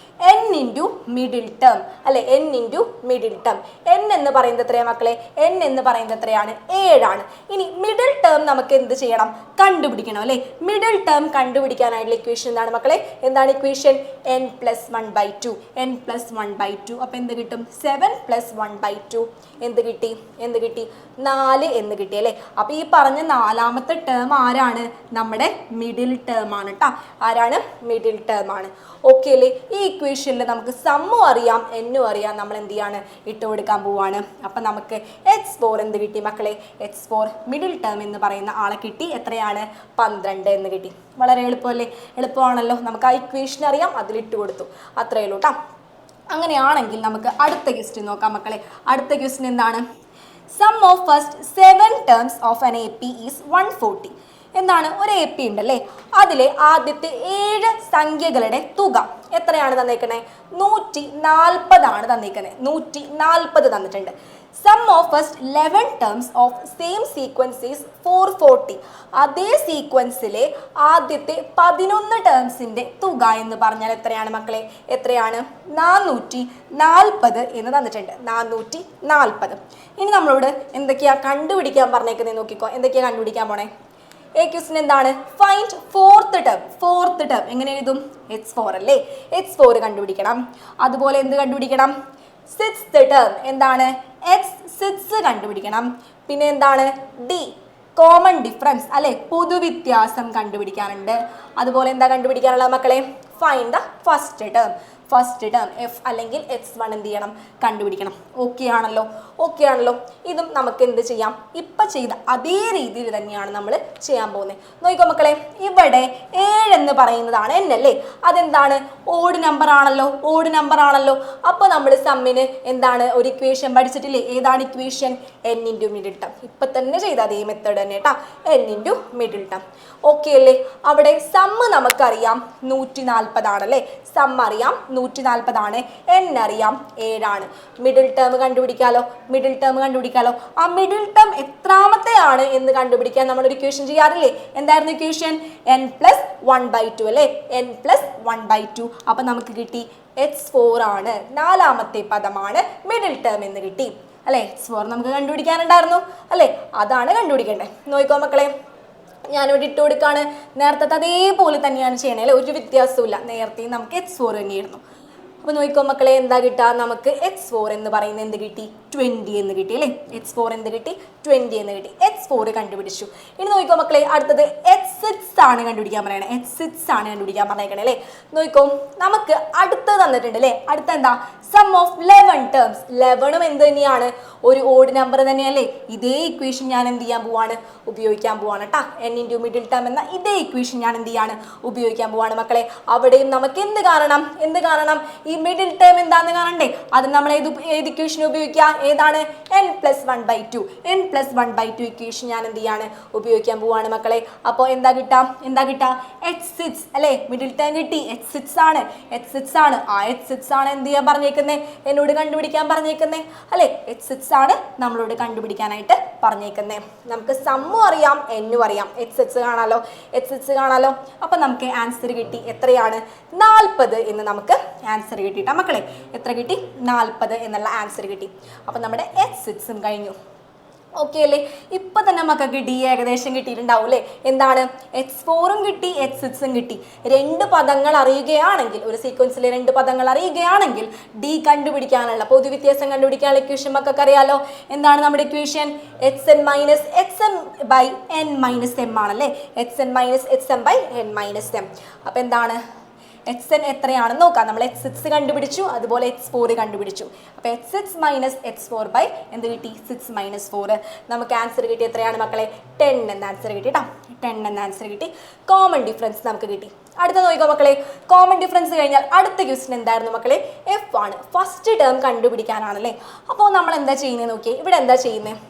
n ഇൻറ്റു മിഡിൽ ടേം അല്ലെ. n into middle term. n എന്ന് പറയുന്നത് എത്രയാണ് മക്കളെ? n എന്ന് പറയുന്നത് എത്രയാണ്? 7 ആണ്. ഇനി മിഡിൽ ടേം നമുക്ക് എന്ത് ചെയ്യണം? കണ്ടുപിടിക്കണം അല്ലെ. മിഡിൽ ടേം കണ്ടുപിടിക്കാനായിട്ടുള്ള ഇക്വേഷൻ എന്താണ് മക്കളെ? എന്താണ് ഇക്വേഷൻ? n + 1/2. അപ്പൊ എന്ത് കിട്ടും? 7 + 1/2 എന്ത് കിട്ടി? 4 എന്ന് കിട്ടി അല്ലേ. അപ്പൊ ഈ പറഞ്ഞ 4ാമത്തെ ടേം ആരാണ്? നമ്മുടെ മിഡിൽ ടേം ആണ് കേട്ടോ. ആരാണ്? മിഡിൽ ടേം ആണ്. ഓക്കെ അല്ലേ? ഈ ഇക്വേഷനിൽ നമുക്ക് സമ്മും അറിയാം, എന്നും അറിയാം. നമ്മൾ എന്ത് ചെയ്യാണ്? ഇട്ട് കൊടുക്കാൻ പോവാണ്. അപ്പൊ നമുക്ക് x4 എന്ത് കിട്ടി മക്കളെ? x4 മിഡിൽ ടേം എന്ന് പറയുന്ന ആളെ കിട്ടി. എത്രയാണ്? 12 എന്ന് കിട്ടി. വളരെ എളുപ്പമല്ലേ? എളുപ്പമാണല്ലോ. നമുക്ക് ആ ഇക്വേഷൻ അറിയാം, അതിലിട്ട് കൊടുത്തു. അത്രയേ ഉള്ളൂ കേട്ടോ. അങ്ങനെയാണെങ്കിൽ നമുക്ക് അടുത്ത ക്വസ്റ്റ്യൻ നോക്കാം മക്കളെ. അടുത്ത ക്വസ്റ്റ്യൻ എന്താണ്? Sum of first 7 terms of an AP is 140. എന്താണ്? ഒരു AP ഉണ്ടല്ലേ, അതിലെ ആദ്യത്തെ 7 സംഖ്യകളുടെ തുക എത്രയാണ് തന്നേക്കണേ? 140 ആണ് തന്നേക്കുന്നത്. 140 തന്നിട്ടുണ്ട്. Sum of first 11 terms of same sequence is 440. അതേ സീക്വൻസിലെ ആദ്യത്തെ 11 ടേംസിന്റെ തുക എന്ന് പറഞ്ഞാൽ എത്രയാണ് മക്കളെ? എത്രയാണ്? 440 എന്ന് തന്നിട്ടുണ്ട്. 440. ഇനി നമ്മളോട് എന്തൊക്കെയാ കണ്ടുപിടിക്കാൻ പറഞ്ഞേക്കുന്നത് നോക്കിക്കോ. എന്തൊക്കെയാ കണ്ടുപിടിക്കാൻ പോണേ? ക്വസ്റ്റ്യൻ എന്താണ്? Find fourth term. എങ്ങനെ എഴുതും? x4 അല്ലേ. x4 കണ്ടുപിടിക്കണം. അതുപോലെ എന്ത് കണ്ടുപിടിക്കണം? 6th ടേം എന്താണ്? x6 കണ്ടുപിടിക്കണം. പിന്നെ എന്താണ്? d കോമൺ ഡിഫറൻസ് അല്ലെ, പൊതുവ്യത്യാസം കണ്ടുപിടിക്കാനുണ്ട്. അതുപോലെ എന്താ കണ്ടുപിടിക്കാനുള്ളത് മക്കളെ? Find the first term f അല്ലെങ്കിൽ x1 എന്ത് ചെയ്യണം? കണ്ടുപിടിക്കണം. ഓക്കെ ആണല്ലോ. ഇതും നമുക്ക് എന്ത് ചെയ്യാം? ഇപ്പം ചെയ്ത അതേ രീതിയിൽ തന്നെയാണ് നമ്മൾ ചെയ്യാൻ പോകുന്നത്. നോക്കിക്കോ മക്കളെ, ഇവിടെ 7 എന്ന് പറയുന്നതാണ് n അല്ലേ. അതെന്താണ്? ഓഡ് നമ്പർ ആണല്ലോ. അപ്പോൾ നമ്മൾ സമ്മിന് എന്താണ്? ഒരു ഇക്വേഷൻ പഠിച്ചിട്ടില്ലേ? ഏതാണ് equation? n into middle term. ഇപ്പം തന്നെ ചെയ്ത അതേ മെത്തേഡ് തന്നെ കേട്ടാ. n into middle term. Okay അല്ലേ? അവിടെ സമ്മ് നമുക്കറിയാം 140 ആണല്ലേ. സം അറിയാം 140 ആണ്, n അറിയാം 7 ആണ്. മിഡിൽ ടേം കണ്ടുപിടിക്കാലോ. ആ മിഡിൽ ടേം എത്രാമത്തെ ആണ് എന്ന് കണ്ടുപിടിക്കാൻ നമ്മളൊരു ഇക്വേഷൻ ചെയ്യാറില്ലേ? എന്തായിരുന്നു ഇക്വേഷൻ? n+1/2 അല്ലേ? n+1/2. അപ്പൊ നമുക്ക് കിട്ടി x4 ആണ്, 4ാമത്തെ പദമാണ് മിഡിൽ ടേം എന്ന് കിട്ടി അല്ലേ? x4 നമുക്ക് കണ്ടുപിടിക്കാനുണ്ടായിരുന്നു അല്ലേ? അതാണ് കണ്ടുപിടിക്കേണ്ടത്. നോക്കിക്കോ മക്കളെ, ഞാനിവിടെ ഇട്ട് കൊടുക്കാണ്. നേരത്തെ അതേപോലെ തന്നെയാണ് ചെയ്യണേ അല്ലേ? ഒരു വ്യത്യാസവും നേരത്തെ നമുക്ക് x4 തന്നെയായിരുന്നു. അപ്പോൾ നോക്കിക്കോ മക്കളെ, എന്താ കിട്ടുക? നമുക്ക് x4 എന്ന് പറയുന്നത് എന്ത് കിട്ടി? 20 എന്ന് കിട്ടി അല്ലേ? x4 എന്ത് കിട്ടി? 20 എന്ന് കിട്ടി. x4 കണ്ടുപിടിച്ചു. ഇനി നോക്കിക്കോ മക്കളെ, അടുത്തത് h6 ആണ് കണ്ടുപിടിക്കാൻ പറയണേ. h6 ആണ് കണ്ടുപിടിക്കാൻ പറഞ്ഞേക്കണേ അല്ലേ? നോക്കിക്കോ, നമുക്ക് അടുത്ത് തന്നിട്ടുണ്ട് അല്ലേ? അടുത്ത എന്താ? Some of 11 terms. 11ഉം എന്ത് തന്നെയാണ്? ഒരു ഓഡ് നമ്പർ തന്നെയല്ലേ? ഇതേ ഇക്വേഷൻ ഞാൻ എന്ത് ചെയ്യാൻ പോവാണ്? ഉപയോഗിക്കാൻ പോവാണ് കേട്ടോ. n ഇൻറ്റു മിഡിൽ ടേം എന്ന ഇതേ ഇക്വേഷൻ ഞാൻ എന്ത് ചെയ്യാണ്? ഉപയോഗിക്കാൻ പോവാണ് മക്കളെ. അവിടെയും നമുക്ക് എന്ത് കാണണം? ഈ മിഡിൽ ടേം എന്താണെന്ന് കാണണ്ടേ? അത് നമ്മൾ ഏത് ഇക്വേഷൻ ഉപയോഗിക്കുക? ഏതാണ്? n+1/2. n+1/2 ഇക്വേഷൻ ഞാൻ എന്ത് ചെയ്യാണ്? ഉപയോഗിക്കാൻ പോവാണ് മക്കളെ. അപ്പോൾ എന്താ കിട്ടാ? h6 അല്ലേ? മിഡിൽ ടേം കിട്ടി. h6 ആണ്. ആ h6 ആണ് എന്ത് ചെയ്യാൻ പറഞ്ഞേക്കുന്നത്? എന്നോട് കണ്ടുപിടിക്കാൻ പറഞ്ഞേക്കുന്നേ അല്ലേ? h6 ആണ് നമ്മളോട് കണ്ടുപിടിക്കാനായിട്ട് പറഞ്ഞേക്കുന്നേ. നമുക്ക് സമ്മും അറിയാം, എന്നും അറിയാം. h6 കാണാലോ. അപ്പൊ നമുക്ക് ആൻസർ കിട്ടി. എത്രയാണ്? 40 എന്ന് നമുക്ക് ആൻസർ കിട്ടിയിട്ടാ മക്കളെ. എത്ര കിട്ടി? 40 എന്നുള്ള ആൻസർ കിട്ടി. അപ്പൊ നമ്മുടെ h6 കഴിഞ്ഞു. ഓക്കെ അല്ലേ? ഇപ്പൊ തന്നെ മക്കൾക്ക് ഡി ഏകദേശം കിട്ടിയിട്ടുണ്ടാവും അല്ലേ? എന്താണ്? x4 കിട്ടി, h6 കിട്ടി. 2 പദങ്ങൾ അറിയുകയാണെങ്കിൽ, ഒരു സീക്വൻസിലെ 2 പദങ്ങൾ അറിയുകയാണെങ്കിൽ ഡി കണ്ടുപിടിക്കാനുള്ള പൊതുവ്യത്യാസം കണ്ടുപിടിക്കാനുള്ള ഇക്വേഷൻ മക്കൾക്ക് അറിയാലോ. എന്താണ് നമ്മുടെ ഇക്വേഷൻ? xn - xm/n - m ആണല്ലേ? xn - xm/n - m. അപ്പൊ എന്താണ്? xn എത്രയാണെന്ന് നോക്കാം. നമ്മൾ x6 കണ്ടുപിടിച്ചു, അതുപോലെ x4 കണ്ടുപിടിച്ചു. അപ്പോൾ x6 - x4 എന്ത് കിട്ടി? 6 - 4. നമുക്ക് ആൻസർ കിട്ടി. എത്രയാണ് മക്കളെ? 10 എന്ന ആൻസർ കിട്ടി കേട്ടോ. 10 എന്ന ആൻസർ കിട്ടി. കോമൺ ഡിഫറൻസ് നമുക്ക് കിട്ടി. അടുത്ത നോക്കിക്കോ മക്കളെ, കോമൺ ഡിഫറൻസ് കഴിഞ്ഞാൽ അടുത്ത ക്വസ്റ്റ്യൻ എന്തായിരുന്നു മക്കളെ? f ആണ്. ഫസ്റ്റ് ടേം കണ്ടുപിടിക്കാനാണല്ലേ? അപ്പോൾ നമ്മൾ എന്താ ചെയ്യുന്നത് നോക്കിയേ. ഇവിടെ എന്താ ചെയ്യുന്നത്?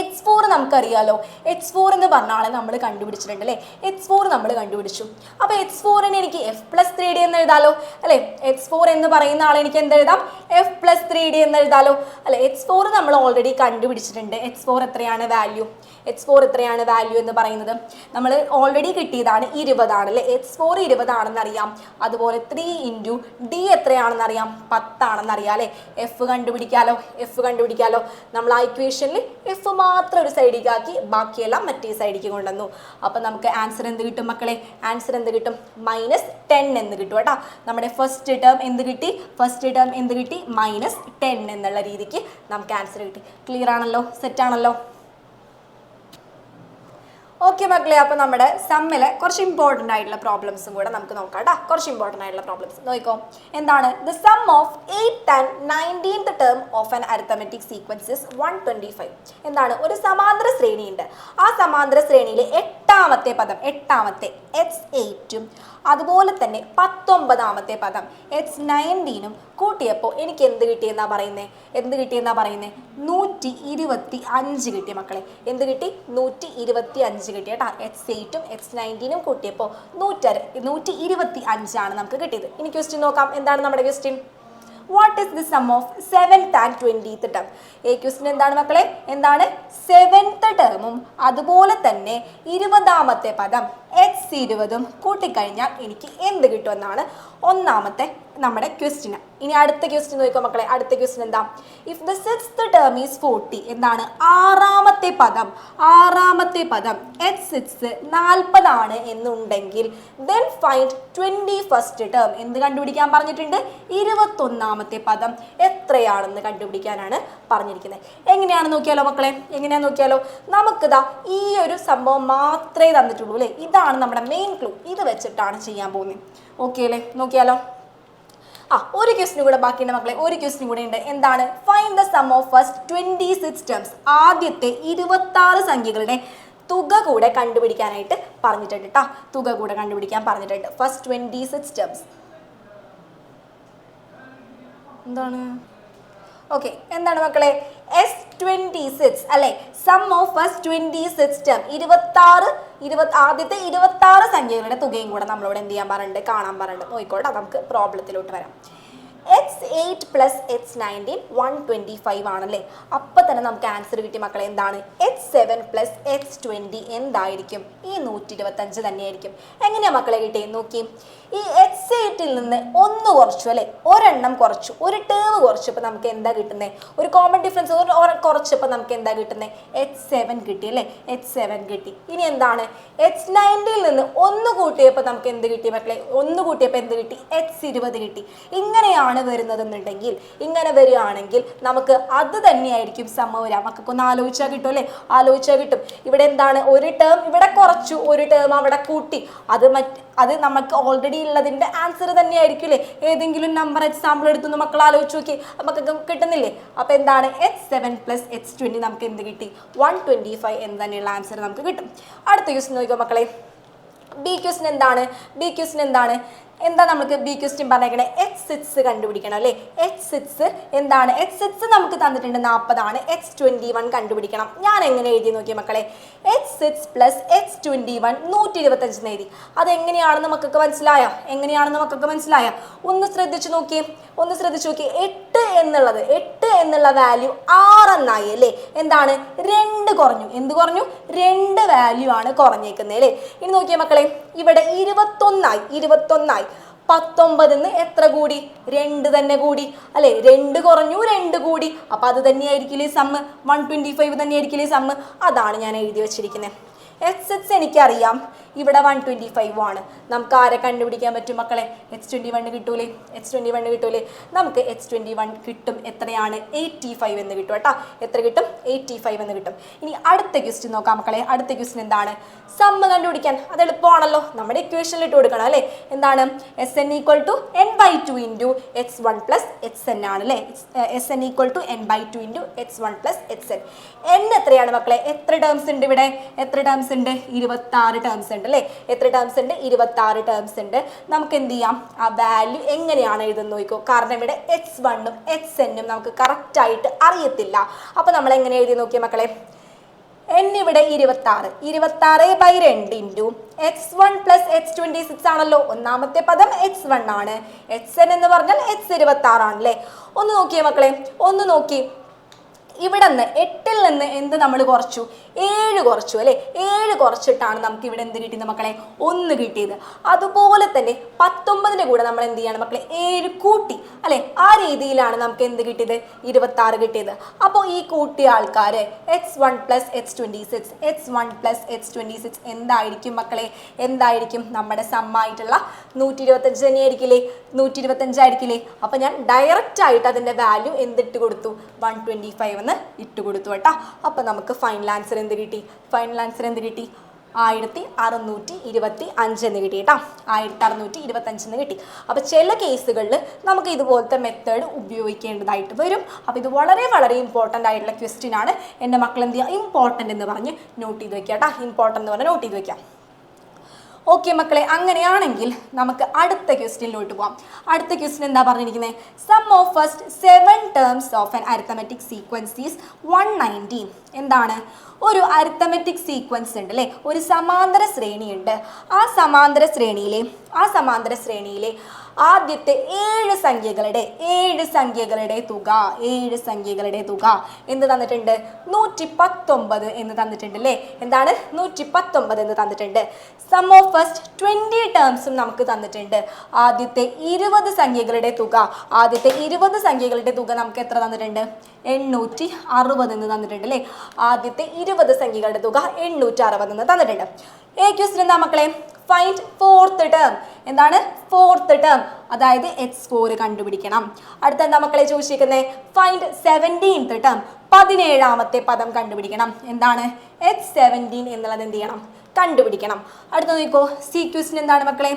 h4 നമുക്കറിയാലോ. h4 എന്ന് പറഞ്ഞാൽ നമ്മൾ കണ്ടുപിടിച്ചിട്ടുണ്ട് അല്ലേ? h4 നമ്മൾ കണ്ടുപിടിച്ചു. അപ്പോൾ h4ന് എനിക്ക് f+3d എന്ന് എഴുതാലോ അല്ലേ? h4 എന്ന് പറയുന്ന ആളെ എനിക്ക് എന്ത് എഴുതാം? f+3d എന്ന് എഴുതാലോ അല്ലേ? h4 നമ്മൾ ഓൾറെഡി കണ്ടുപിടിച്ചിട്ടുണ്ട്. h4 എത്രയാണ് വാല്യൂ? എന്ന് പറയുന്നത് നമ്മൾ ഓൾറെഡി കിട്ടിയതാണ്, 20 ആണല്ലേ? h4 20 ആണെന്ന് അറിയാം. അതുപോലെ 3 ഇൻറ്റു d എത്രയാണെന്ന് അറിയാം? 10 ആണെന്ന് അറിയാം അല്ലേ? f കണ്ടുപിടിക്കാലോ. നമ്മൾ ആ ഇക്വേഷനിൽ f മാത്രം ഒരു സൈഡിലേക്ക് ആക്കി ബാക്കിയെല്ലാം മറ്റേ സൈഡിലേക്ക് കൊണ്ടുവന്നു. അപ്പം നമുക്ക് ആൻസർ എന്ത് കിട്ടും മക്കളെ? ആൻസർ എന്ത് കിട്ടും? -10 എന്ന് കിട്ടും കേട്ടോ. നമ്മുടെ ഫസ്റ്റ് ടേം എന്ത് കിട്ടി? -10 എന്നുള്ള രീതിക്ക് നമുക്ക് ആൻസർ കിട്ടി. ക്ലിയർ ആണല്ലോ? സെറ്റ് ആണല്ലോ? ഓക്കെ മക്കളെ, അപ്പോൾ നമ്മുടെ സമ്മിലെ കുറച്ച് ഇമ്പോർട്ടൻ്റ് ആയിട്ടുള്ള പ്രോബ്ലംസും കൂടെ നമുക്ക് നോക്കാം കേട്ടോ. കുറച്ച് ഇമ്പോർട്ടൻ്റ് ആയിട്ടുള്ള പ്രോബ്ലംസ് നോക്കിക്കോ. എന്താണ്? The sum of 8th and 19th term of an arithmetic sequence is 125. എന്താണ്? ഒരു സമാന്തര ശ്രേണിയുണ്ട്. ആ സമാന്തര ശ്രേണിയിലെ 8ാമത്തെ പദം x8ഉം അതുപോലെ തന്നെ 19ാമത്തെ പദം x19ഉം കൂട്ടിയപ്പോൾ എനിക്ക് എന്ത് കിട്ടിയെന്നാ പറയുന്നത്? 125 കിട്ടി മക്കളെ. എന്ത് കിട്ടി? 125 കിട്ടി കേട്ടോ. x8ഉം x19ഉം കൂട്ടിയപ്പോൾ 125 ആണ് നമുക്ക് കിട്ടിയത്. ഇനി ക്വസ്റ്റ്യൻ നോക്കാം. എന്താണ് നമ്മുടെ question? What is the sum of 7th and 20th term? ഈ ക്വസ്റ്റ്യൻ എന്താണ് മക്കളെ? എന്താണ്? 7th ടേമും അതുപോലെ തന്നെ 20ാമത്തെ പദം x20ഉം കൂട്ടിക്കഴിഞ്ഞാൽ എനിക്ക് എന്ത് കിട്ടുമെന്നാണ് ഒന്നാമത്തെ നമ്മുടെ ക്വസ്റ്റ്യൻ. ഇനി അടുത്ത ക്വസ്റ്റ്യൻ നോക്കിക്കോ മക്കളെ. അടുത്ത ക്വസ്റ്റ്യൻ എന്താ? If the 6th term is 40, എന്താണ്? ആറാമത്തെ പദം x6 40 ആണ് എന്നുണ്ടെങ്കിൽ then find 21st ടേം. എന്ത് കണ്ടുപിടിക്കാൻ പറഞ്ഞിട്ടുണ്ട്? 21ാമത്തെ പദം എത്രയാണെന്ന് കണ്ടുപിടിക്കാനാണ് പറഞ്ഞിരിക്കുന്നത്. എങ്ങനെയാണ് നോക്കിയാലോ മക്കളെ? നമുക്കിതാ ഈ ഒരു സംഭവം മാത്രമേ തന്നിട്ടുള്ളൂ അല്ലേ? ഇതാണ് നമ്മുടെ മെയിൻ ക്ലൂ. ഇത് വെച്ചിട്ടാണ് ചെയ്യാൻ പോകുന്നത്. ഓക്കെ അല്ലേ? നോക്കിയാലോ. ഒരു ക്വസ്റ്റ്യൻ കൂടെ ബാക്കിയുണ്ട് മക്കളെ. ഒരു ക്വസ്റ്റ്യൻ കൂടെ ഉണ്ട്. എന്താണ്? Find the sum of first 26 terms. ആദ്യത്തെ 26 സംഖ്യകളുടെ തുക കൂടെ കണ്ടുപിടിക്കാനായിട്ട് പറഞ്ഞിട്ടുണ്ട് കേട്ടോ. തുക കൂടെ കണ്ടുപിടിക്കാൻ പറഞ്ഞിട്ടുണ്ട്. ഫസ്റ്റ് 26 ടേംസ് എന്താണ്? ഓക്കെ, എന്താണ് മക്കളെ? 26 അല്ലെ, സം ഓഫ് ഫസ്റ്റ് 26 ടേം, ആദ്യത്തെ 26 സംഖ്യകളുടെ തുകയും കൂടെ നമ്മളോട് എന്ത് ചെയ്യാൻ പറഞ്ഞിട്ടുണ്ട്, കാണാൻ പറഞ്ഞിട്ടുണ്ട്. നോക്കിക്കോട്ടെ, നമുക്ക് പ്രോബ്ലത്തിലോട്ട് വരാം. x8 പ്ലസ് x19 125 ആണല്ലേ. അപ്പം തന്നെ നമുക്ക് ആൻസർ കിട്ടി മക്കളെ. എന്താണ്? x7 പ്ലസ് x20 എന്തായിരിക്കും? ഈ 125 തന്നെയായിരിക്കും. എങ്ങനെയാ മക്കളെ കിട്ടി നോക്കി. ഈ x8ൽ നിന്ന് ഒന്ന് കുറച്ചു അല്ലെ, ഒരെണ്ണം കുറച്ചു, ഒരു ടേം കുറച്ചപ്പോൾ നമുക്ക് എന്താ കിട്ടുന്നത്? ഒരു കോമൺ ഡിഫറൻസ് കുറച്ചപ്പോൾ നമുക്ക് എന്താ കിട്ടുന്നത്? x7 കിട്ടി അല്ലേ, x7 കിട്ടി. ഇനി എന്താണ്? x19ൽ നിന്ന് ഒന്ന് കൂട്ടിയപ്പോൾ നമുക്ക് എന്ത് കിട്ടി മക്കളെ? ഒന്ന് കൂട്ടിയപ്പോൾ എന്ത് കിട്ടി? x20 കിട്ടി. ഇങ്ങനെയാണ് വരുന്നതെന്നുണ്ടെങ്കിൽ, ഇങ്ങനെ വരികയാണെങ്കിൽ നമുക്ക് അത് തന്നെയായിരിക്കും സമ വരാം. മക്കൾക്കൊന്ന് ആലോചിച്ചാൽ കിട്ടും അല്ലേ, ആലോചിച്ചാൽ കിട്ടും. ഇവിടെ എന്താണ്? ഒരു ടേം ഇവിടെ കുറച്ചു, ഒരു ടേം അവിടെ കൂട്ടി, അത് നമുക്ക് ഓൾറെഡി ഉള്ളതിന്റെ ആൻസർ തന്നെയായിരിക്കും അല്ലേ. ഏതെങ്കിലും നമ്പർ എക്സാമ്പിൾ എടുത്തു മക്കൾ ആലോചിച്ച് നോക്കി, നമുക്ക് കിട്ടുന്നില്ലേ? അപ്പൊ എന്താണ്? x7 പ്ലസ് x20 നമുക്ക് എന്ത് കിട്ടി? 125 എന്ന് തന്നെയുള്ള ആൻസർ നമുക്ക് കിട്ടും. അടുത്ത ക്വസ്റ്റ്യൻ നോക്കിക്കോ മക്കളെ. ബി ക്വസ്റ്റ്യൻ എന്താണ്? എന്താ നമുക്ക് ബി ക്വസ്റ്റ്യൻ പറഞ്ഞേക്കണേ? x6 കണ്ടുപിടിക്കണം അല്ലേ. x6 എന്താണ്? x6 നമുക്ക് തന്നിട്ടുണ്ട് 40 ആണ്. x21 കണ്ടുപിടിക്കണം. ഞാൻ എങ്ങനെ എഴുതി നോക്കിയ മക്കളെ? x6 പ്ലസ് x21 125 എഴുതി. അതെങ്ങനെയാണെന്ന് മക്കൾക്ക് മനസ്സിലായ? ഒന്ന് ശ്രദ്ധിച്ചു നോക്കി. 8 എന്നുള്ള വാല്യൂ 6 എന്നായി അല്ലേ. എന്താണ്? 2 കുറഞ്ഞു. എന്ത് കുറഞ്ഞു? 2 വാല്യൂ ആണ് കുറഞ്ഞേക്കുന്നത് അല്ലേ. ഇനി നോക്കിയ മക്കളെ, ഇവിടെ 21 ആയി. 19 എത്ര കൂടി? 2 തന്നെ കൂടി അല്ലെ. 2 കുറഞ്ഞു, 2 കൂടി. അപ്പൊ അത് തന്നെയായിരിക്കില്ലേ സമ്മ്? 125 തന്നെയായിരിക്കില്ലേ സമ്മ്? അതാണ് ഞാൻ എഴുതി വെച്ചിരിക്കുന്നത്. x6 എനിക്കറിയാം, ഇവിടെ 125 ആണ്. നമുക്ക് ആരെ കണ്ടുപിടിക്കാൻ പറ്റും മക്കളെ? x21 കിട്ടൂലേ? നമുക്ക് x21 കിട്ടും. എത്രയാണ്? 85 എന്ന് കിട്ടും കേട്ടോ. എത്ര കിട്ടും? 85 എന്ന് കിട്ടും. ഇനി അടുത്ത ക്വസ്റ്റ്യൻ നോക്കാം മക്കളെ. അടുത്ത ക്വസ്റ്റ്യൻ എന്താണ്? സമ്മ് കണ്ടുപിടിക്കാൻ. അത് എളുപ്പമാണല്ലോ, നമ്മുടെ ഇക്വേഷനിൽ ഇട്ട് കൊടുക്കണം അല്ലേ. എന്താണ്? Sn = n/2 into x1 plus xn ആണ് അല്ലേ. Sn = n/2 into x1 plus xn. n എത്രയാണ് മക്കളെ? എത്ര ടേംസ് ഉണ്ട് ഇവിടെ? 26 ടേംസ് ഉണ്ട് അല്ലേ. എത്ര ടേംസ് ഉണ്ട്? 26 ടേംസ് ഉണ്ട്. നമുക്ക് എന്ത് ചെയ്യാം? ആ വാല്യൂ എങ്ങനെയാണ് എഴുതുന്നത് നോക്കോ. കാരണം ഇവിടെ x1ഉം xnഉം നമുക്ക് കറക്റ്റ് ആയിട്ട് അറിയത്തില്ല. അപ്പൊ നമ്മൾ എങ്ങനെ എഴുതി നോക്കിയ മക്കളെ? n ഇവിടെ 26/2 ഇൻറ്റു x1 പ്ലസ് x26 ആണല്ലോ. ഒന്നാമത്തെ പദം x1 ആണ്. xn എന്ന് പറഞ്ഞാൽ x26 ആണല്ലേ. ഒന്ന് നോക്കിയേ മക്കളെ, ഇവിടെ നിന്ന് 8ൽ നിന്ന് എന്ത് നമ്മൾ കുറച്ചു? 7 കുറച്ചു അല്ലേ. 7 കുറച്ചിട്ടാണ് നമുക്ക് ഇവിടെ എന്ത് കിട്ടിയത് മക്കളെ? 1 കിട്ടിയത്. അതുപോലെ തന്നെ 19ന്റെ കൂടെ നമ്മൾ എന്ത് ചെയ്യണം മക്കളെ? 7 കൂട്ടി അല്ലെ. ആ രീതിയിലാണ് നമുക്ക് എന്ത് കിട്ടിയത്? 26 കിട്ടിയത്. അപ്പോൾ ഈ കൂട്ടിയ ആൾക്കാര് x1 പ്ലസ് x26 എന്തായിരിക്കും മക്കളെ? എന്തായിരിക്കും? നമ്മുടെ സമ്മായിട്ടുള്ള 125 തന്നെയായിരിക്കില്ലേ? 125 ആയിരിക്കില്ലേ? അപ്പൊ ഞാൻ ഡയറക്റ്റ് ആയിട്ട് അതിന്റെ വാല്യൂ എന്തിട്ട് കൊടുത്തു? 125 എന്ന് ഇട്ട് കൊടുത്തു കേട്ടോ. അപ്പൊ നമുക്ക് ഫൈനൽ ആൻസർ എന്ത് കിട്ടി? 1625 എന്ന് കിട്ടി കേട്ടോ. 1625 എന്ന് കിട്ടി. അപ്പോൾ ചില കേസുകളിൽ നമുക്ക് ഇതുപോലത്തെ മെത്തേഡ് ഉപയോഗിക്കേണ്ടതായിട്ട് വരും. അപ്പോൾ ഇത് വളരെ വളരെ ഇമ്പോർട്ടൻ്റ് ആയിട്ടുള്ള ക്വസ്റ്റ്യൻ ആണ്. എൻ്റെ മക്കൾ എന്ത് ചെയ്യുക? ഇമ്പോർട്ടൻ്റ് എന്ന് പറഞ്ഞ് നോട്ട് ചെയ്ത് വെക്കുക കേട്ടോ. ഇമ്പോർട്ടൻ്റ് എന്ന് പറഞ്ഞ് നോട്ട് ചെയ്ത് വെക്കാം. ഓക്കെ മക്കളെ, അങ്ങനെയാണെങ്കിൽ നമുക്ക് അടുത്ത ക്വസ്റ്റ്യനിലോട്ട് പോവാം. അടുത്ത ക്വസ്റ്റ്യൻ എന്താ പറഞ്ഞിരിക്കുന്നത്? Sum of first 7 terms of an arithmetic sequence is 119. എന്താണ്? ഒരു അരിത്തമെറ്റിക് സീക്വൻസ് ഉണ്ട് അല്ലേ, ഒരു സമാന്തര ശ്രേണിയുണ്ട്. ആ സമാന്തര ശ്രേണിയിലെ ആദ്യത്തെ 7 സംഖ്യകളുടെ തുക എന്ത് തന്നിട്ടുണ്ട്? 119 എന്ന് തന്നിട്ടുണ്ട് അല്ലേ. എന്താണ്? 119 എന്ന് തന്നിട്ടുണ്ട്. സം ഓഫ് ഫസ്റ്റ് 20 ടേംസും നമുക്ക് തന്നിട്ടുണ്ട്. ആദ്യത്തെ 20 സംഖ്യകളുടെ തുക നമുക്ക് എത്ര തന്നിട്ടുണ്ട്? 860 എന്ന് തന്നിട്ടുണ്ട് അല്ലേ. ആദ്യത്തെ 20 സംഖ്യകളുടെ തുക 860 എന്ന് തന്നിട്ടുണ്ട്. A ക്വസ്റ്റ്യൻ എന്താ മക്കളെ? Find fourth term. എന്താണ്? ഫോർത്ത് ടേം, അതായത് x4 കണ്ടുപിടിക്കണം. അടുത്ത എന്താ മക്കളെ ചോദിച്ചിരിക്കുന്നത്? ഫൈൻഡ് 17th ടേം, 17ാമത്തെ പദം കണ്ടുപിടിക്കണം. എന്താണ്? x17 എന്നുള്ളത് എന്ത് ചെയ്യണം? കണ്ടുപിടിക്കണം. അടുത്ത നോക്കോ, സി ക്വസ്റ്റ്യൻ എന്താണ് മക്കളെ?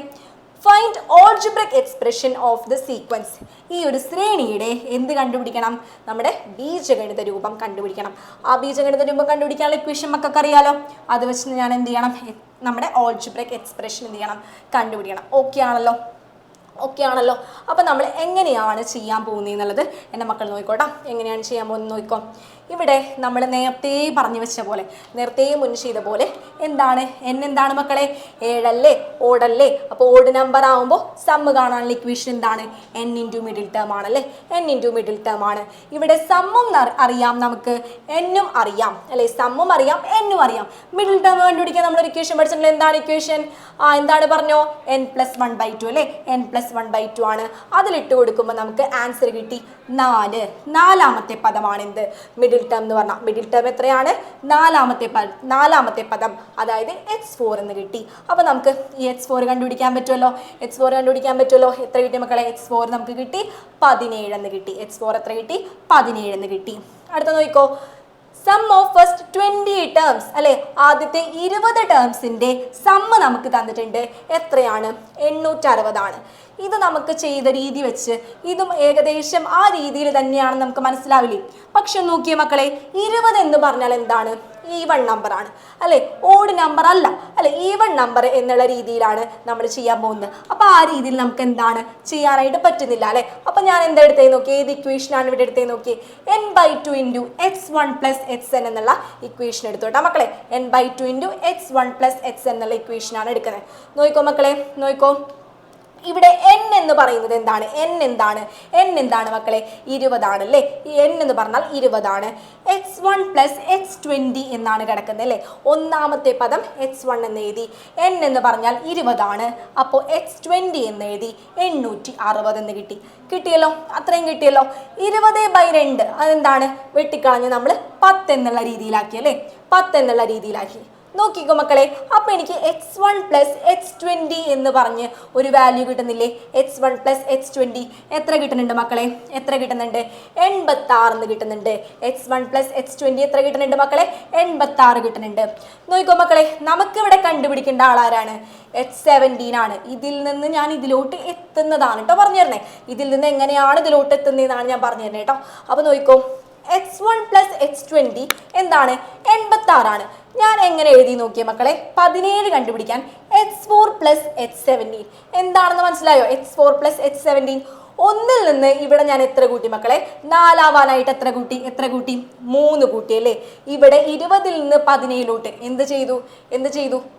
Find algebraic expression of the sequence. ഈ ഒരു ശ്രേണിയുടെ എന്ത് കണ്ടുപിടിക്കണം? നമ്മുടെ ബീജഗണിത രൂപം കണ്ടുപിടിക്കണം. ആ ബീജഗണിത രൂപം കണ്ടുപിടിക്കാനുള്ള ഇക്വേഷൻ മക്കൾക്ക് അറിയാലോ. അത് വെച്ച് ഞാൻ എന്ത് ചെയ്യണം? നമ്മുടെ ഓൾജിബ്രിക് എക്സ്പ്രഷൻ എന്ത് ചെയ്യണം? കണ്ടുപിടിക്കണം. ഓക്കെ ആണല്ലോ. അപ്പം നമ്മൾ എങ്ങനെയാണ് ചെയ്യാൻ പോകുന്നത് എന്നുള്ളത് എൻ്റെ മക്കൾ നോക്കിക്കോട്ടെ. എങ്ങനെയാണ് ചെയ്യാൻ പോകുന്നത് നോക്കിക്കോ. ഇവിടെ നമ്മൾ നേരത്തെ പറഞ്ഞു വെച്ച പോലെ, നേരത്തെ മുൻ ചെയ്ത പോലെ എന്താണ് n എന്താണ് മക്കളെ? 7 അല്ലേ, ഓടല്ലേ? അപ്പോൾ ഓഡ് നമ്പർ ആവുമ്പോൾ സമ്മ് കാണാനുള്ള ഇക്വേഷൻ എന്താണ്? n ഇൻറ്റു മിഡിൽ ടേം ആണല്ലേ, n ഇൻറ്റു മിഡിൽ ടേം ആണ്. ഇവിടെ സമ്മും അറിയാം നമുക്ക്, എന്നും അറിയാം അല്ലേ, സമ്മും അറിയാം എന്നും അറിയാം. മിഡിൽ ടേം കണ്ടുപിടിക്കാൻ നമ്മളൊരു ഇക്വേഷൻ പഠിച്ചിട്ടുണ്ട്. എന്താണ് ഇക്വേഷൻ? എന്താണ് പറഞ്ഞോ? n+1/2 അല്ലേ, n+1/2 ആണ്. അതിലിട്ട് കൊടുക്കുമ്പോൾ നമുക്ക് ആൻസർ കിട്ടി 4. നാലാമത്തെ പദമാണ് എന്ത്? മിഡിൽ ടേം എന്ന് പറഞ്ഞാൽ. മിഡിൽ ടേം എത്രയാണ്? നാലാമത്തെ പദം, അതായത് x4 എന്ന് കിട്ടി. അപ്പോൾ നമുക്ക് ഈ x4 കണ്ടുപിടിക്കാൻ പറ്റുമല്ലോ. എത്ര കിട്ടി മക്കളെ? x4 നമുക്ക് കിട്ടി 17 എന്ന് കിട്ടി. x4 എത്ര കിട്ടി? 17 എന്ന് കിട്ടി. അടുത്ത നോക്കിക്കോ, സം ഓഫ് ഫസ്റ്റ് 20 ടേംസ് അല്ലെ, ആദ്യത്തെ 20 ടേംസിന്റെ സമ്മ് നമുക്ക് തന്നിട്ടുണ്ട്. എത്രയാണ്? 860 ആണ്. ഇത് നമുക്ക് ചെയ്ത രീതി വെച്ച് ഇതും ഏകദേശം ആ രീതിയിൽ തന്നെയാണ് നമുക്ക് മനസ്സിലാവില്ലേ. പക്ഷെ നോക്കിയേ മക്കളെ, 20 എന്ന് പറഞ്ഞാൽ എന്താണ്? ഈവൺ നമ്പർ ആണ് അല്ലെ, ഓഡ് നമ്പർ അല്ല അല്ലെ, ഈവൺ നമ്പർ എന്നുള്ള രീതിയിലാണ് നമ്മൾ ചെയ്യാൻ പോകുന്നത്. അപ്പൊ ആ രീതിയിൽ നമുക്ക് എന്താണ് ചെയ്യാനായിട്ട് പറ്റുന്നില്ല അല്ലെ. അപ്പൊ ഞാൻ എന്താ എടുത്തേ നോക്കി? ഏത് ഇക്വേഷനാണ് ഇവിടെ എടുത്തേ നോക്കി? n/2 into x1 plus xn എന്നുള്ള ഇക്വേഷൻ എടുത്തോട്ടാ മക്കളെ. n/2 into x1 plus xn എന്നുള്ള ഇക്വേഷനാണ് എടുക്കുന്നത്. നോക്കിക്കോ മക്കളെ, നോക്കിക്കോ, ഇവിടെ n എന്ന് പറയുന്നത് എന്താണ്? n എന്താണ് മക്കളെ? 20 ആണല്ലേ. ഈ n എന്ന് പറഞ്ഞാൽ 20 ആണ്. x1 പ്ലസ് x20 എന്നാണ് കിടക്കുന്നത് അല്ലേ. ഒന്നാമത്തെ പദം x1 എന്ന് എഴുതി, n എന്ന് പറഞ്ഞാൽ 20 ആണ്. അപ്പോൾ x20 എന്ന് എഴുതി 860 എന്ന് കിട്ടിയല്ലോ. അത്രയും കിട്ടിയല്ലോ. 20/2 അതെന്താണ്? വെട്ടിക്കളഞ്ഞ് നമ്മൾ 10 എന്നുള്ള രീതിയിലാക്കി അല്ലേ, 10 എന്നുള്ള രീതിയിലാക്കി. നോക്കിക്കോ മക്കളെ, അപ്പൊ എനിക്ക് x1 പ്ലസ് x20 എന്ന് പറഞ്ഞ് ഒരു വാല്യൂ കിട്ടുന്നില്ലേ? x1 പ്ലസ് x20 എത്ര കിട്ടുന്നുണ്ട് മക്കളെ? എത്ര കിട്ടുന്നുണ്ട്? 86 എന്ന് കിട്ടുന്നുണ്ട്. x1 പ്ലസ് x20 എത്ര കിട്ടുന്നുണ്ട് മക്കളെ? 86 കിട്ടുന്നുണ്ട്. നോക്കിക്കോ മക്കളെ, നമുക്കിവിടെ കണ്ടുപിടിക്കേണ്ട ആളാരാണ്? x17 ആണ്. ഇതിൽ നിന്ന് ഞാൻ ഇതിലോട്ട് എത്തുന്നതാണ് കേട്ടോ പറഞ്ഞു തരണേ. ഇതിൽ നിന്ന് എങ്ങനെയാണ് ഇതിലോട്ട് എത്തുന്നതെന്നാണ് ഞാൻ പറഞ്ഞു തരണേ കേട്ടോ. അപ്പൊ നോക്കിക്കോ, x1 പ്ലസ് x20 എന്താണ്? 86 ആണ്. ഞാൻ എങ്ങനെ എഴുതി നോക്കിയ മക്കളെ? 17 കണ്ടുപിടിക്കാൻ x4 പ്ലസ് x17 എന്താണെന്ന് മനസ്സിലായോ? x4 പ്ലസ് x17 ഒന്നിൽ നിന്ന് ഇവിടെ ഞാൻ എത്ര കൂട്ടി മക്കളെ? 4 ആവാനായിട്ട് എത്ര കൂട്ടി? 3 കൂട്ടി അല്ലേ. ഇവിടെ 20 നിന്ന് 17ലോട്ട് എന്ത് ചെയ്തു?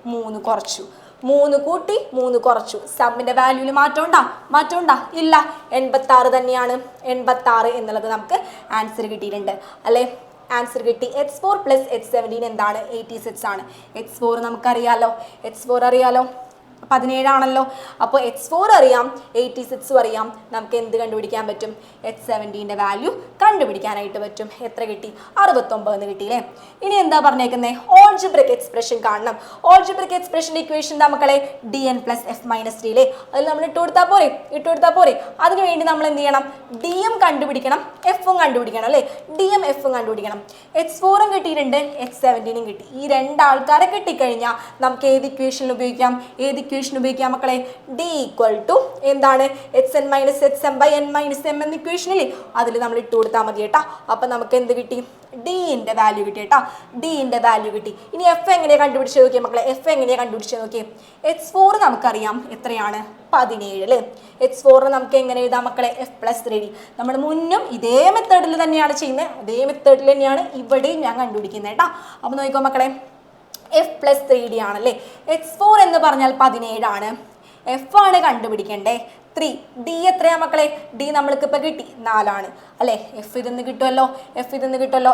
3 കുറച്ചു. 3 കൂട്ടി 3 കുറച്ചു. സമ്മിന്റെ വാല്യൂല് മാറ്റമുണ്ടാ? ഇല്ല. 86 തന്നെയാണ്. 86 എന്നുള്ളത് നമുക്ക് ആൻസർ കിട്ടിയിട്ടുണ്ട് അല്ലേ. ആൻസർ കിട്ടി. x4 പ്ലസ് x17 എന്താണ്? 86 ആണ്. x4 നമുക്കറിയാലോ, x4 അറിയാലോ, 17 ആണല്ലോ. അപ്പോൾ x4 അറിയാം, 86 അറിയാം. നമുക്ക് എന്ത് കണ്ടുപിടിക്കാൻ പറ്റും? x17ന്റെ വാല്യൂ കണ്ടുപിടിക്കാനായിട്ട് പറ്റും. എത്ര കിട്ടി? 69 എന്ന് കിട്ടിയില്ലേ. ഇനി എന്താ പറഞ്ഞേക്കുന്നത്? ഓൾജിബ്രിക് എക്സ്പ്രഷൻ കാണണം. ഓൾജിബ്രിക് എക്സ്പ്രഷൻ ഇക്വേഷൻ എന്താ മക്കളെ? dn പ്ലസ് f മൈനസ് 3 അല്ലേ. അതിൽ നമ്മൾ ഇട്ട് കൊടുത്താൽ പോരെ. അതിനുവേണ്ടി നമ്മൾ എന്ത് ചെയ്യണം? dm കണ്ടുപിടിക്കണം, എഫും കണ്ടുപിടിക്കണം അല്ലേ. dm എഫും കണ്ടുപിടിക്കണം. x4ഉം കിട്ടിയിട്ടുണ്ട്, x17ഉം കിട്ടി. ഈ രണ്ടാൾക്കാരെ കിട്ടിക്കഴിഞ്ഞാൽ നമുക്ക് ഏത് ഇക്വേഷനിൽ ഉപയോഗിക്കാം? ഉപയോഗിക്കാം മക്കളെ? d ഈക്വൽ ടു എന്താണ്? xn minus xm by n minus m എന്ന ഇക്വേഷനില്ലേ, അതിൽ നമ്മൾ ഇട്ട് കൊടുത്താൽ മതി കേട്ടാ. അപ്പൊ നമുക്ക് എന്ത് കിട്ടി? ഡിന്റെ വാല്യൂ കിട്ടി കേട്ടാ. ഡിന്റെ വാല്യൂ കിട്ടി. ഇനി എഫ് എങ്ങനെയാ കണ്ടുപിടിച്ച് നോക്കിയേ മക്കളെ? എഫ് എങ്ങനെയാ കണ്ടുപിടിച്ച് നോക്കിയേ? x4 നമുക്കറിയാം എത്രയാണ്? 17 അല്ലേ. x4 നമുക്ക് എങ്ങനെ എഴുതാം മക്കളെ? F plus 3d. നമ്മൾ മുന്നും ഇതേ മെത്തേഡിൽ തന്നെയാണ് ചെയ്യുന്നത്, അതേ മെത്തേഡിൽ തന്നെയാണ് ഇവിടെയും ഞാൻ കണ്ടുപിടിക്കുന്നത് കേട്ടാ. അപ്പൊ നോക്കിക്കോ മക്കളെ, എഫ് പ്ലസ് 3d ആണല്ലേ. x4 എന്ന് പറഞ്ഞാൽ 17 ആണ്. എഫ് ആണ് കണ്ടുപിടിക്കണ്ടേ. 3 ഡി എത്രയാ മക്കളെ? ഡി നമ്മൾക്ക് ഇപ്പൊ കിട്ടി 4 ആണ് അല്ലേ. എഫ് ഇതെന്ന് കിട്ടുമല്ലോ,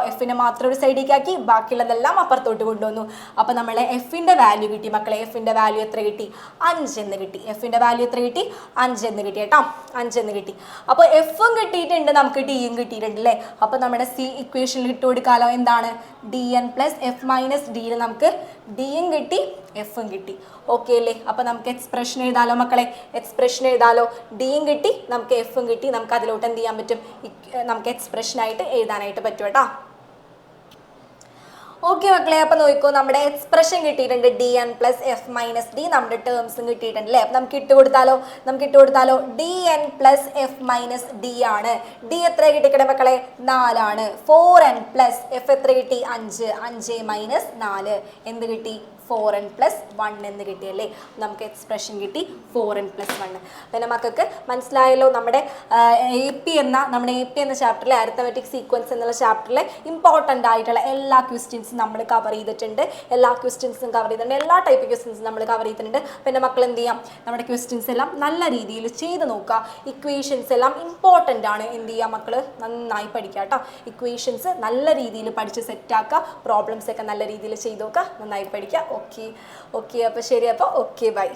എഫിനെ മാത്രം ഒരു സൈഡിലേക്ക് ആക്കി ബാക്കിയുള്ളതെല്ലാം അപ്പുറത്തോട്ട് കൊണ്ടുവന്നു. അപ്പൊ നമ്മളെ എഫിന്റെ വാല്യൂ കിട്ടി മക്കളെ. എഫിന്റെ വാല്യൂ എത്ര കിട്ടി? 5 എന്ന് കിട്ടി. എഫിന്റെ വാല്യൂ എത്ര കിട്ടി? 5 എന്ന് കിട്ടി കേട്ടോ. 5 എന്ന് കിട്ടി. അപ്പോൾ എഫും കിട്ടിയിട്ടുണ്ട്, നമുക്ക് ഡിയും കിട്ടിയിട്ടുണ്ട് അല്ലേ. അപ്പൊ നമ്മുടെ സി ഇക്വേഷനിൽ ഇട്ട് കൊടുക്കാലോ. എന്താണ്? D N plus F minus ഡിയിൽ നമുക്ക് ഡിയും കിട്ടി, എഫും കിട്ടി. ഓക്കെ അല്ലേ. അപ്പൊ നമുക്ക് എക്സ്പ്രഷൻ എഴുതാലോ മക്കളെ. എക്സ്പ്രഷൻ എഴുതാലോ. ഡിയും കിട്ടി, നമുക്ക് എഫും കിട്ടി. നമുക്ക് അതിലോട്ട് എന്ത് ചെയ്യാൻ പറ്റും? നമുക്ക് എക്സ്പ്രഷനായിട്ട് എഴുതാനായിട്ട് പറ്റും കേട്ടോ. ഓക്കെ മക്കളെ, അപ്പൊ നോക്കൂ, നമ്മുടെ എക്സ്പ്രഷൻ കിട്ടിയിട്ടുണ്ട്. D N plus F minus D. നമ്മുടെ ടേംസും കിട്ടിയിട്ടുണ്ട് അല്ലേ. നമുക്ക് ഇട്ട് കൊടുത്താലോ. D N plus F minus D ആണ്. ഡി എത്ര കിട്ടിക്കട്ടെ മക്കളെ? 4 ആണ്. 4n പ്ലസ് എഫ് എത്ര കിട്ടി? 5. 5 മൈനസ് 4 എന്ത് കിട്ടി? 4n+1 എന്ന് കിട്ടിയല്ലേ. നമുക്ക് എക്സ്പ്രഷൻ കിട്ടി 4n+1. പിന്നെ മക്കൾക്ക് മനസ്സിലായല്ലോ നമ്മുടെ AP എന്ന ചാപ്റ്ററിലെ അരിത്തമെറ്റിക് സീക്വൻസ് എന്നുള്ള ചാപ്റ്ററിലെ ഇമ്പോർട്ടൻ്റ് ആയിട്ടുള്ള എല്ലാ ക്വസ്റ്റ്യൻസും നമ്മൾ കവർ ചെയ്തിട്ടുണ്ട്. എല്ലാ ടൈപ്പ് ക്വസ്റ്റ്യൻസും നമ്മൾ കവർ ചെയ്തിട്ടുണ്ട്. പിന്നെ മക്കൾ എന്ത് ചെയ്യാം, നമ്മുടെ ക്വസ്റ്റ്യൻസ് എല്ലാം നല്ല രീതിയിൽ ചെയ്ത് നോക്കുക. ഇക്വേഷൻസ് എല്ലാം ഇമ്പോർട്ടൻ്റ് ആണ്. എന്ത് ചെയ്യുക മക്കൾ, നന്നായി പഠിക്കുക കേട്ടോ. ഇക്വേഷൻസ് നല്ല രീതിയിൽ പഠിച്ച് സെറ്റാക്കുക. പ്രോബ്ലംസ് ഒക്കെ നല്ല രീതിയിൽ ചെയ്ത് നോക്കുക. നന്നായി പഠിക്കുക. ഓക്കെ അപ്പോൾ ശരി. അപ്പോൾ ഓക്കെ ബൈ.